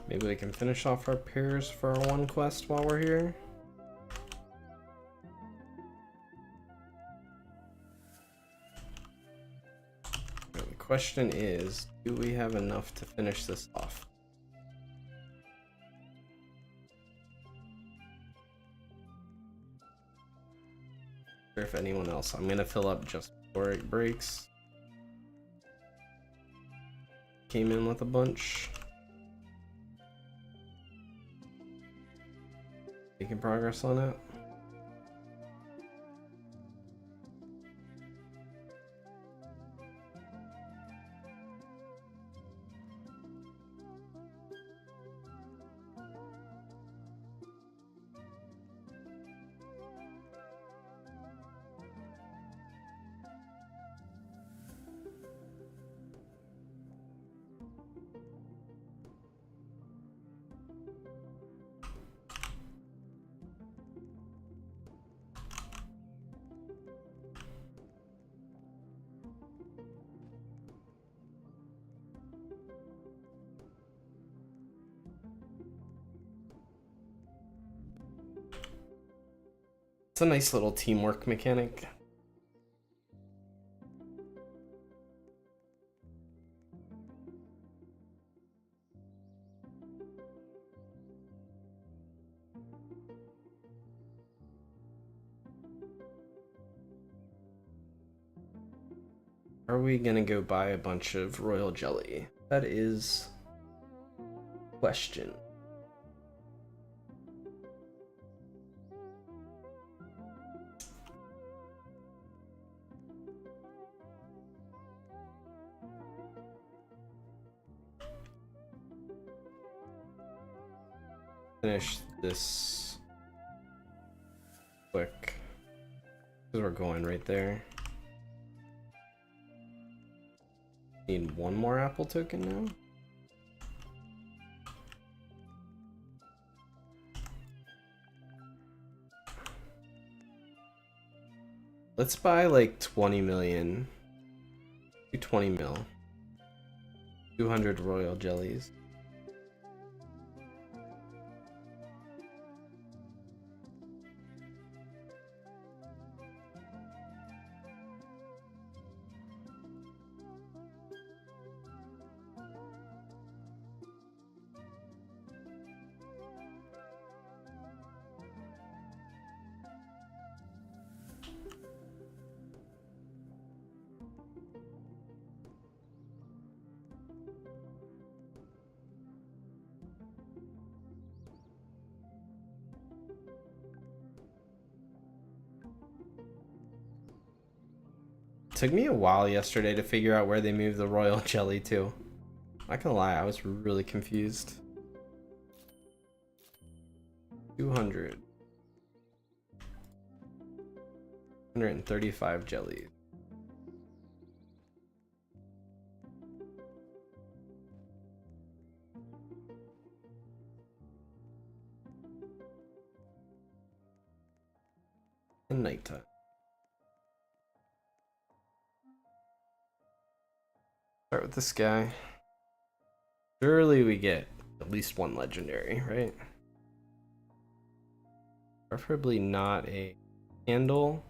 Maybe we can finish off our pairs for our one quest while we're here. The question is, do we have enough to finish this off? Or if anyone else, I'm gonna fill up just before it breaks. Came in with a bunch. Making progress on it. It's a nice little teamwork mechanic. Are we gonna go buy a bunch of royal jelly? That is question. Finish this quick because we're going right there. Need one more apple token now. Let's buy like 20 million. Do 20 mil. 200 royal jellies. Took me a while yesterday to figure out where they moved the royal jelly to. Not gonna lie, I was really confused. 200. 135 jellies. And nighttime. Start with this guy. Surely we get at least one legendary, right? Preferably not a candle.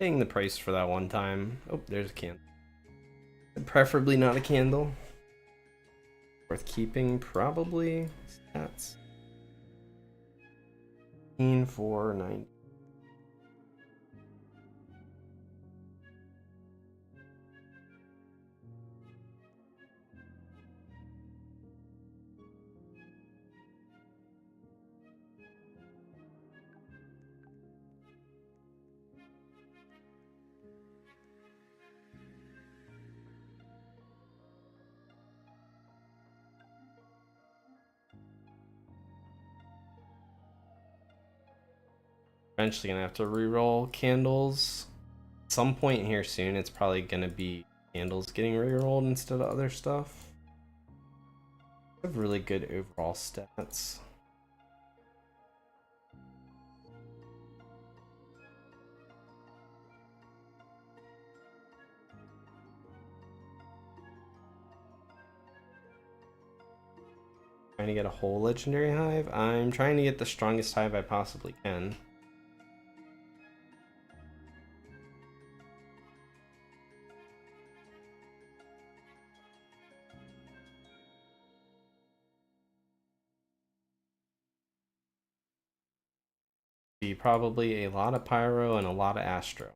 Paying the price for that one time. Oh, there's a candle. Preferably not a candle. Worth keeping, probably. Stats. 490. Eventually gonna have to reroll candles. At some point here soon, it's probably gonna be candles getting rerolled instead of other stuff. I have really good overall stats. Trying to get a whole legendary hive. I'm trying to get the strongest hive I possibly can. Be probably a lot of pyro and a lot of astro.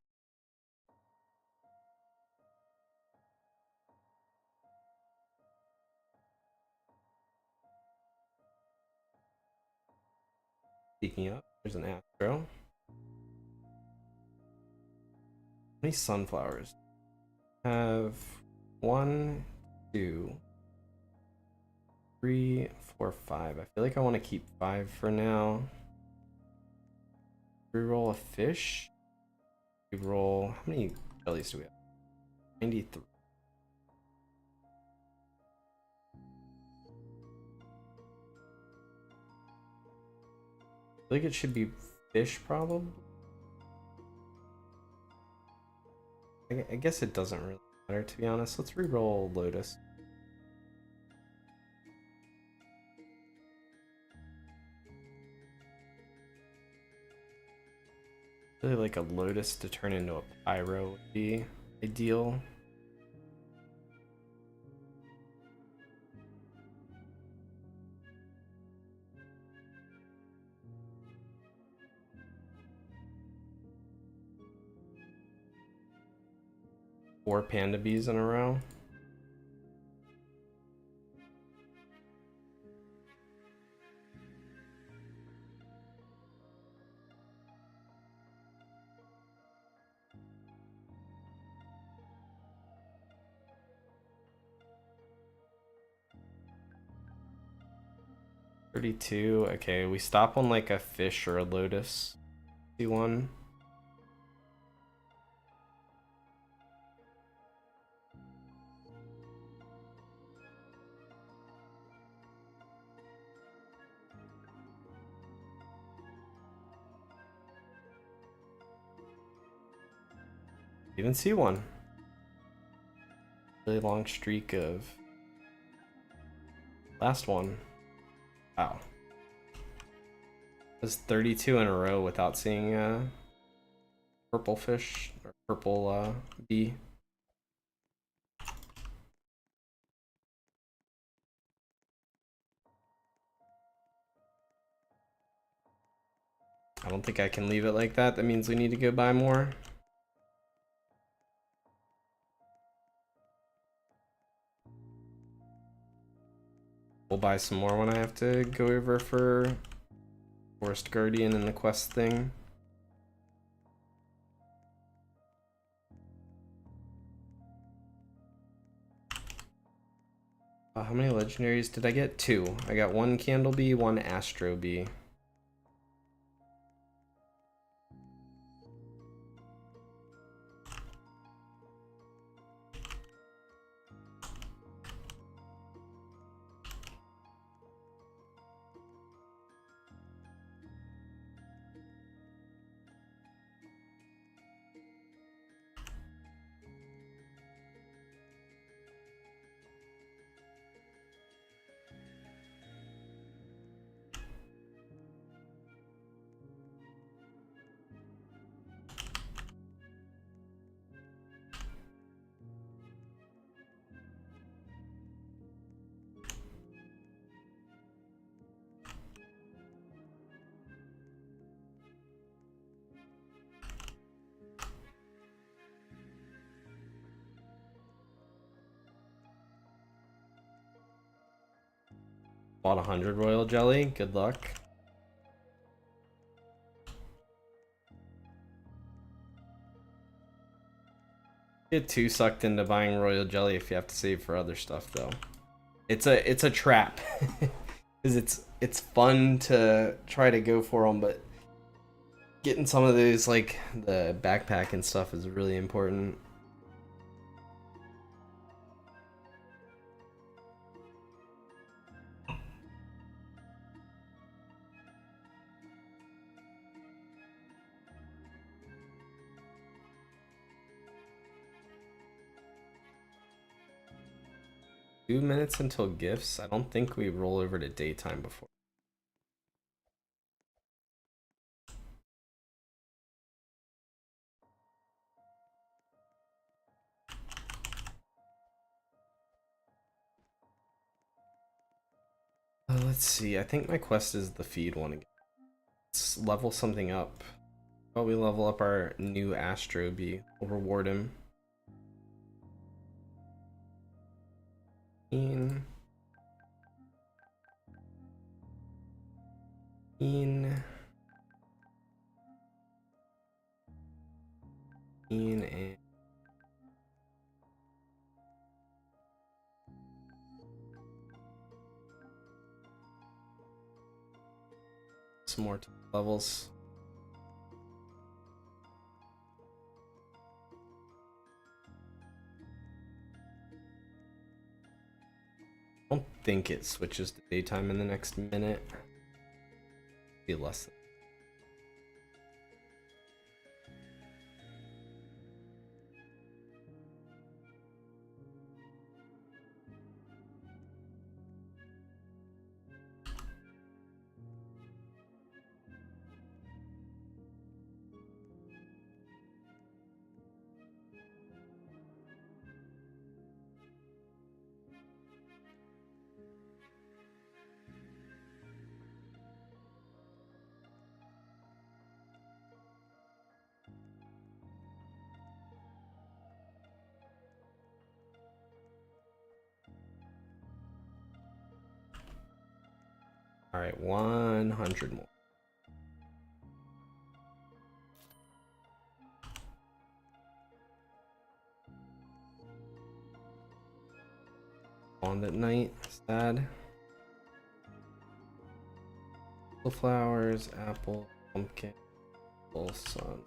Speaking of, there's an astro. How many sunflowers? Have 1, 2, 3, 4, 5. I feel like I want to keep 5 for now. Reroll a fish. We roll. How many jellies do we have? 93. I think it should be fish, probably. I guess it doesn't really matter, to be honest. Let's reroll Lotus. Really like a Lotus to turn into a Pyro would be ideal. Four Panda Bees in a row. $32. Okay, we stop on like a fish or a Lotus. C1. Even C1. Really long streak of. Last one. Wow. It was 32 in a row without seeing purple fish or purple bee. I don't think I can leave it like that. That means we need to go buy more. We'll buy some more when I have to go over for Forest Guardian and the quest thing. How many legendaries did I get? 2. I got 1 Candle Bee, 1 Astro Bee. Bought 100 royal jelly. Good luck. Get too sucked into buying royal jelly if you have to save for other stuff, though. It's a trap, because it's fun to try to go for them, but Getting some of those, like, the backpack and stuff is really important. Two minutes until gifts? I don't think we roll over to daytime before. Let's see. I think my quest is the feed one again. Let's level something up. Oh, we level up our new Astro Bee. We'll reward him. In and some more levels. I don't think it switches to daytime in the next minute. Be less than. All right, 100 more. On at night, sad. Flowers, apple, pumpkin, full sun.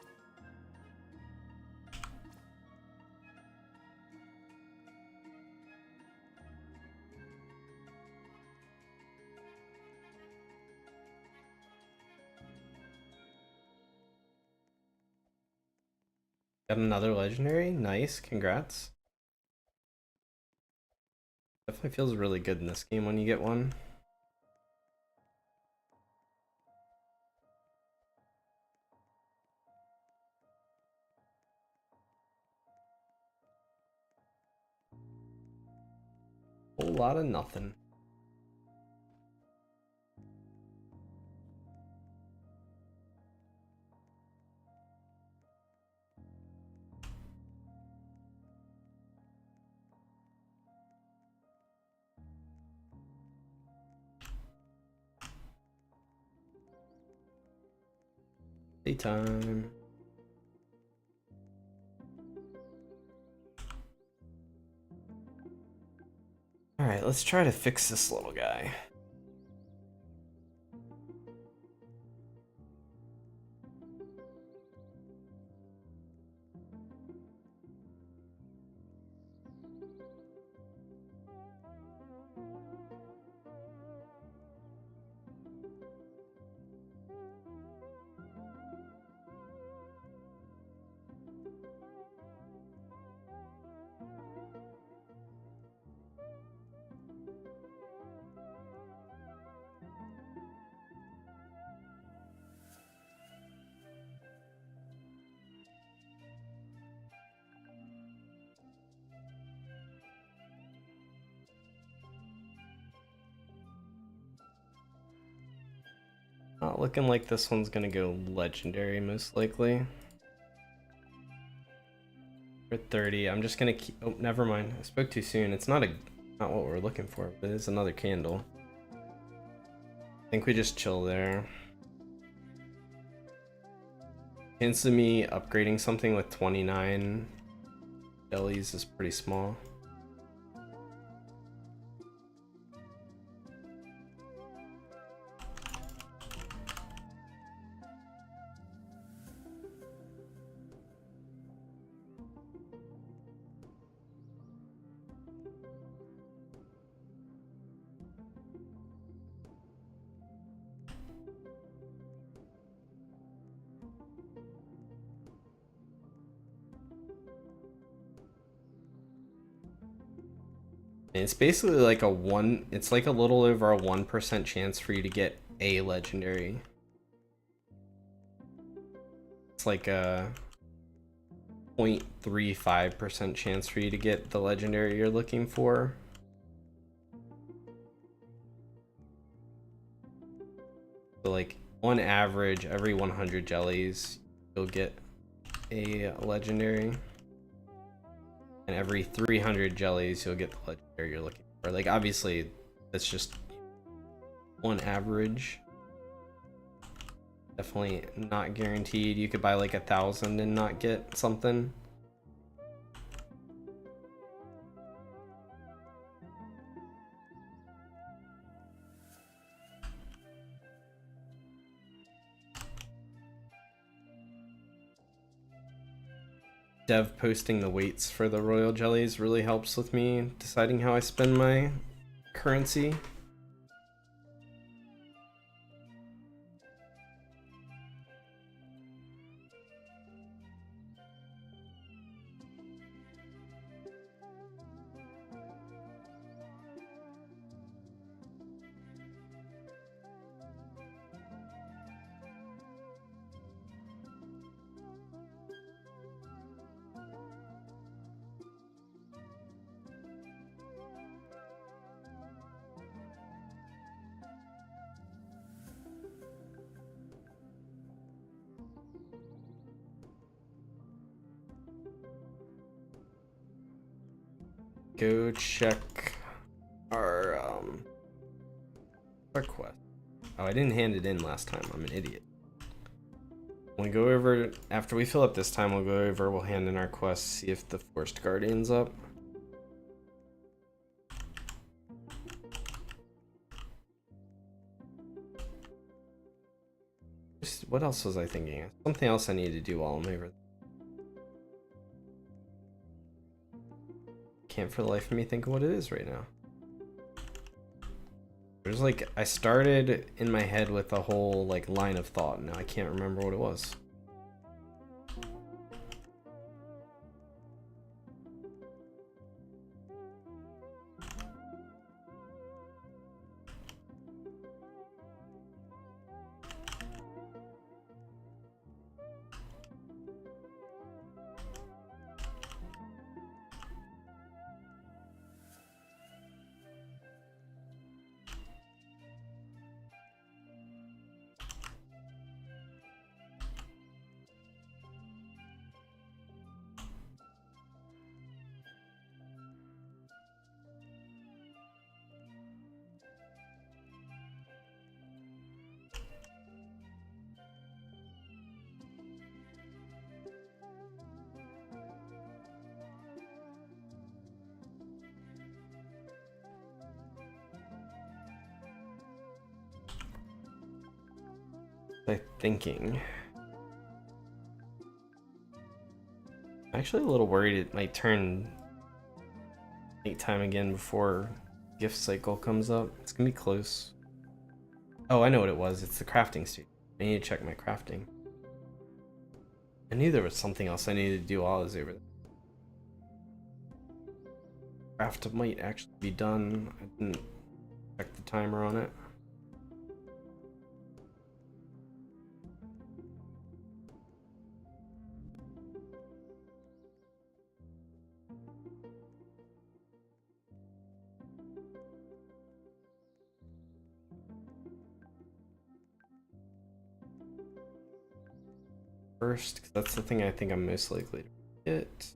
Got another legendary? Nice, congrats. Definitely feels really good in this game when you get one. Whole lot of nothing. Daytime. Alright, let's try to fix this little guy. Not looking like this one's gonna go legendary, most likely. For 30, I'm just gonna keep. Oh, never mind. I spoke too soon. It's not what we're looking for, but it's another candle. I think we just chill there. Chance of me upgrading something with 29 jellies is pretty small. And it's basically like it's like a little over a 1% chance for you to get a legendary. It's like a 0.35% chance for you to get the legendary you're looking for. So like on average, every 100 jellies, you'll get a legendary. And every 300 jellies, you'll get the legendary you're looking for. Like obviously, that's just on average. Definitely not guaranteed. You could buy like 1,000 and not get something. Dev posting the weights for the royal jellies really helps with me deciding how I spend my currency. Go check our quest. Oh, I didn't hand it in last time. I'm an idiot. When we go over, after we fill up this time, we'll go over, we'll hand in our quest, see if the Forest Guardian's up. What else was I thinking? Something else I need to do while I'm over there. Can't for the life of me think of what it is right now. There's like, I started in my head with a whole like line of thought. Now I can't remember what it was. Thinking. I'm actually a little worried it might turn nighttime again before gift cycle comes up. It's gonna be close. Oh, I know what it was. It's the crafting station. I need to check my crafting. I knew there was something else I needed to do while I was over there. Craft might actually be done. I didn't check the timer on it. First, because that's the thing I think I'm most likely to get.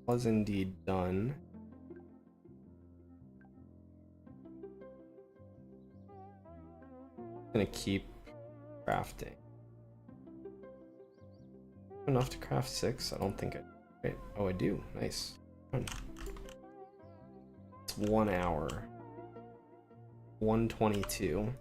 Was indeed done. I'm gonna keep crafting. Enough to craft 6? I don't think I. Wait, oh, I do. Nice. It's 1 hour. 122.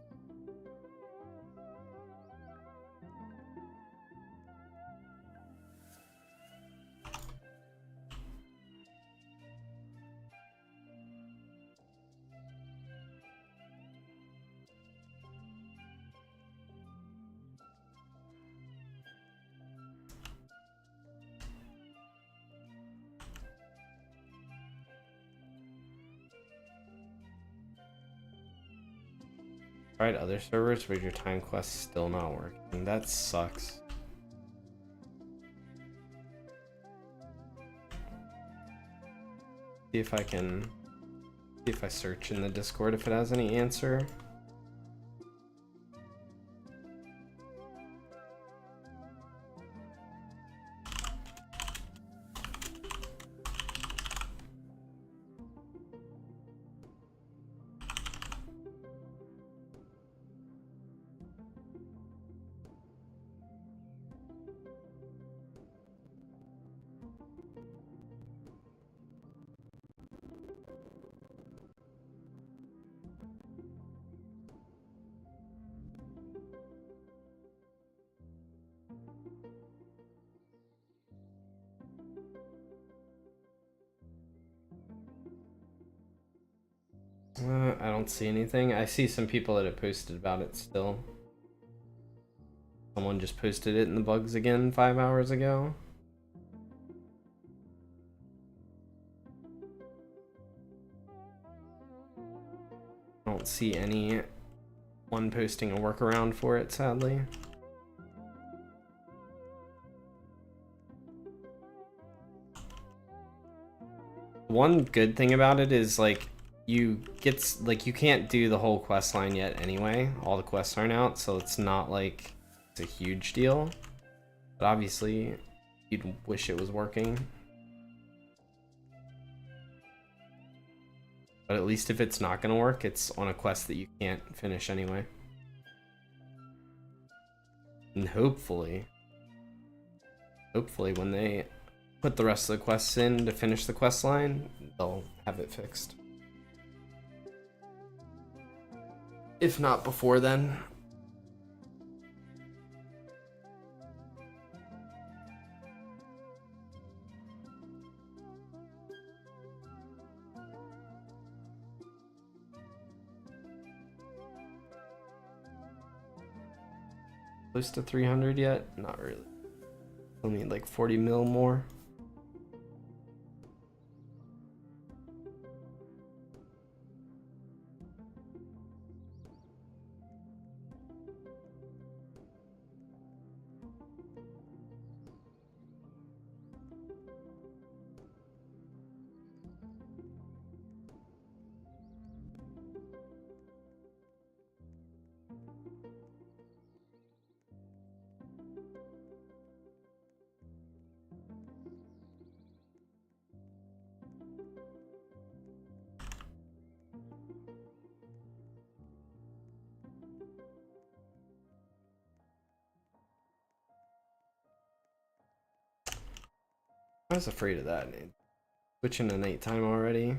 Tried other servers, but your time quest's still not working. That sucks. See if I can... See if I search in the Discord if it has any answer. I don't see anything. I see some people that have posted about it still. Someone just posted it in the bugs again 5 hours ago. I don't see anyone posting a workaround for it, sadly. One good thing about it is like you can't do the whole quest line yet anyway. All the quests aren't out, so it's not like it's a huge deal. But obviously you'd wish it was working. But at least if it's not gonna work, it's on a quest that you can't finish anyway. And hopefully when they put the rest of the quests in to finish the quest line, they'll have it fixed. If not before then. Close to 300 yet? Not really. We'll need like 40 mil more. I was afraid of that. Switching to nighttime already.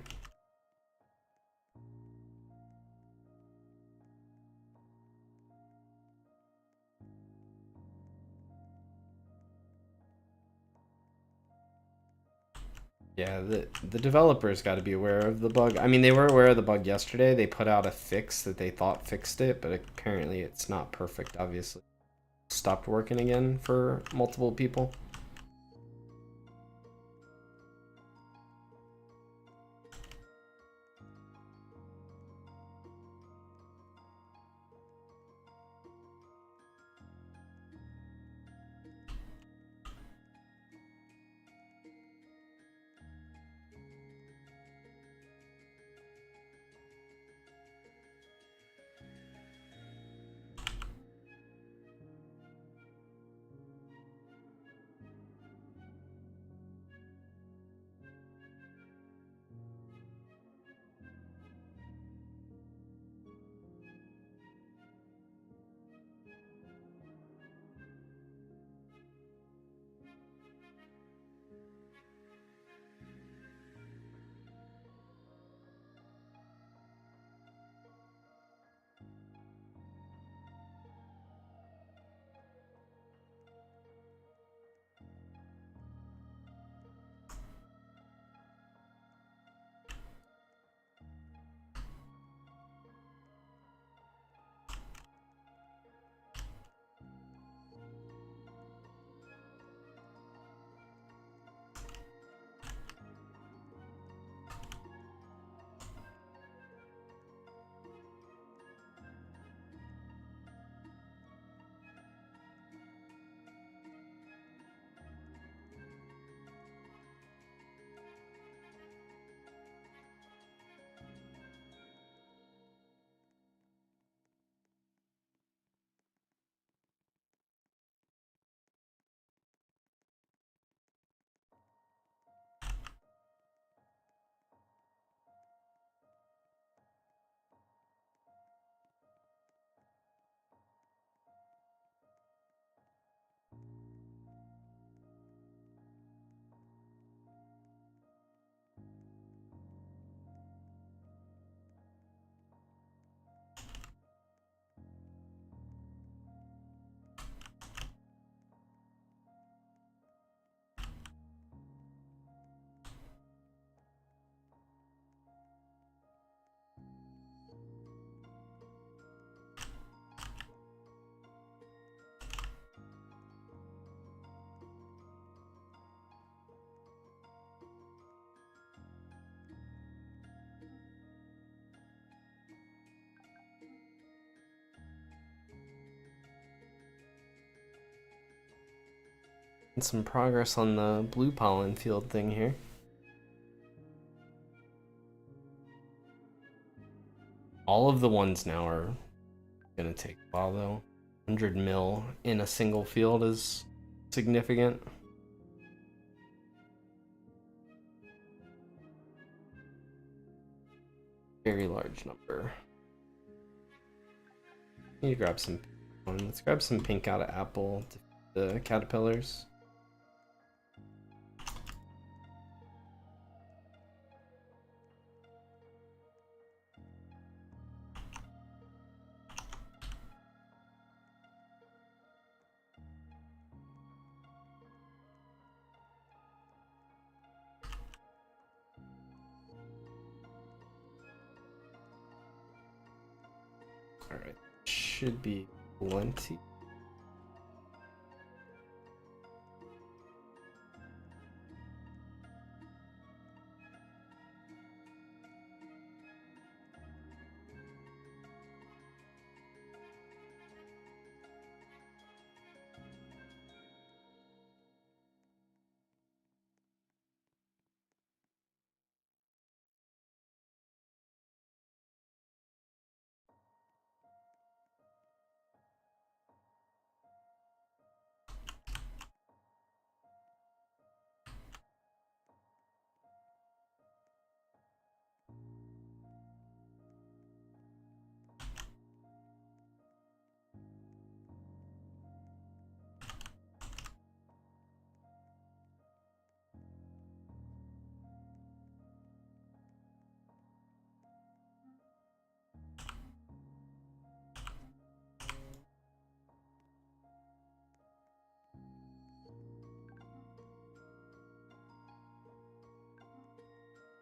Yeah, the developers got to be aware of the bug. I mean, they were aware of the bug yesterday. They put out a fix that they thought fixed it, but apparently it's not perfect, obviously. Stopped working again for multiple people. And some progress on the blue pollen field thing here. All of the ones now are gonna take a while though. 100 mil in a single field is significant. Very large number. Need to grab some. Let's grab some pink out of apple to the caterpillars. Alright, should be plenty.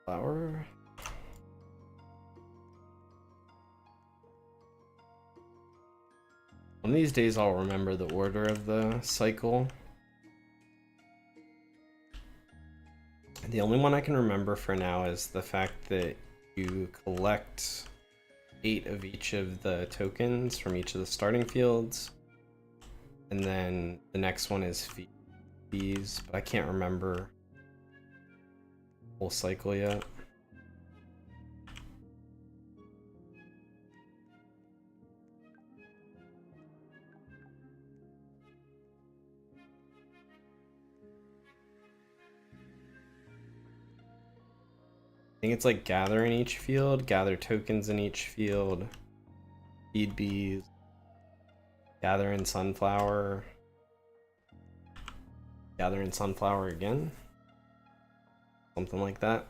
Flower. One of these days I'll remember the order of the cycle. The only one I can remember for now is the fact that you collect 8 of each of the tokens from each of the starting fields. And then the next one is fees, but I can't remember the whole cycle yet. I think it's like gather in each field, gather tokens in each field, feed bees, gather in sunflower, gather in sunflower again, something like that.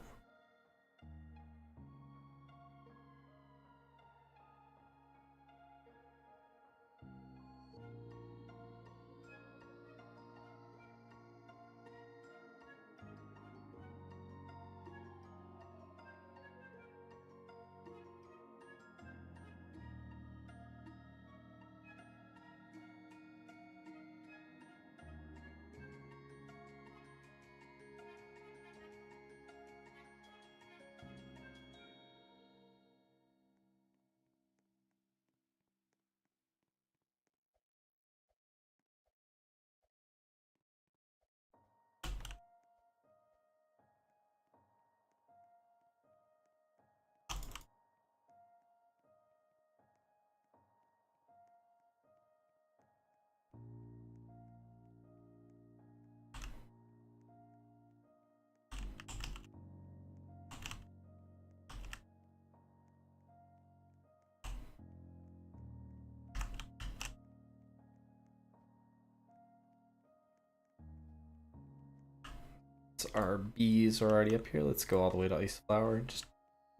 Our bees are already up here. Let's go all the way to ice flower. Just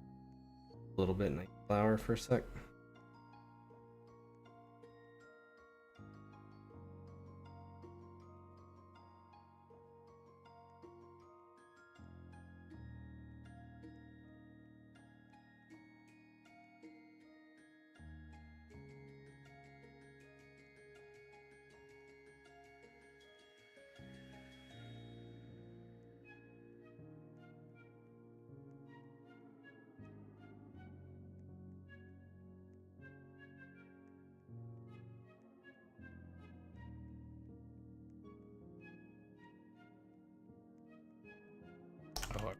a little bit in ice flower for a sec.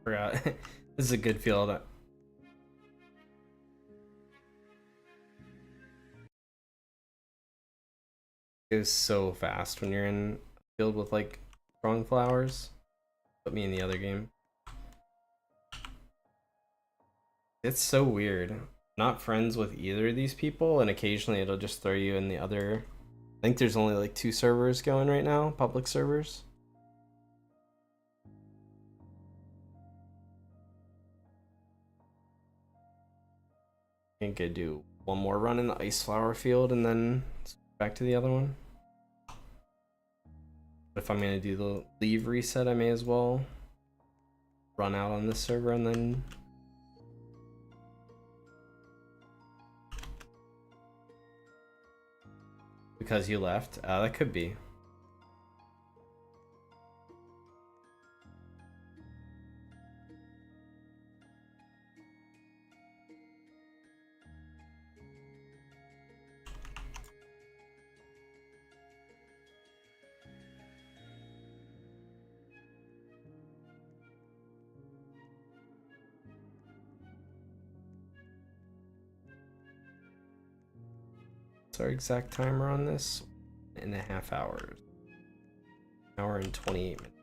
Forgot. This is a good field. It goes so fast when you're in a field with like strong flowers. Put me in the other game. It's so weird. Not friends with either of these people, and occasionally it'll just throw you in the other. I think there's only like 2 servers going right now, public servers. I think I do one more run in the ice flower field and then back to the other one. But if I'm gonna do the leave reset, I may as well run out on this server and then because you left. That could be. What's our exact timer on this? 1.5 hours. Hour and 28 minutes.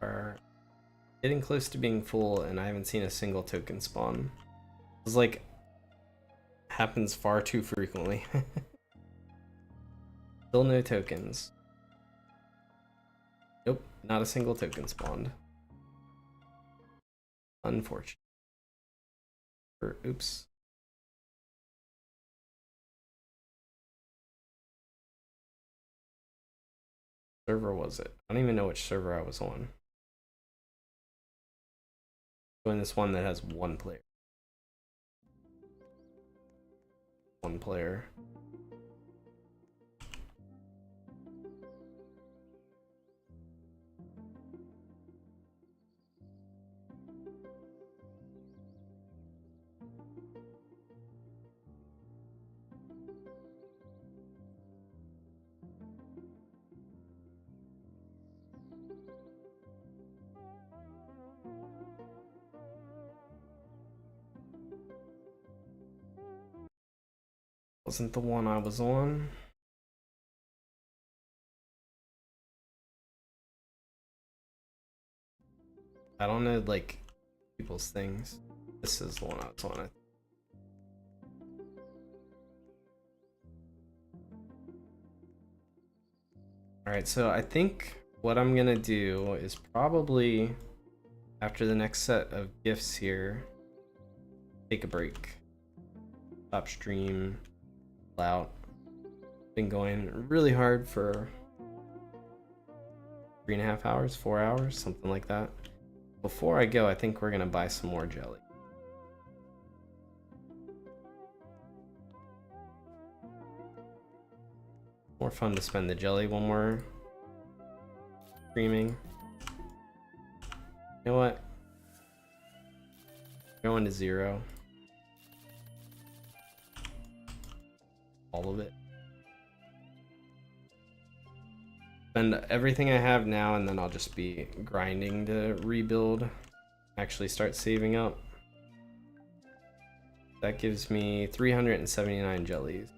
Are getting close to being full, and I haven't seen a single token spawn. It's like happens far too frequently. Still no tokens. Nope, not a single token spawned. Unfortunate. Oops. Server was it? I don't even know which server I was on. Doing this one that has one player. One player. Wasn't the one I was on. I don't know, like, people's things. This is the one I was on. Alright, so I think what I'm gonna do is probably, after the next set of gifts here, take a break. Stop stream. Out. Been going really hard for 3.5 hours, 4 hours, something like that. Before I go, I think we're gonna buy some more jelly. More fun to spend the jelly when we're streaming. You know what? Going to 0. All of it. Spend everything I have now, and then I'll just be grinding to rebuild. Actually start saving up. That gives me 379 jellies.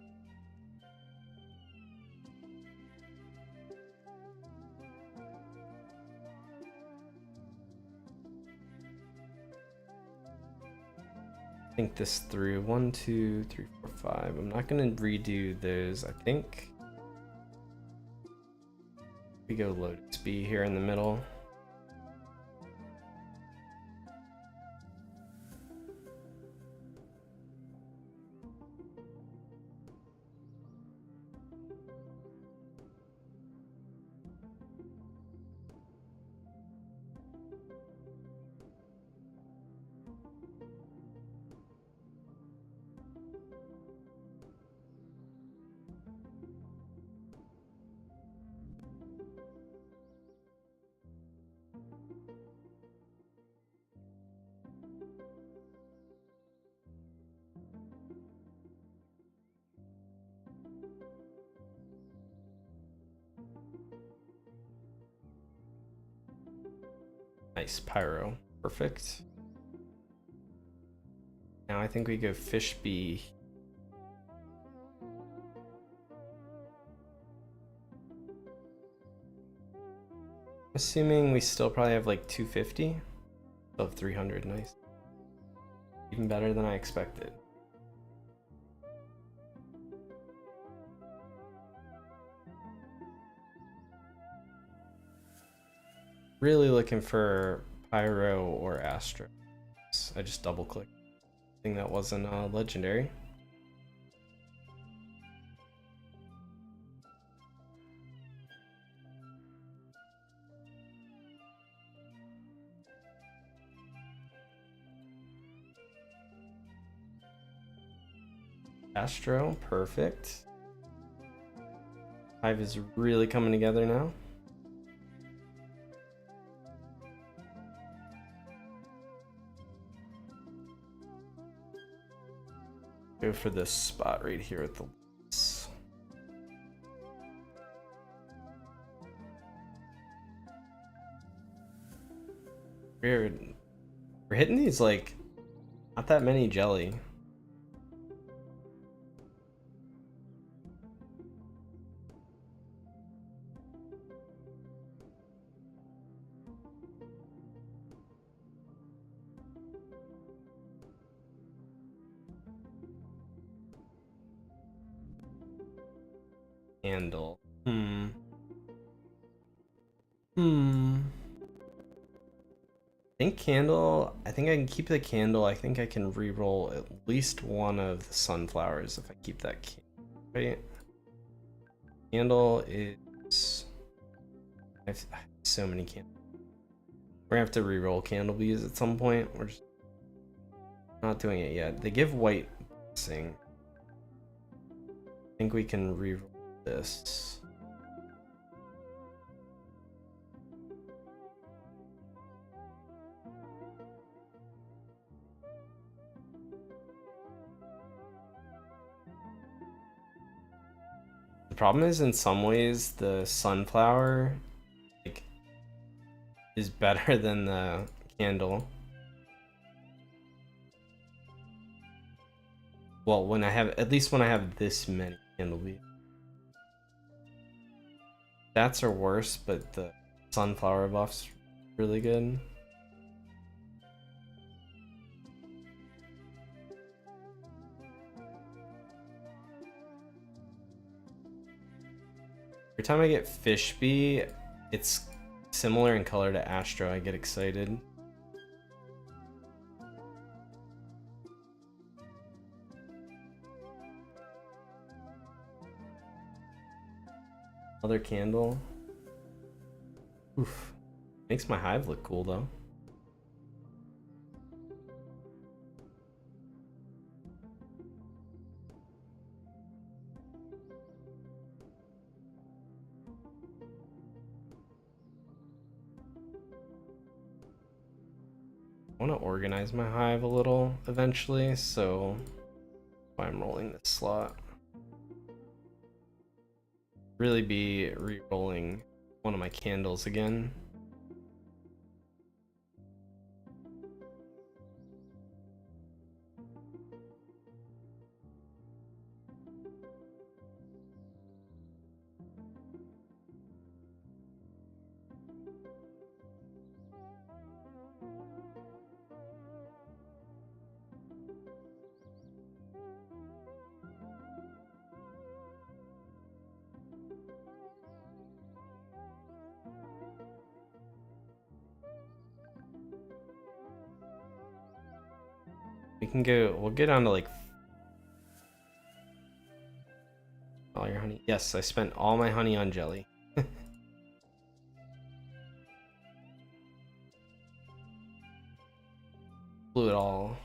Think this through. 1, 2, 3, 4, 5. I'm not gonna redo those. I think we go Lotus B here in the middle. Nice. Pyro. Perfect. Now I think we go Fish B. Assuming we still probably have like 250. Still have 300. Nice. Even better than I expected. Really looking for Pyro or Astro. I just double clicked. I think that wasn't legendary. Astro, perfect. Hive is really coming together now. Go for this spot right here at the lights. Weird. We're hitting these like not that many jelly. Candle. I think I can keep the candle. I think I can re-roll at least one of the sunflowers if I keep that candle, right? Candle is... I have so many candles. We're gonna have to re-roll candle bees at some point. We're just not doing it yet. They give white blessing. I think we can re-roll this. The problem is, in some ways, the sunflower like is better than the candle. Well, when I have, at least when I have this many candle bees. Stats are worse, but the sunflower buff's really good. Every time I get Fish Bee, it's similar in color to Astro. I get excited. Other candle. Oof. Makes my hive look cool though. I want to organize my hive a little eventually, so that's why I'm rolling this slot. Really be re-rolling one of my candles again. We'll get on to like all your honey. Yes, I spent all my honey on jelly. Blew it all.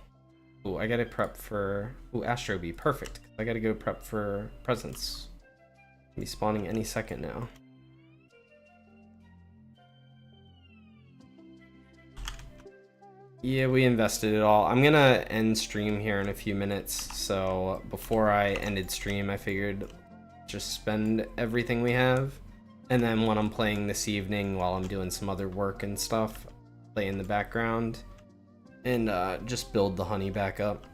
Ooh, I gotta prep for... Ooh, Astro Bee, perfect. I gotta go prep for presents. Be spawning any second now. Yeah, we invested it all. I'm gonna end stream here in a few minutes, so before I ended stream, I figured just spend everything we have, and then when I'm playing this evening while I'm doing some other work and stuff, play in the background and just build the honey back up.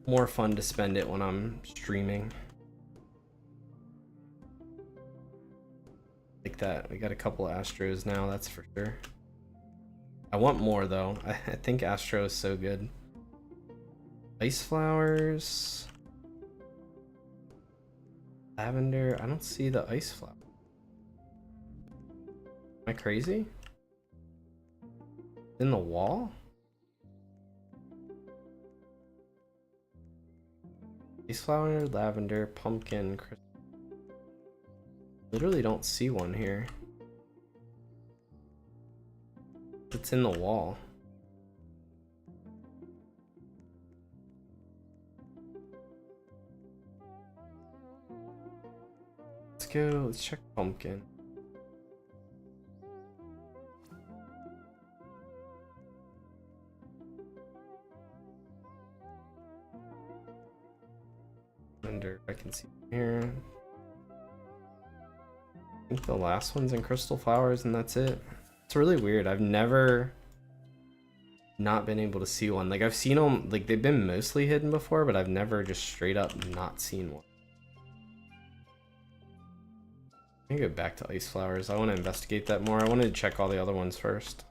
More fun to spend it when I'm streaming. Like that. We got a couple Astros now, that's for sure. I want more though. I think Astro is so good. Ice flowers. Lavender. I don't see the ice flower. Am I crazy? In the wall? Ice flower, lavender, pumpkin, crystal. Literally don't see one here. It's in the wall. Let's go, let's check pumpkin. Lavender, I can see here. I think the last one's in crystal flowers and that's it. It's really weird. I've never not been able to see one. Like I've seen them, like they've been mostly hidden before, but I've never just straight up not seen one. Let me go back to ice flowers. I want to investigate that more. I wanted to check all the other ones first.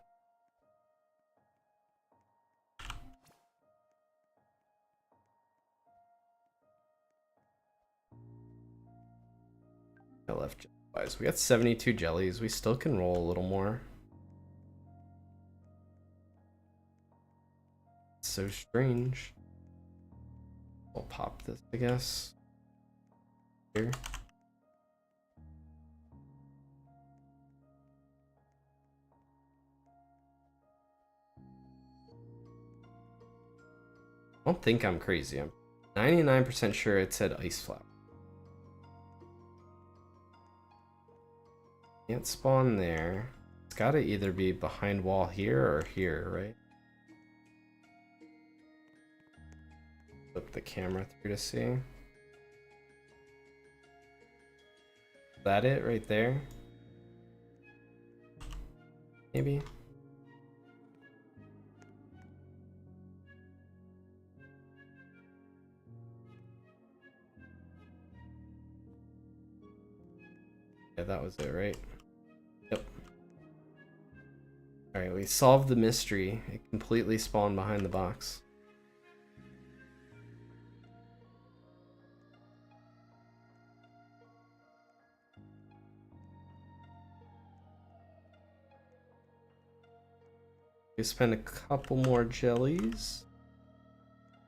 I left. We got 72 jellies. We still can roll a little more. It's so strange. We'll pop this, I guess. Here. I don't think I'm crazy. I'm 99% sure it said ice flower. Can't spawn there. It's gotta either be behind wall here or here, right? Flip the camera through to see. Is that it right there? Maybe? Yeah, that was it, right? Yep. Alright, we solved the mystery. It completely spawned behind the box. We spend a couple more jellies.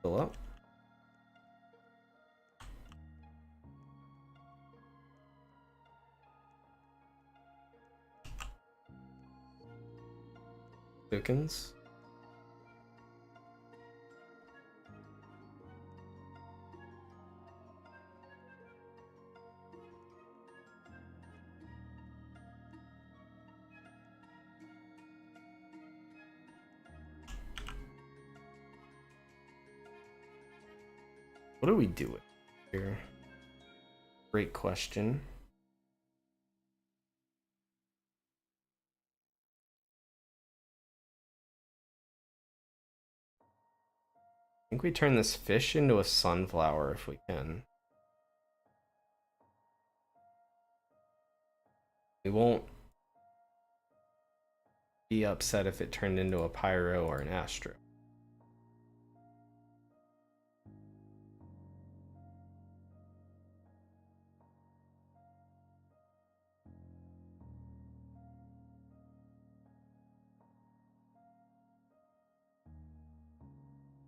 Fill up. Tokens. What do we do with here? Great question. I think we turn this fish into a sunflower if we can. We won't be upset if it turned into a pyro or an astro.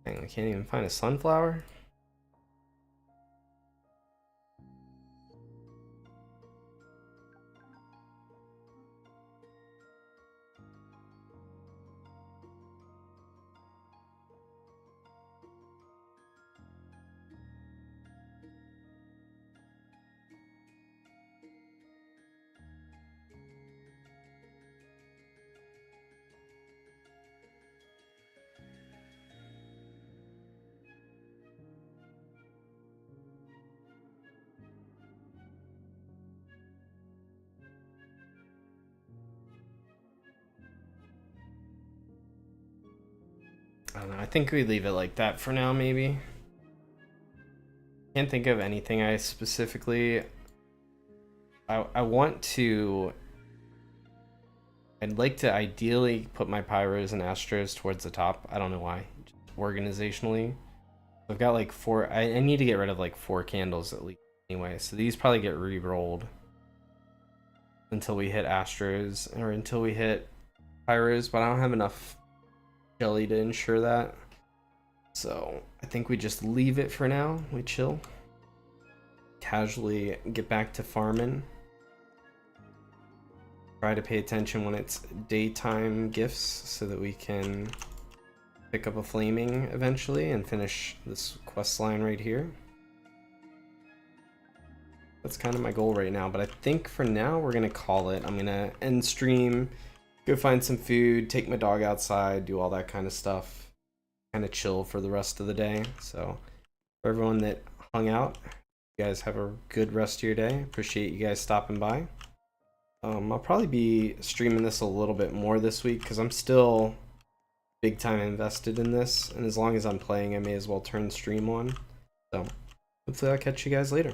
Dang, I can't even find a sunflower. I don't know. I think we leave it like that for now, maybe. Can't think of anything I specifically. I want to. I'd like to ideally put my Pyros and Astros towards the top. I don't know why. Just organizationally. I've got like 4. I need to get rid of like 4 candles at least anyway. So these probably get re-rolled until we hit Astros or until we hit Pyros, but I don't have enough jelly to ensure that. So I think we just leave it for now. We chill. Casually get back to farming. Try to pay attention when it's daytime gifts so that we can pick up a flaming eventually and finish this quest line right here. That's kind of my goal right now, but I think for now we're gonna call it. I'm gonna end stream, go find some food, take my dog outside, do all that kind of stuff, kind of chill for the rest of the day. So for everyone that hung out, you guys have a good rest of your day. Appreciate you guys stopping by. I'll probably be streaming this a little bit more this week because I'm still big time invested in this, and as long as I'm playing, I may as well turn stream on. So hopefully I'll catch you guys later.